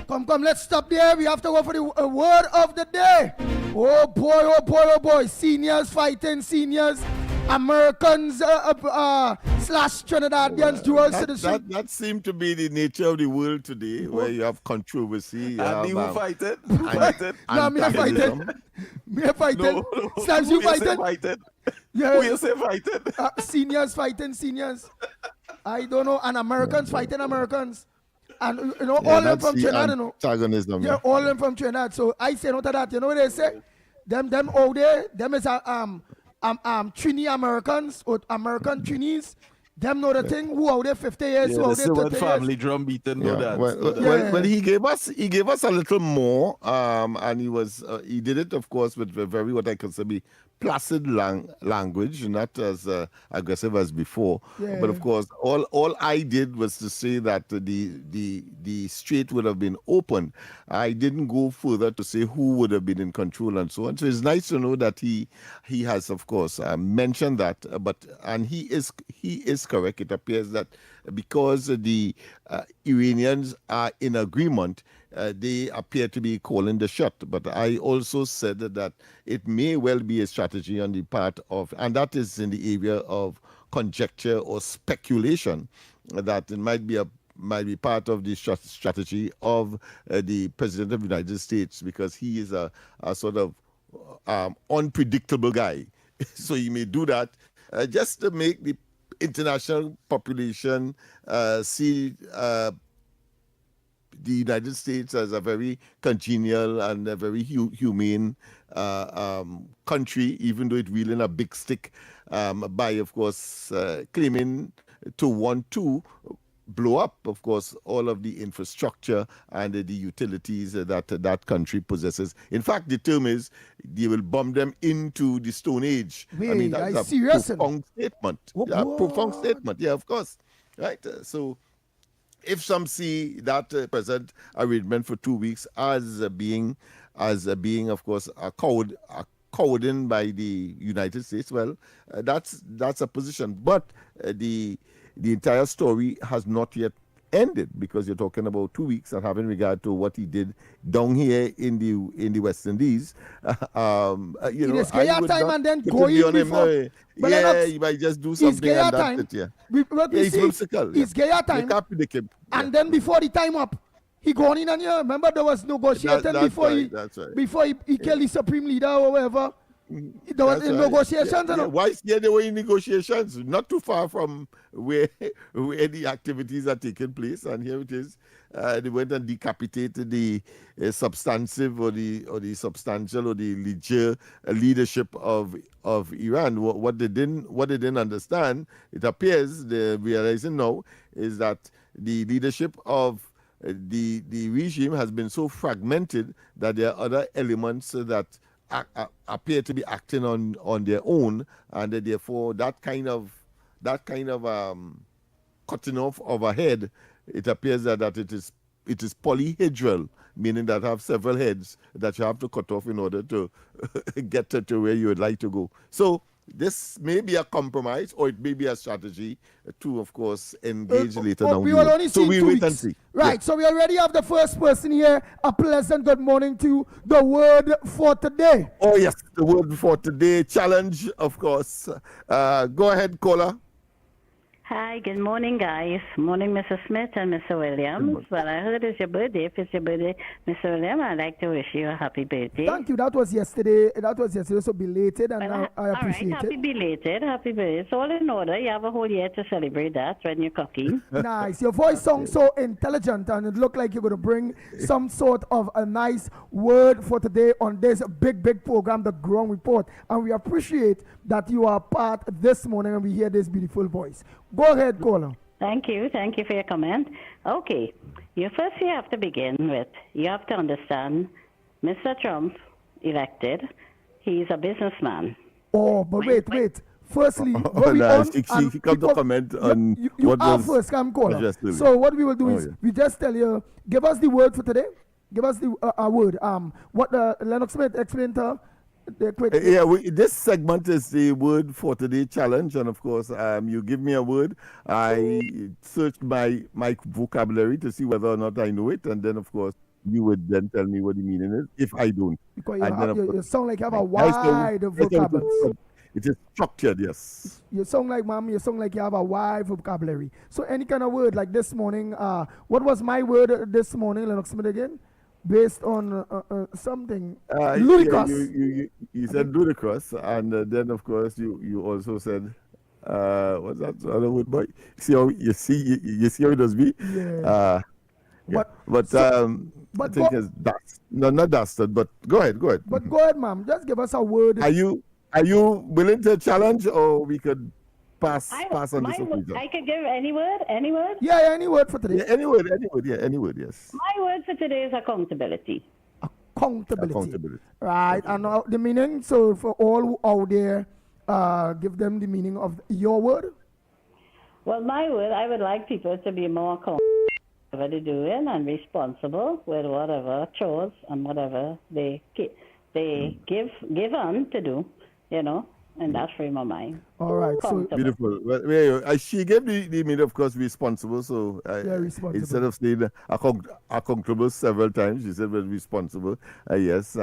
Come, let's stop there. We have to go for the word of the day. Oh boy. Seniors fighting seniors. Americans slash Trinidadians dual citizen. That seemed to be the nature of the world today, where you have controversy. And you fight it. No, me fight it. Snipes, you fight it. Yeah. Who you say fight it? Seniors fighting seniors. I don't know. And Americans fighting Americans. And all of them from Trinidad, antagonism. Yeah, all of them from Trinidad. So I say no to that. You know what they say? them out there, them is Trini Americans or American Trinis. Them know the thing. Who out there 50 years, Yeah, who the out there Seward 30 family years. drum beating, no Yeah. dance. Well, no dance. well, he gave us a little more, and he did it, of course, with a very what I consider be placid language, not as aggressive as before. Yeah. But of course, all I did was to say that the strait would have been open. I didn't go further to say who would have been in control and so on. So it's nice to know that he has, of course, mentioned that. And he is correct. It appears that because the Iranians are in agreement, they appear to be calling the shot. But I also said that it may well be a strategy on the part of, and that is in the area of conjecture or speculation, that it might be part of the strategy of the President of the United States, because he is a sort of unpredictable guy. So he may do that just to make the international population see the United States as a very congenial and a very humane country, even though it wielding a big stick by, of course, claiming to want to blow up, of course, all of the infrastructure and the utilities that country possesses. In fact, the term is they will bomb them into the Stone Age. Wait, I mean, that's a profound statement. Yeah, profound statement. Yeah, of course. Right. So if some see that present arrangement for 2 weeks as being, of course, a cowarding by the United States, well, that's a position. But the entire story has not yet ended, because you're talking about 2 weeks and having regard to what he did down here in the West Indies. You know, I would time not and then put go it beyond in him, before. no. But Yeah, Lennox, he might just do it's something Gaia and time. that's it. Yeah. What we Yeah, he's see, whimsical. it's Gaia time. You can't predict him. And then before the time up, he gone in and here. Remember, there was negotiating That's before right, that's right. before he killed the supreme leader or whatever. There was That's right. negotiations. Yeah, why? Yeah, they were in negotiations, not too far from where the activities are taking place. And here it is. They went and decapitated the substantive or the substantial or the legit leadership of Iran. What they didn't understand, it appears they're realizing now, is that the leadership of the regime has been so fragmented that there are other elements that appear to be acting on their own, and therefore that kind of cutting off of a head, it appears that it is polyhedral, meaning that have several heads that you have to cut off in order to get to where you would like to go. So this may be a compromise, or it may be a strategy to, of course, engage later down we the will road. only So see we'll 2 wait weeks. and see. Right, so we already have the first person here. A pleasant good morning to the word for today. Oh, yes, the word for today, challenge, of course. Go ahead, caller. Hi, good morning, guys. Morning, Mr. Smith and Mr. Williams. Well, I heard it's your birthday. If it's your birthday, Mr. Williams, I'd like to wish you a happy birthday. Thank you. That was yesterday, so belated, and Well, I appreciate all right, happy it. belated, happy birthday. It's all in order. You have a whole year to celebrate that when you're cooking. Nice. Your voice sounds so intelligent, and it looked like you're going to bring some sort of a nice word for today on this big program, The Ground Report. And we appreciate that you are part this morning and we hear this beautiful voice. Go ahead, caller. Thank you for your comment. Okay, you have to begin with, you have to understand, Mr. Trump elected, he's a businessman. Oh, but wait. Firstly, She come to comment on you what are was first, come caller. yesterday. So what we will do is yeah. we just tell you, give us the word for today. Give us the word. What Lennox Smith explained to her. This segment is the word for today challenge, and of course, you give me a word. I searched my vocabulary to see whether or not I know it, and then of course you would then tell me what the meaning is if I don't. Because And you sound like you have a wide vocabulary. It is structured, yes. You sound like, ma'am, you sound like you have a wide vocabulary. So any kind of word like this morning, what was my word this morning, Lennox Smith again? Based on something ludicrous. You said ludicrous, and then of course you also said what's that other word? Boy, see how it does me. Yeah. But I think it's dust. No, not dusted. But go ahead. But go ahead, ma'am. Just give us a word. Are you willing to challenge, or we could pass on this occasion? I could give any word. Yeah, any word for today. Yeah, any word. Yes. My word for today is accountability. Accountability. Right, and the meaning. So for all out there, give them the meaning of your word. Well, my word, I would like people to be more accountable for what they're doing and responsible with whatever chores and whatever they give on to do, in that frame of mind. All right, so beautiful. Well, she gave the meaning, of course, responsible. So responsible. Instead of saying accountable several times, she said, well, responsible. Yes,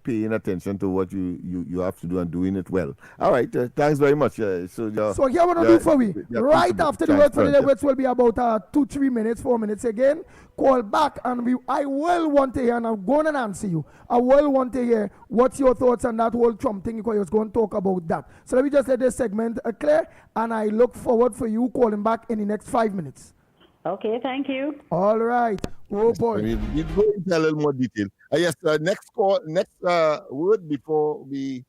paying attention to what you have to do and doing it well. All right, thanks very much. So here what I'll do for we. Right after the word for the day, which will be about 2-3 minutes, 4 minutes again, call back and I will want to hear, and I'm going to answer you. I will want to hear what's your thoughts on that whole Trump thing, because I was going to talk about that. So let me just let this segment clear, and I look forward for you calling back in the next 5 minutes. Okay, thank you. All right. Oh boy. We'll go into a little more detail. Yes, next word before we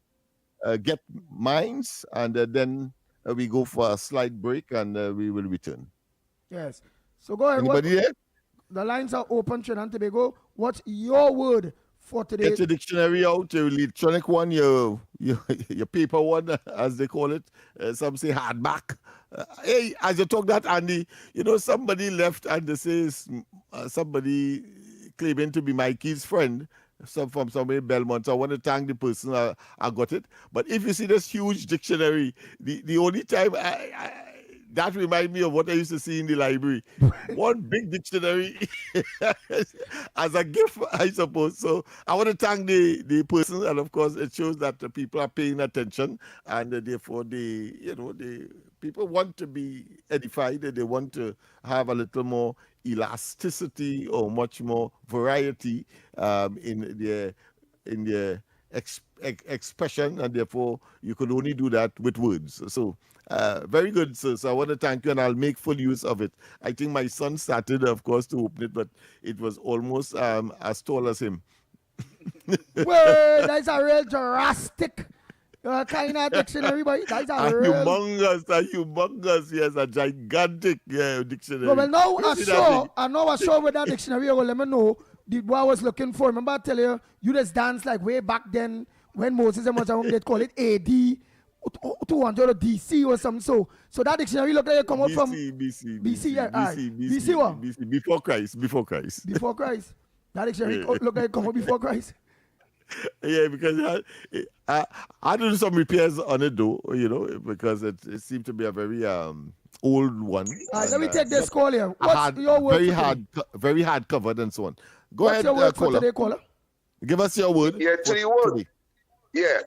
get minds, and then we go for a slight break, and we will return. Yes. So go ahead. Anybody there? The lines are open, Trinidad and Tobago. What's your word for today? Get your dictionary out, your electronic one, your paper one, as they call it. Some say hardback. Hey, as you talk that, Andy, somebody left and they say somebody claiming to be Mikey's friend, from somewhere in Belmont. So I want to thank the person I got it. But if you see this huge dictionary, the only time that reminds me of what I used to see in the library. One big dictionary as a gift, I suppose. So I want to thank the person, and of course it shows that the people are paying attention, and therefore the people want to be edified, and they want to have a little more elasticity or much more variety in their expression, and therefore you could only do that with words. So very good, sir. So I want to thank you, and I'll make full use of it. I think my son started, of course, to open it, but it was almost as tall as him. Well, that's a real drastic kind of dictionary, but that's a humongous, yes, a gigantic dictionary. Well, now I saw with that dictionary. Well, let me know what I was looking for. Remember I tell you just dance like way back then when Moses and Moses, they'd call it AD 200 or DC or something. So that dictionary look like it come out from BC what? BC, before Christ. Before Christ. That dictionary look like it come out before Christ. Yeah, because I do some repairs on it though, because it seemed to be a very old one. Let me take this call here. What's your word? Very hard covered and so on. Go What's ahead, your word caller. for today, caller? Give us your word. Yeah, 3 words. Yeah.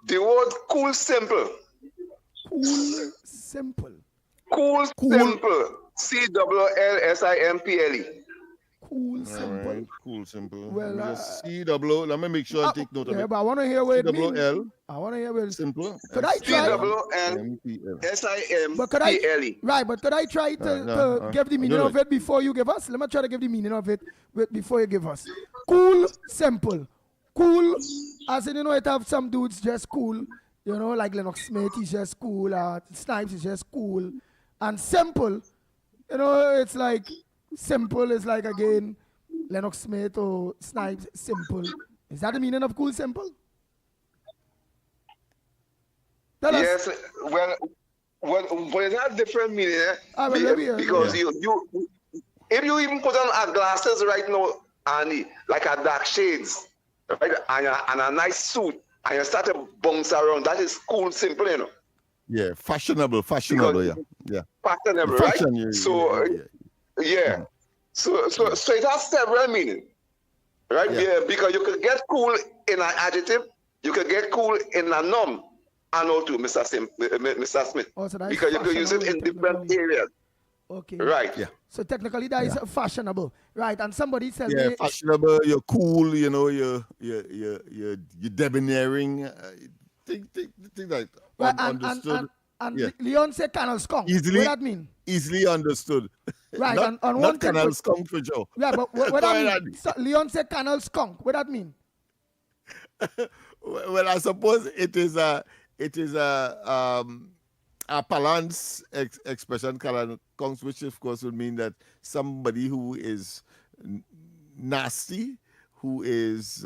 The word cool simple. Cool simple. Cool simple. CWLSIMPLE. Cool simple. Right, cool simple. Well, CW. Let me make sure I take note of it. But I want to hear what it means. CWL. I want to hear what it simple. Could I try? CWLSIMPLE. Right, but could I try to give the meaning of it before you give us? Let me try to give the meaning of it before you give us. Cool simple. Cool, as in, it have some dudes just cool, like Lennox Smith, he's just cool, Snipes is just cool, and simple, it's like, simple is like, again, Lennox Smith or Snipes, simple. Is that the meaning of cool simple? Tell us. Yes, well, it has different meaning, because if you even put on glasses right now, Annie, like a dark shades, right, and a nice suit, and you start to bounce around. That is cool, simple, Yeah, fashionable, because yeah. Fashionable, Fashion, right? So it has several meanings, right? Yeah, because you could get cool in an adjective, you could get cool in a noun, and also Mr. Smith, because you could use it in different areas. Okay. Right. Yeah. So technically that is fashionable. Right. And somebody said fashionable, you're cool, you're debonaring. Think that understood. And Leon said canal skunk. What does that mean? Easily understood. Right, not, on not one thing. canal skunk for sure. Yeah, but what Go that ahead, mean? Andy. So, Leon said canal skunk. What that mean? Well, I suppose it is a parlance expression, canal skunk, which of course would mean that somebody who is nasty, who is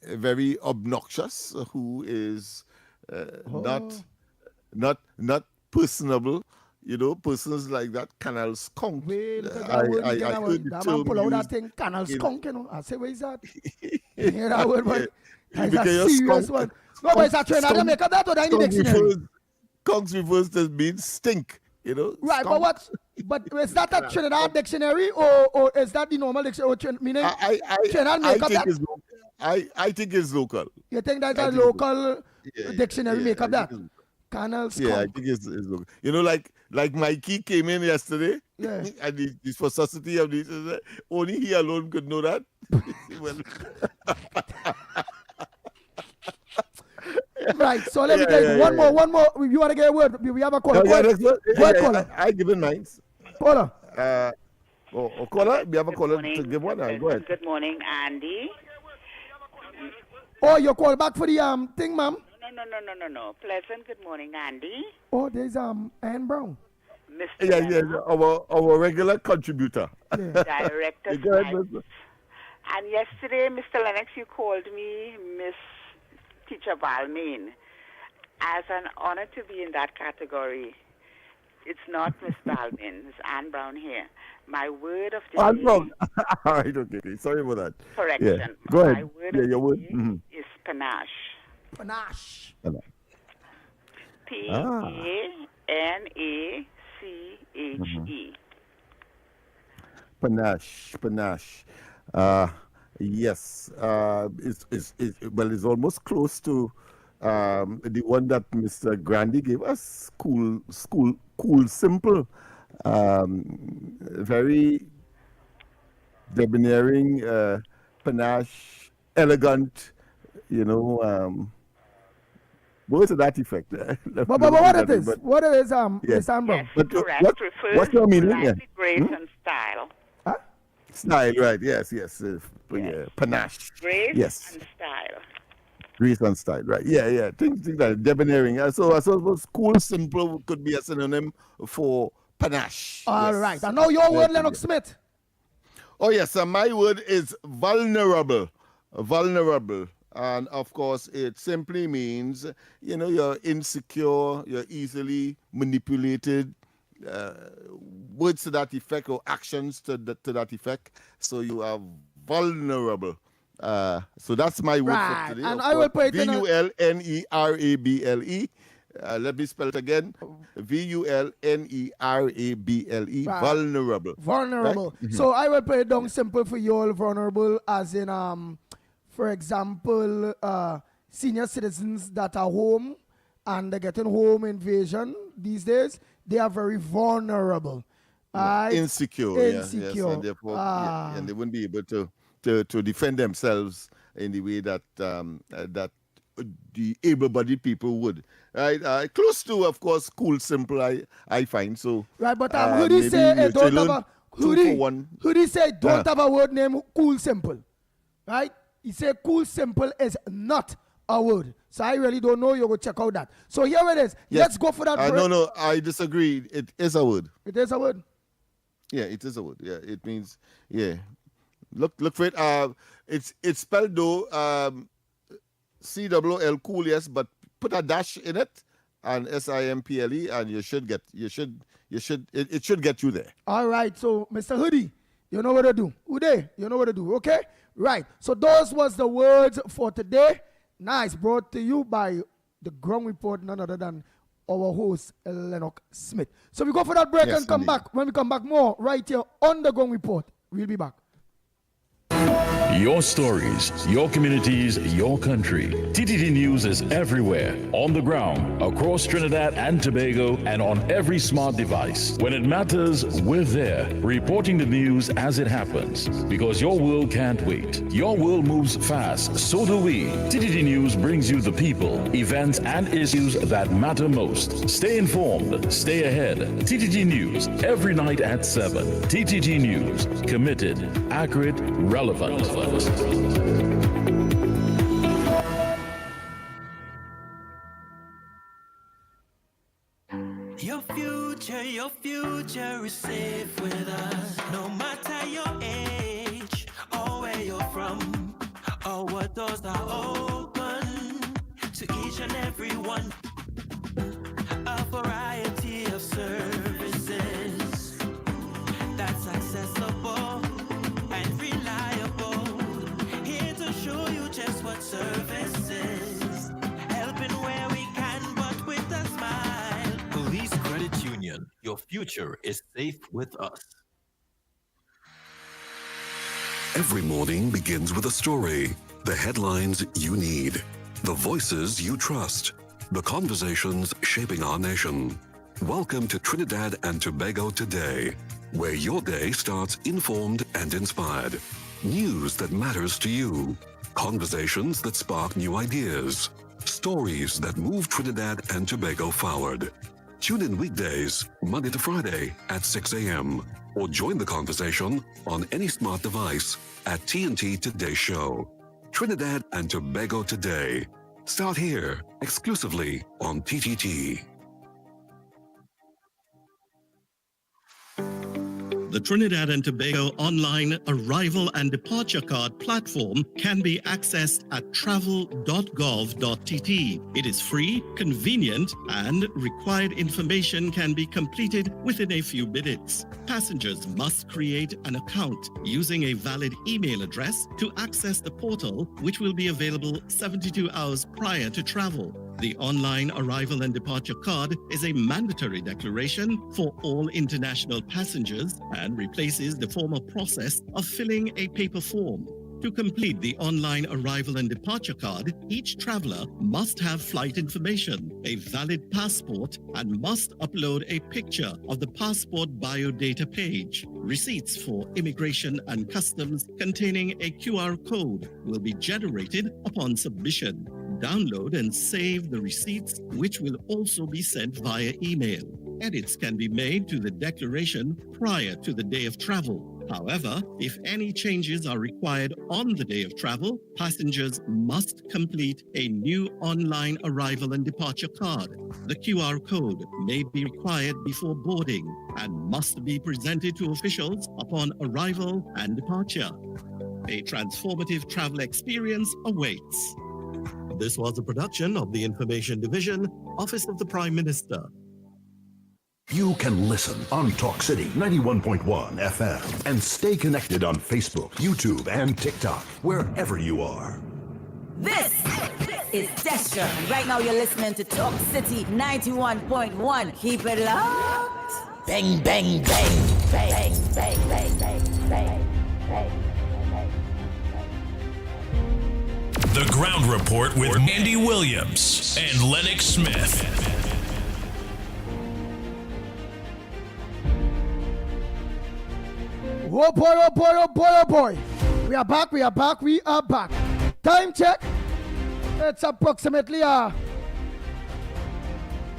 very obnoxious, who is not personable. Persons like that, canal skunk. Wait, look at that word I again. heard the That man term pull out that used thing, canal in- skunk, I say, where is that? You hear that word, boy? That's Because a you're serious skunk- one. No, but it's a trend. I don't make up that or in the dictionary. Skunks refers to mean stink, Right, skunk. but is that a Trinidad dictionary or is that the normal dictionary? Meaning, Trinidad make up that? I think it's local. You think that's I a think local dictionary make up I that? think Canal skunk. Yeah, I think it's local. Like Mikey came in yesterday, Yeah. and his facility of this, only he alone could know that. Well, Right, so let me get one more. You want to get a word? We have a caller. next one. Caller. I given mine. Caller. Caller, we have a caller to give one. Go ahead. Good morning, Andy. Oh, you call back for the thing, ma'am? No. Pleasant good morning, Andy. Oh, there's Ann Brown. Mr. Yeah, Lennox, our regular contributor. Director. Go ahead, mister. And yesterday, Mr. Lennox, you called me Miss Teacher Balmain. As an honor to be in that category, it's not Miss Balmain, it's Ann Brown here. My word of the day. Wrong. All right, okay. Sorry about that. Correction. Yeah. Go ahead. My word of Your the word. day Mhm. is panache. Panache. P-A-N-A-C-H-E. Panache. Yes. It's almost close to the one that Mr. Grandy gave us. Cool, simple. Very debonair, panache, elegant. Words to that effect. But what it is? What it is, Miss Ann Brown? But Correct. Refers what's your meaning? to lively grace and style. Style, right? Yes. Panache. Grace Yes. and style. Grace and style, right? Yeah. Think that debonair. So I suppose cool, simple could be a synonym for panache. All Yes. right. And now your word, Lennox Smith. Oh yes, my word is vulnerable. Vulnerable. And of course, it simply means, you're insecure, you're easily manipulated, words to that effect or actions to that effect. So you are vulnerable. So that's my word for today. And I will put it in vulnerable. Let me spell it again. vulnerable. Right. Vulnerable. Vulnerable. Right? So I will put it down simple for you all. Vulnerable as in for example, senior citizens that are home and they're getting home invasion these days, they are very vulnerable. Insecure. Yes, and therefore, and they wouldn't be able to defend themselves in the way that that the able-bodied people would. Right? Close to, of course, cool, simple. I find so. Right, but who do you say don't have a who do you say don't have a word named cool, simple? Right? He said cool, simple is not a word. So I really don't know. You go check out that. So here it is. Yes. Let's go for that break. No, I disagree. It is a word. It is a word. Yeah, it is a word. Yeah, it means, Look for it. It's spelled though, CWL, cool, yes, but put a dash in it and SIMPLE and it should get you there. All right. So Mr. Hoodie, you know what to do. Uday, you know what to do. Okay? Right. So those was the words for today. Nice. Brought to you by the Ground Report, none other than our host, Lennox Smith. So we go for that break and come back. When we come back, more right here on the Ground Report. We'll be back. Your stories, your communities, your country. TTT News is everywhere, on the ground, across Trinidad and Tobago, and on every smart device. When it matters, we're there, reporting the news as it happens. Because your world can't wait. Your world moves fast, so do we. TTT News brings you the people, events, and issues that matter most. Stay informed, stay ahead. TTT News, every night at 7. TTT News, committed, accurate, relevant. Your future is safe with us. No matter your age or where you're from, or what doors are open to each and every one. A variety of services that's accessible and reliable. Here to show you just what service is. Helping where we can, but with a smile. Police Credit Union, your future is safe with us. Every morning begins with a story, the headlines you need, the voices you trust, the conversations shaping our nation. Welcome to Trinidad and Tobago Today, where your day starts informed and inspired. News that matters to you, conversations that spark new ideas, stories that move Trinidad and Tobago forward. Tune in weekdays, Monday to Friday at 6 a.m. or join the conversation on any smart device at TNT Today Show. Trinidad and Tobago Today. Start here, exclusively on TTT. The Trinidad and Tobago online arrival and departure card platform can be accessed at travel.gov.tt. It is free, convenient, and required information can be completed within a few minutes. Passengers must create an account using a valid email address to access the portal, which will be available 72 hours prior to travel. The online arrival and departure card is a mandatory declaration for all international passengers and replaces the former process of filling a paper form. To complete the online arrival and departure card, each traveler must have flight information, a valid passport, and must upload a picture of the passport biodata page. Receipts for immigration and customs containing a QR code will be generated upon submission. Download and save the receipts, which will also be sent via email. Edits can be made to the declaration prior to the day of travel. However, if any changes are required on the day of travel, passengers must complete a new online arrival and departure card. The QR code may be required before boarding and must be presented to officials upon arrival and departure. A transformative travel experience awaits. This was a production of the Information Division, Office of the Prime Minister. You can listen on Talk City 91.1 FM and stay connected on Facebook, YouTube, and TikTok, wherever you are. This is Destra, and right now you're listening to Talk City 91.1. Keep it locked. Bang, bang, bang, bang, bang, bang, bang, bang, bang. The Ground Report with Andy Williams and Lennox Smith. Oh boy, oh boy, oh boy, oh boy. We are back, we are back, we are back. Time check. It's approximately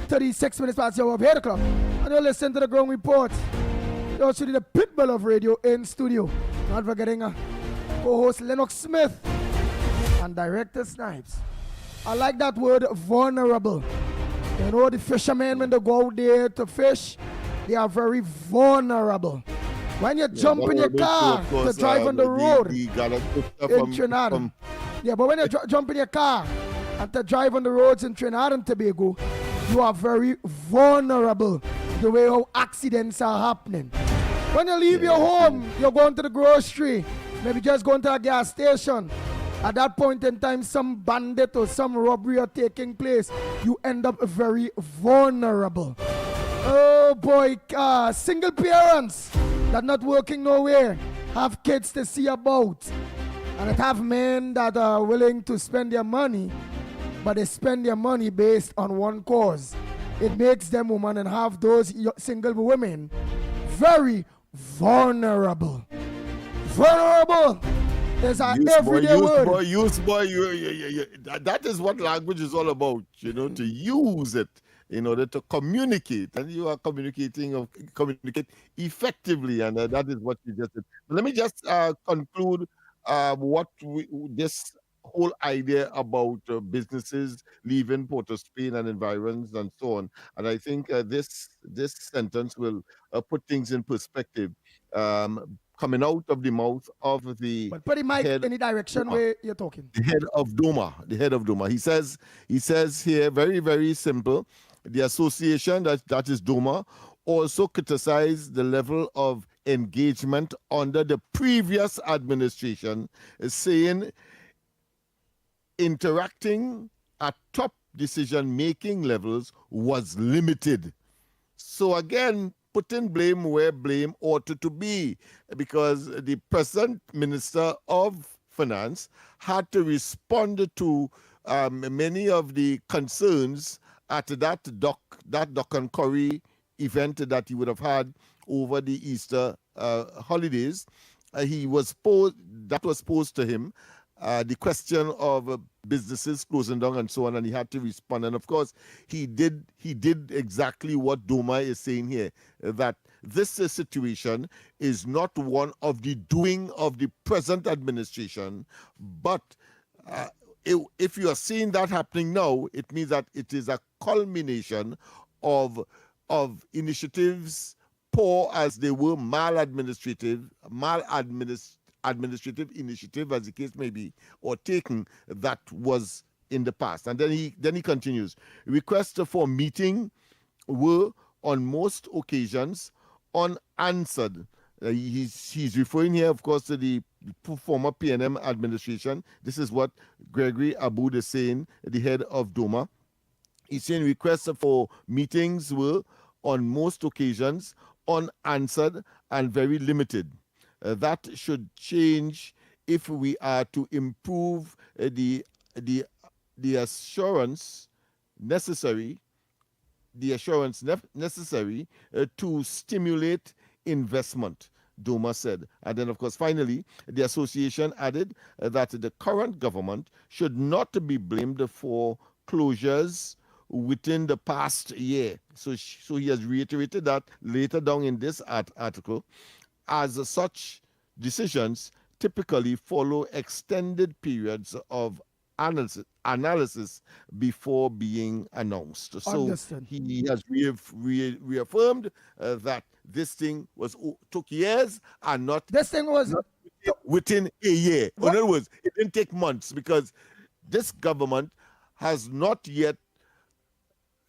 36 minutes past the hour of 8 o'clock. And you listen to the Ground Report. You also see the pitbull of radio in studio. Not forgetting co-host Lennox Smith and director Snipes. I like that word, vulnerable. You know, the fishermen, when they go out there to fish, they are very vulnerable. When you jump in your car to drive on the road in Trinidad. Yeah, but when you jump in your car and to drive on the roads in Trinidad and Tobago, you are very vulnerable the way how accidents are happening. When you leave your home, you're going to the grocery, maybe just going to a gas station. At that point in time, some bandit or some robbery are taking place. You end up very vulnerable. Oh boy, single parents that not working nowhere, have kids to see about. And it have men that are willing to spend their money, but they spend their money based on one cause. It makes them women and have those single women very vulnerable. Vulnerable is an everyday word. That is what language is all about, to use it in order to communicate. And you are communicate effectively, and that is what you just did. But let me just conclude this whole idea about businesses leaving Port of Spain and environs and so on. And I think this sentence will put things in perspective. Coming out of the mouth of the But put the mic in the direction where you're talking. The head of Doma. He says here, very, very simple, the association that is Doma also criticized the level of engagement under the previous administration, saying interacting at top decision-making levels was limited. So again, putting blame where blame ought to be, because the present Minister of Finance had to respond to many of the concerns at that Dock and Curry event that he would have had over the Easter holidays. That was posed to him, the question of businesses closing down and so on, and he had to respond. And of course, he did exactly what Doma is saying here, that this situation is not one of the doing of the present administration, but if you are seeing that happening now, it means that it is a culmination of initiatives, poor as they were, maladministrative initiative, as the case may be, or taken, that was in the past. And then he continues. Requests for meeting were on most occasions unanswered. He's referring here, of course, to the former PNM administration. This is what Gregory Aboud is saying, the head of Doma. He's saying requests for meetings were on most occasions unanswered and very limited. That should change if we are to improve the assurance necessary to stimulate investment, Doma said. And then, of course, finally, the association added that the current government should not be blamed for closures within the past year. So he has reiterated that later down in this article, as such decisions typically follow extended periods of analysis before being announced. So Understood. he has reaffirmed that this thing took years and not within a year. In other words, it didn't take months, because this government has not yet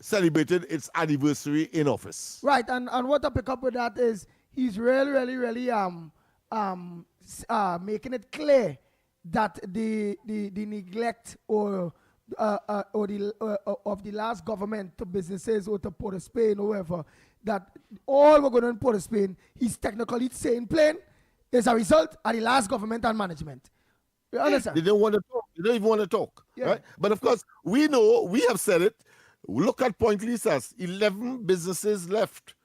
celebrated its anniversary in office. Right, and what I pick up with that is he's really making it clear that the neglect of the last government to businesses or to Port of Spain or whoever, that all we're going on in Port of Spain, he's technically saying plain, is a result of the last government and management. You understand? They don't want to talk. They don't even want to talk. Yeah. Right? But of course, we know, we have said it. Look at Point Lisas, 11 businesses left.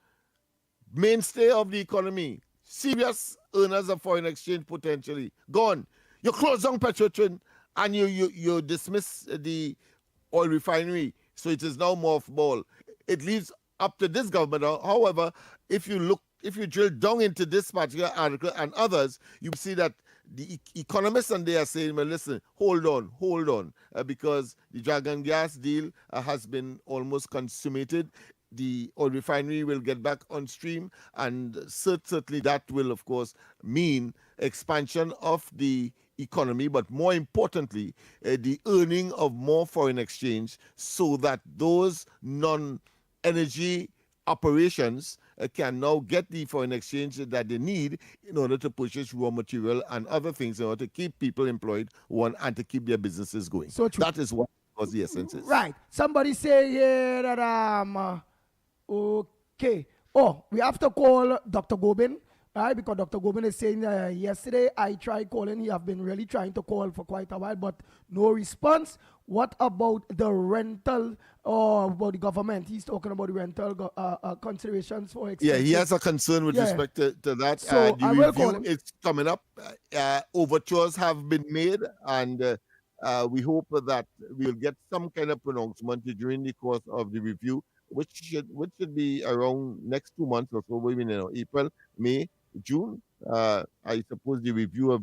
Mainstay of the economy. Serious earners of foreign exchange potentially. Gone. You close down Petrotrin and you dismiss the oil refinery. So it is now mothball. It leaves up to this government. However, if you drill down into this particular article and others, you see that the economists and they are saying, well, listen, hold on, because the Dragon gas deal has been almost consummated. The oil refinery will get back on stream, and certainly that will, of course, mean expansion of the economy, but more importantly, the earning of more foreign exchange, so that those non-energy operations can now get the foreign exchange that they need in order to purchase raw material and other things in order to keep people employed, and to keep their businesses going. So true. That is what the essence is. Right. Somebody say here that okay. Oh, we have to call Dr. Gobin, right? Because Dr. Gobin is saying yesterday I tried calling. He have been really trying to call for quite a while, but no response. What about the rental or about the government? He's talking about the rental considerations for expenses. Yeah, he has a concern with respect to that. So The I will call review him. is coming up. Overtures have been made, and we hope that we'll get some kind of pronouncement during the course of the review, which should be around next 2 months or so. We mean, April, May, June. I suppose the review of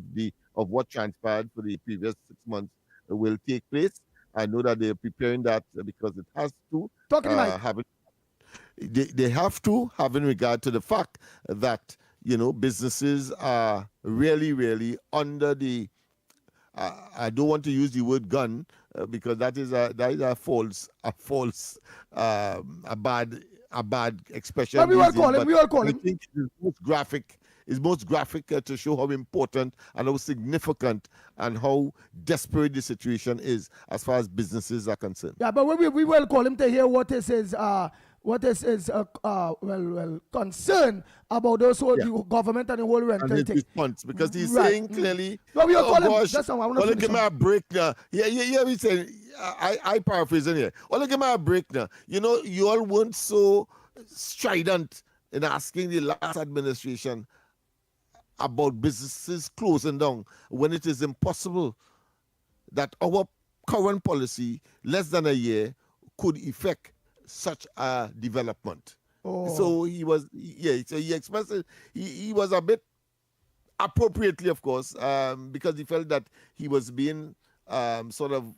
what transpired for the previous 6 months will take place. I know that they're preparing that because it has to. They have to have in regard to the fact that businesses are really, really under the. I don't want to use the word gun because that is a bad expression. But we will call him. I think it is most graphic. Is most graphic to show how important and how significant and how desperate the situation is as far as businesses are concerned. Yeah, but we will call him to hear what is his concern about those who the government and the whole rental and his thing. response, because he's saying clearly, no, we will call him. Gosh, That's how I want to give me a break now. Yeah, he's saying, I paraphrase in here. Give me a break now. You all weren't so strident in asking the last administration about businesses closing down when it is impossible that our current policy, less than a year, could effect such a development. So he was, so he expressed it. He was a bit appropriately, of course, because he felt that he was being sort of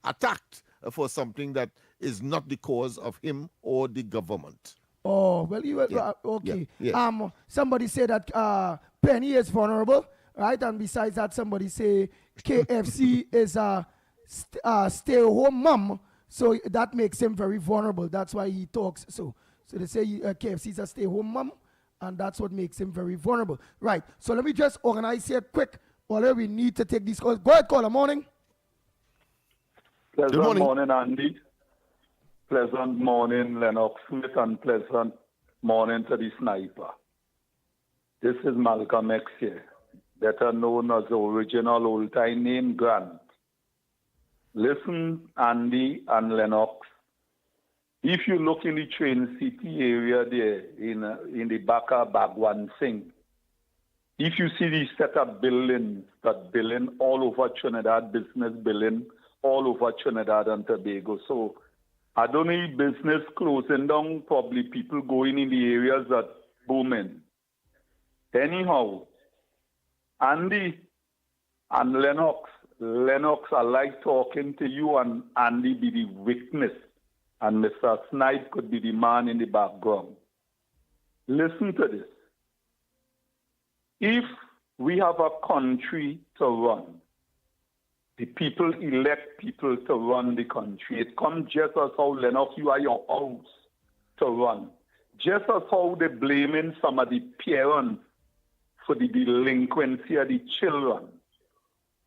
attacked for something that is not the cause of him or the government. Oh, well, you were, okay. Yeah. Somebody said that Penny is vulnerable, right? And besides that, somebody say KFC is a stay-at-home mom, so that makes him very vulnerable. That's why he talks so. So they say KFC is a stay-at-home mom, and that's what makes him very vulnerable. Right. So let me just organize here quick. Whatever we need to take these calls. Go ahead, caller. Morning. Pleasant morning, Andy. Pleasant morning, Lennox Smith, and pleasant morning to the sniper. This is Malcolm X here, better known as the original old-time name Grant. Listen, Andy and Lennox, if you look in the Train City area there, in the back of Bagwan Singh, if you see these set of buildings, that building all over Trinidad, business building all over Trinidad and Tobago. So I don't need business closing down, probably people going in the areas that booming. Anyhow, Andy and Lennox, I like talking to you, and Andy be the witness, and Mr. Snipe could be the man in the background. Listen to this. If we have a country to run, the people elect people to run the country. It comes just as how, Lennox, you are your house to run. Just as how they're blaming some of the parents for the delinquency of the children.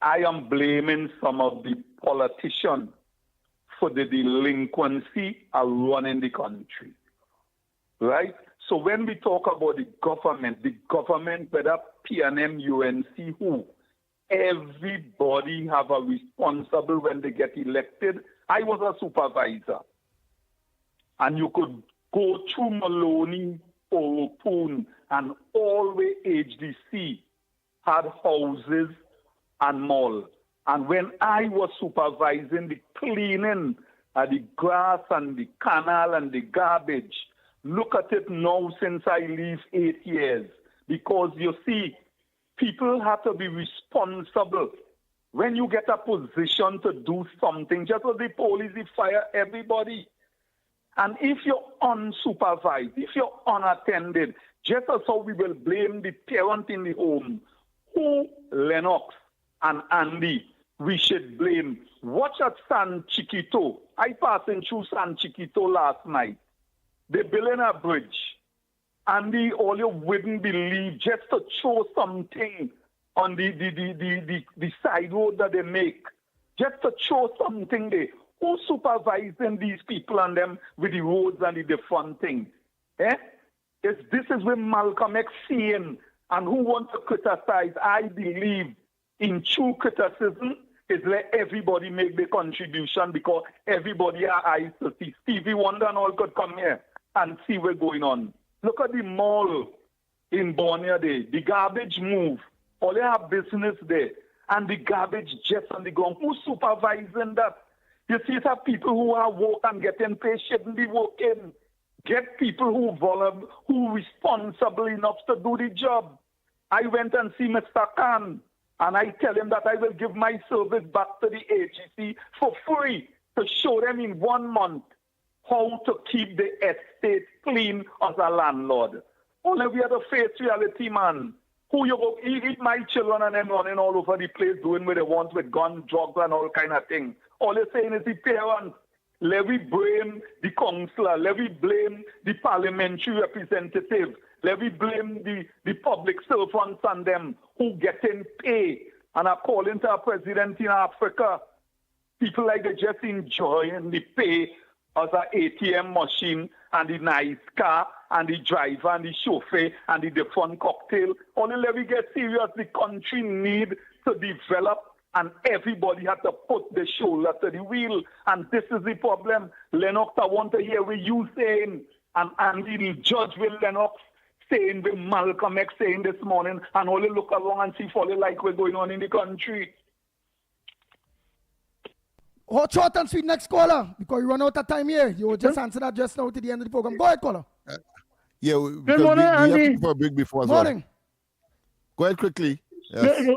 I am blaming some of the politicians for the delinquency of running the country. Right? So when we talk about the government, whether PNM, UNC, who, everybody have a responsible when they get elected. I was a supervisor. And you could go through Maloney, Oropoon, and all the HDC had houses and mall. And when I was supervising the cleaning of the grass and the canal and the garbage, look at it now since I leave 8 years. Because you see, people have to be responsible. When you get a position to do something, just as the police, they fire everybody. And if you're unsupervised, if you're unattended, just as how we will blame the parent in the home, who, Lennox and Andy, we should blame. Watch at San Chiquito. I passing through San Chiquito last night. They're building a bridge. Andy, all you wouldn't believe, just to throw something on the side road that they make, just to throw something there. Who's supervising these people and them with the roads and the different things? This is where Malcolm X saying, and who wants to criticize, I believe in true criticism is let everybody make their contribution because everybody has eyes to see. Stevie Wonder and all could come here and see what's going on. Look at the mall in Borneo there. The garbage move. All they have business there. And the garbage just on the ground. Who's supervising that? You see, it's people who are work and getting paid shouldn't be working. Get people who responsible enough to do the job. I went and see Mr. Khan, and I tell him that I will give my service back to the AGC for free to show them in 1 month how to keep the estate clean as a landlord. Only we are the face reality, man. Who you go eat my children and them running all over the place doing what they want with guns, drugs, and all kind of things. All they're saying is the parents. Let we blame the councillor. Let we blame the parliamentary representative. Let we blame the public servants and them who getting paid and are calling to our president in Africa. People like they just enjoying the pay as an ATM machine and the nice car and the driver and the chauffeur and the different cocktail. Only let we get serious. The country need to develop and everybody has to put the shoulder to the wheel. And this is the problem. Lennox, I want to hear what you saying. And Andy, Judge Will Lennox saying with Malcolm X saying this morning, and only look along and see for the like what's going on in the country. Hot, short and sweet, next caller. Because you run out of time here. You will just answer that just now to the end of the program. Go ahead, caller. Yeah, Good morning, Andy. We have to go for a break before as well. Morning. Go ahead quickly. Yes.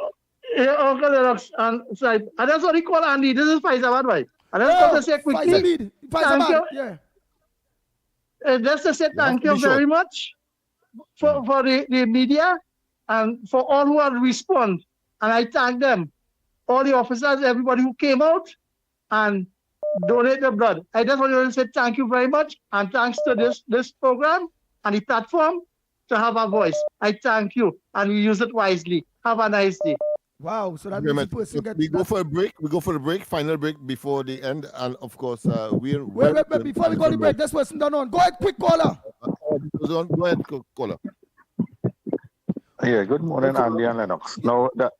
Yeah, okay, Lennox. And that's what he call Andy. This is Faisal, right? And I just want to say quickly. Thank you. Yeah. Just to say thank you very much for the media and for all who have responded. And I thank them, all the officers, everybody who came out and donate their blood. I just want to say thank you very much and thanks to this program and the platform to have a voice. I thank you and we use it wisely. Have a nice day. Wow, so that means the person we go for a break. We go for the break, final break before the end, and of course we're. Wait, before we go to break, this person done on. Go ahead, quick caller. Go ahead, caller. Yeah, good morning, Andy and Lennox. Now that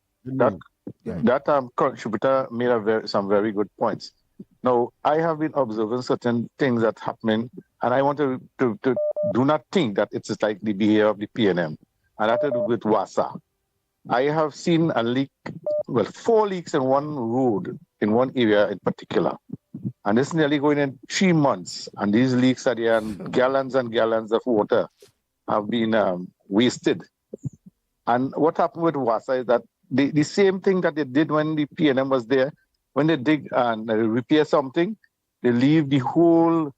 contributor made some very good points. Now I have been observing certain things that happening, and I want to do not think that it's like the behavior of the PNM, and that to do with WASA. I have seen a leak, 4 leaks in one road, in one area in particular. And it's nearly going in 3 months. And these leaks are there, and gallons of water have been wasted. And what happened with WASA is that the same thing that they did when the PNM was there, when they dig and repair something, they leave the whole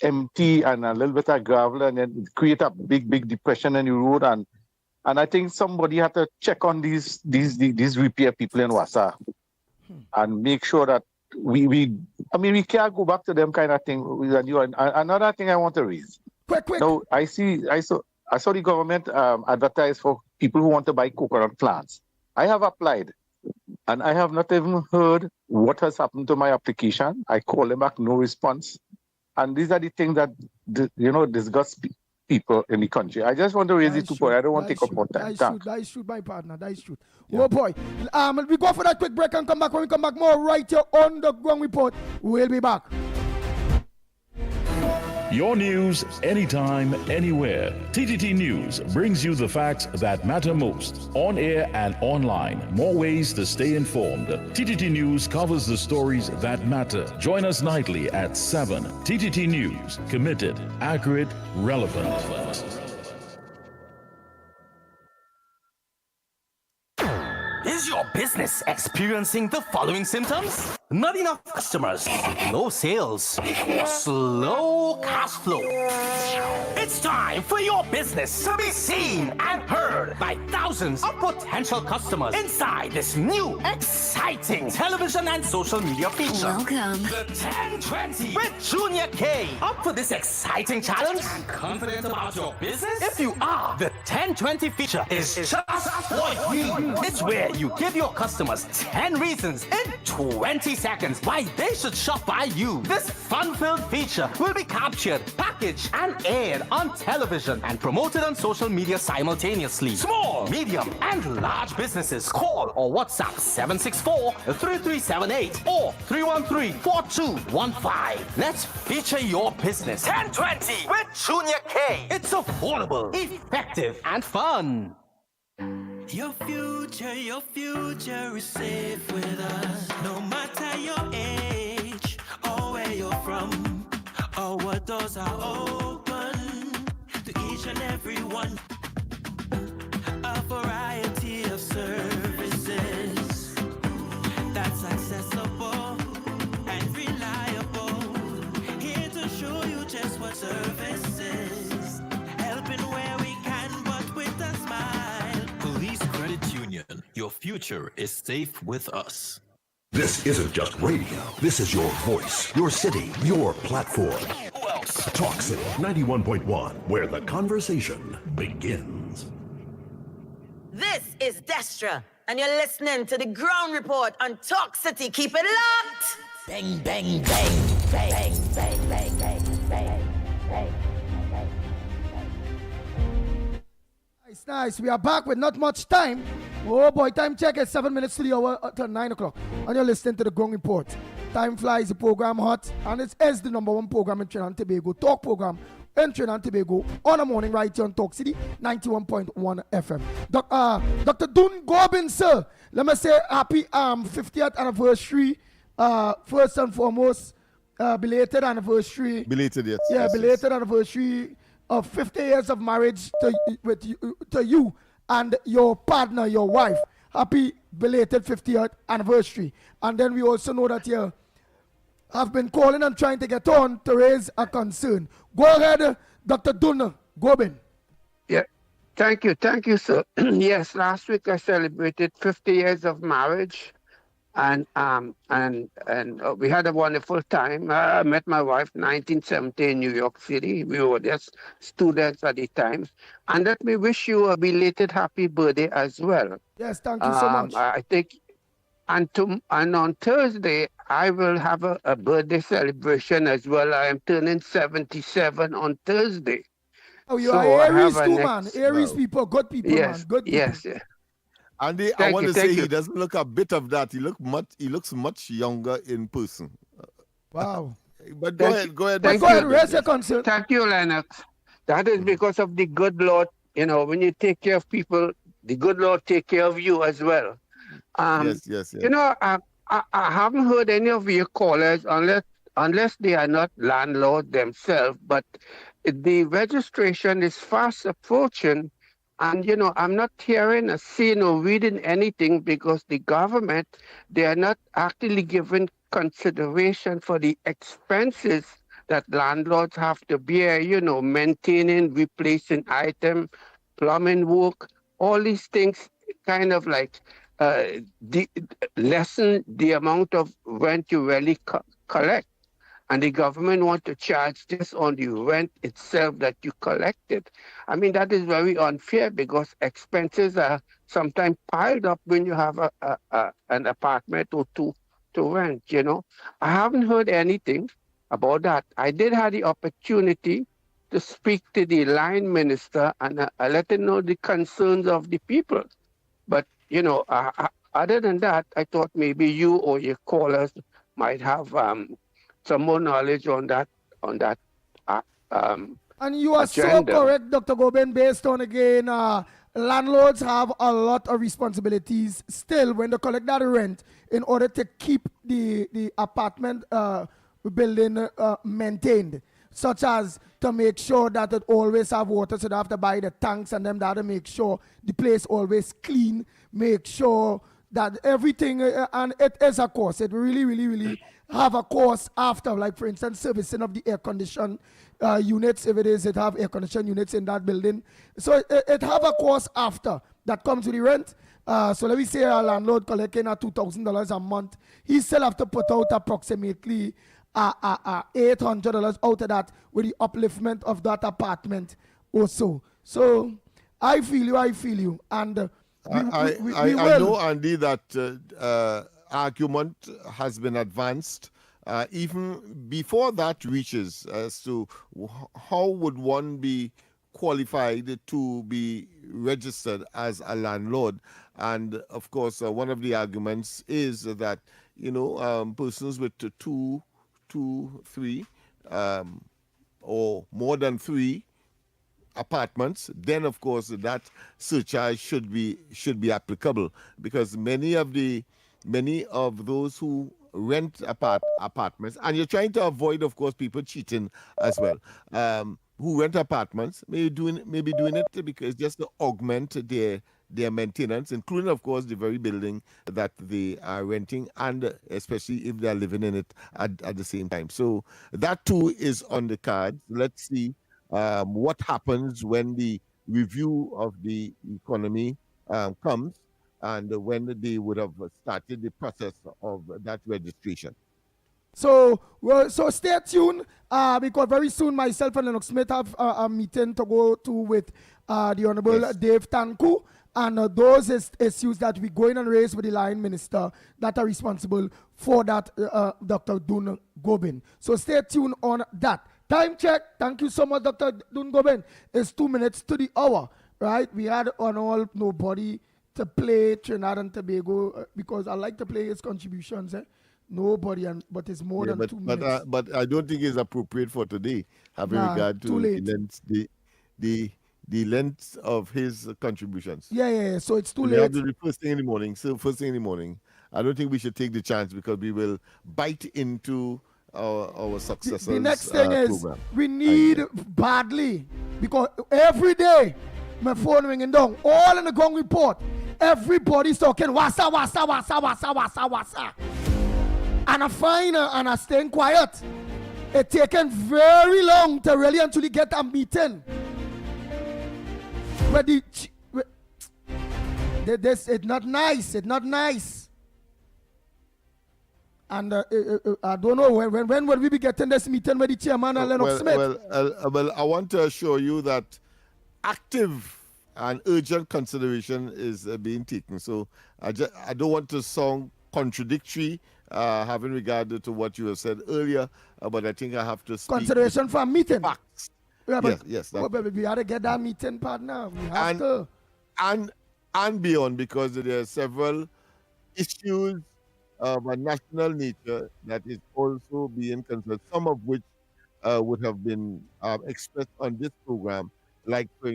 empty and a little bit of gravel and then create a big depression in the road. And I think somebody had to check on these repair people in Wassa and make sure that we can't go back to them kind of thing. Another thing I want to raise. Quick. Now I saw the government advertise for people who want to buy coconut plants. I have applied and I have not even heard what has happened to my application. I call them back, no response. And these are the things that disgust people in the country. I just want to raise it to point. I don't want to take up more time. That is true, my partner. That is true. Yeah. Oh boy. We go for that quick break and come back. When we come back, more right here on the ground report. We'll be back. Your news, anytime, anywhere. TTT News brings you the facts that matter most. On air and online. More ways to stay informed. TTT News covers the stories that matter. Join us nightly at 7. TTT News. Committed, accurate, relevant. Is your business experiencing the following symptoms? Not enough customers, no sales, slow cash flow. It's time for your business to be seen and heard by thousands of potential customers inside this new, exciting television and social media feature. Welcome. The 1020 with Junior K. Up for this exciting challenge and confident about your business? If you are, the 1020 feature is just for you. It's where you give your customers 10 reasons in 20 seconds why they should shop by you. This fun-filled feature will be captured, packaged, and aired on on television and promoted on social media simultaneously. Small, medium, and large businesses call or WhatsApp 764-3378 or 313-4215. Let's feature your business. 1020 with Junior K. It's affordable, effective, and fun. Your future is safe with us. No matter your age or where you're from, or what doors are open to each and every one. A variety of services that's accessible and reliable. Here to show you just what services, helping where we can, but with a smile. Police Credit Union. Your future is safe with us. This isn't just radio. This is your voice, your city, your platform. Who else? Talk City 91.1, where the conversation begins. This is Destra, and you're listening to the Ground Report on Talk City. Keep it locked. Bang, bang, bang, bang, bang, bang, bang, bang, bang. Nice. We are back with not much time. Oh boy, time check is 7 minutes to the hour till 9 o'clock. And you're listening to the Ground Report. Time flies, the program hot, and it is the #1 program in Trinidad and Tobago, talk program in Trinidad and Tobago on a morning right here on Talk City 91.1 FM. Dr. Dun Gorbin, sir, let me say happy 50th anniversary. First and foremost, belated anniversary. Belated, yes. Yeah, yes, belated yes. anniversary of 50 years of marriage to you and your partner, your wife. Happy belated 50th anniversary. And then we also know that you have been calling and trying to get on to raise a concern. Go ahead, Dr. Dun Gobin. Yeah, thank you, sir. Yes, last week I celebrated 50 years of marriage, and we had a wonderful time. I met my wife in 1970 in New York City. We were just students at the time. And let me wish you a belated happy birthday as well. Yes, thank you so much. I think, and on Thursday, I will have a birthday celebration as well. I am turning 77 on Thursday. Oh, you are Aries too, man. Aries people, good people, yes, man. Good people. Yes, yes. Andy, I want to say he doesn't look a bit of that. He looks much younger in person. Wow. But go ahead. Go ahead, raise your concern. Thank you, Lennox. That is because of the good Lord. You know, when you take care of people, the good Lord take care of you as well. Yes. You know, I haven't heard any of your callers unless they are not landlords themselves, but the registration is fast approaching. And, you know, I'm not hearing or seeing or reading anything because the government, they are not actually giving consideration for the expenses that landlords have to bear, you know, maintaining, replacing items, plumbing work, all these things kind of like lessen the amount of rent you really collect. And the government want to charge just on the rent itself that you collected. I mean, that is very unfair because expenses are sometimes piled up when you have an apartment or two to rent, you know. I haven't heard anything about that. I did have the opportunity to speak to the line minister and I let him know the concerns of the people. But, you know, other than that, I thought maybe you or your callers might have some more knowledge on that. And you are agenda. so correct, Dr. Gobin, based on, again, landlords have a lot of responsibilities still when they collect that rent in order to keep the apartment building maintained, such as to make sure that it always have water, so they have to buy the tanks and them that to make sure the place always clean, make sure that everything, and it is a cost. It really have a cost after, like for instance, servicing of the air condition units. If it have air condition units in that building, so it have a cost after that comes with the rent. So let me say a landlord collecting $2,000 a month, he still have to put out approximately $800 out of that with the upliftment of that apartment also. So I feel you, and I know, Andy, that argument has been advanced even before that reaches as to how would one be qualified to be registered as a landlord. And of course, one of the arguments is that, persons with two, three, or more than 3 apartments, then of course that surcharge should be applicable, because many of those who rent apartments, and you're trying to avoid, of course, people cheating as well, who rent apartments may be doing it because just to augment their maintenance, including, of course, the very building that they are renting, and especially if they are living in it at the same time. So that too is on the cards. Let's see what happens when the review of the economy comes, and when they would have started the process of that registration. So stay tuned, because very soon myself and Lennox Smith have a meeting to go to with the Honorable Dave Tanku, and those issues that we're going and raise with the line minister that are responsible for that, Dr. Dun Gobin. So stay tuned on that. Time check. Thank you so much, Dr. Dun Gobin. It's 2 minutes to the hour, right? We had on all nobody to play Trinidad and Tobago, because I like to play his contributions. Nobody, but it's more than 2 minutes. But I don't think it's appropriate for today, having regard to the length of his contributions. Yeah. So it's too we late. have to do first thing in the morning. So first thing in the morning, I don't think we should take the chance, because we will bite into our successors. The next thing is program. We need badly, because every day my phone ringing down, all in the Gong report, everybody's talking wasa. And I find and I staying quiet. It's taken very long to really actually get a meeting. But this it's not nice. It's not nice. And I don't know when will we be getting this meeting with the chairman and Lennox Smith. Well, I want to assure you that active and urgent consideration is being taken. So I don't want to sound contradictory, having regard to what you have said earlier, but I think I have to speak consideration for a meeting. Facts. Yeah, Yes. We had to get that meeting, partner. We have to. And beyond, because there are several issues of a national nature that is also being considered, some of which would have been expressed on this program, like for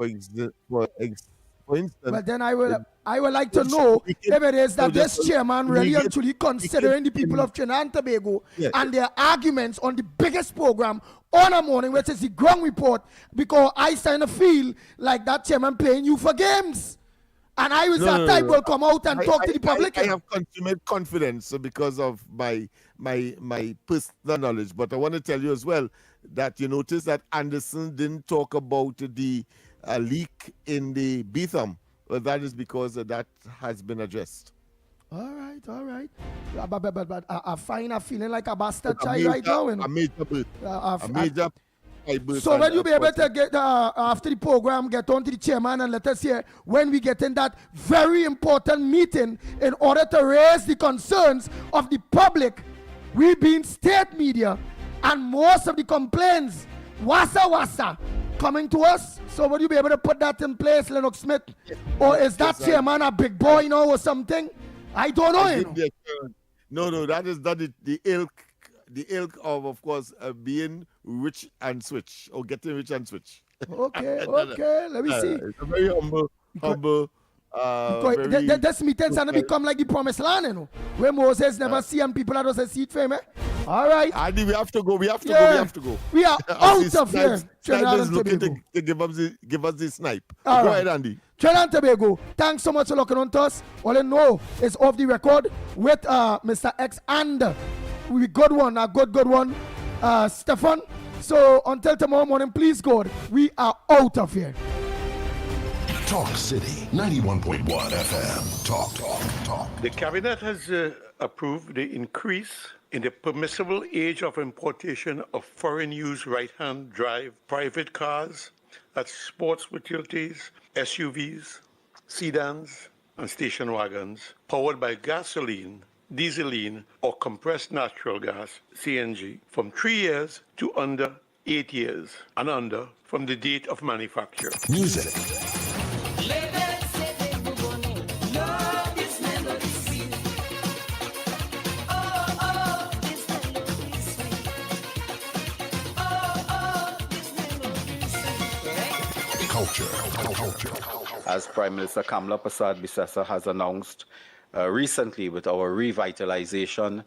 instance. Well, then I would like to know if it is that this chairman really actually considering the people of Trinidad and Tobago and their arguments on the biggest program on a morning, which is the ground report, because I kind of feel like that chairman playing you for games. And I was that type will come out and talk to the public. I have consummate confidence because of my personal knowledge. But I want to tell you as well that you notice that Anderson didn't talk about the leak in the Betham. Well, that is because that has been addressed. All right. But I find a feeling like a bastard child right now. A major birth. So when you be able to get after the program, get on to the chairman and let us hear when we get in that very important meeting in order to raise the concerns of the public. We being state media, and most of the complaints, wasa, coming to us. So will you be able to put that in place, Lennox Smith? Or is that chairman a big boy now or something? I don't know. No, that is the ilk of course, being rich and switch, or getting rich and switch. Okay, let me see. It's a very humble. This meeting's gonna become like the promised land, you know, where Moses never see and people that doesn't see it for me. All right. Andy, we have to go. We are out of here. Trinidad is looking to give us the snipe. All go right. ahead, Andy. Trinidad and Tobago, thanks so much for looking on to us. All I know is off the record with Mr. X and we a good one, Stefan. So until tomorrow morning, please God, we are out of here. Talk City 91.1 FM. Talk. The cabinet has approved the increase in the permissible age of importation of foreign-use right-hand drive private cars, that's sports utilities, SUVs, sedans, and station wagons powered by gasoline dieseline, or compressed natural gas, CNG, from 3 years to under 8 years, and under from the date of manufacture. Music. Culture. As Prime Minister Kamla Prasad Bisesa has announced recently with our revitalization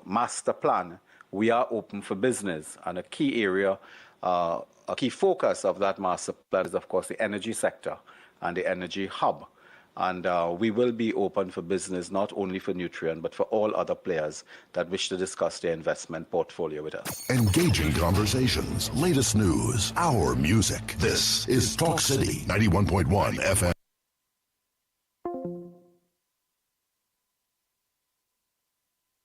master plan, we are open for business. And a key area, a key focus of that master plan is, of course, the energy sector and the energy hub. And we will be open for business, not only for Nutrien, but for all other players that wish to discuss their investment portfolio with us. Engaging conversations, latest news, our music. This is Talk City 91.1 FM.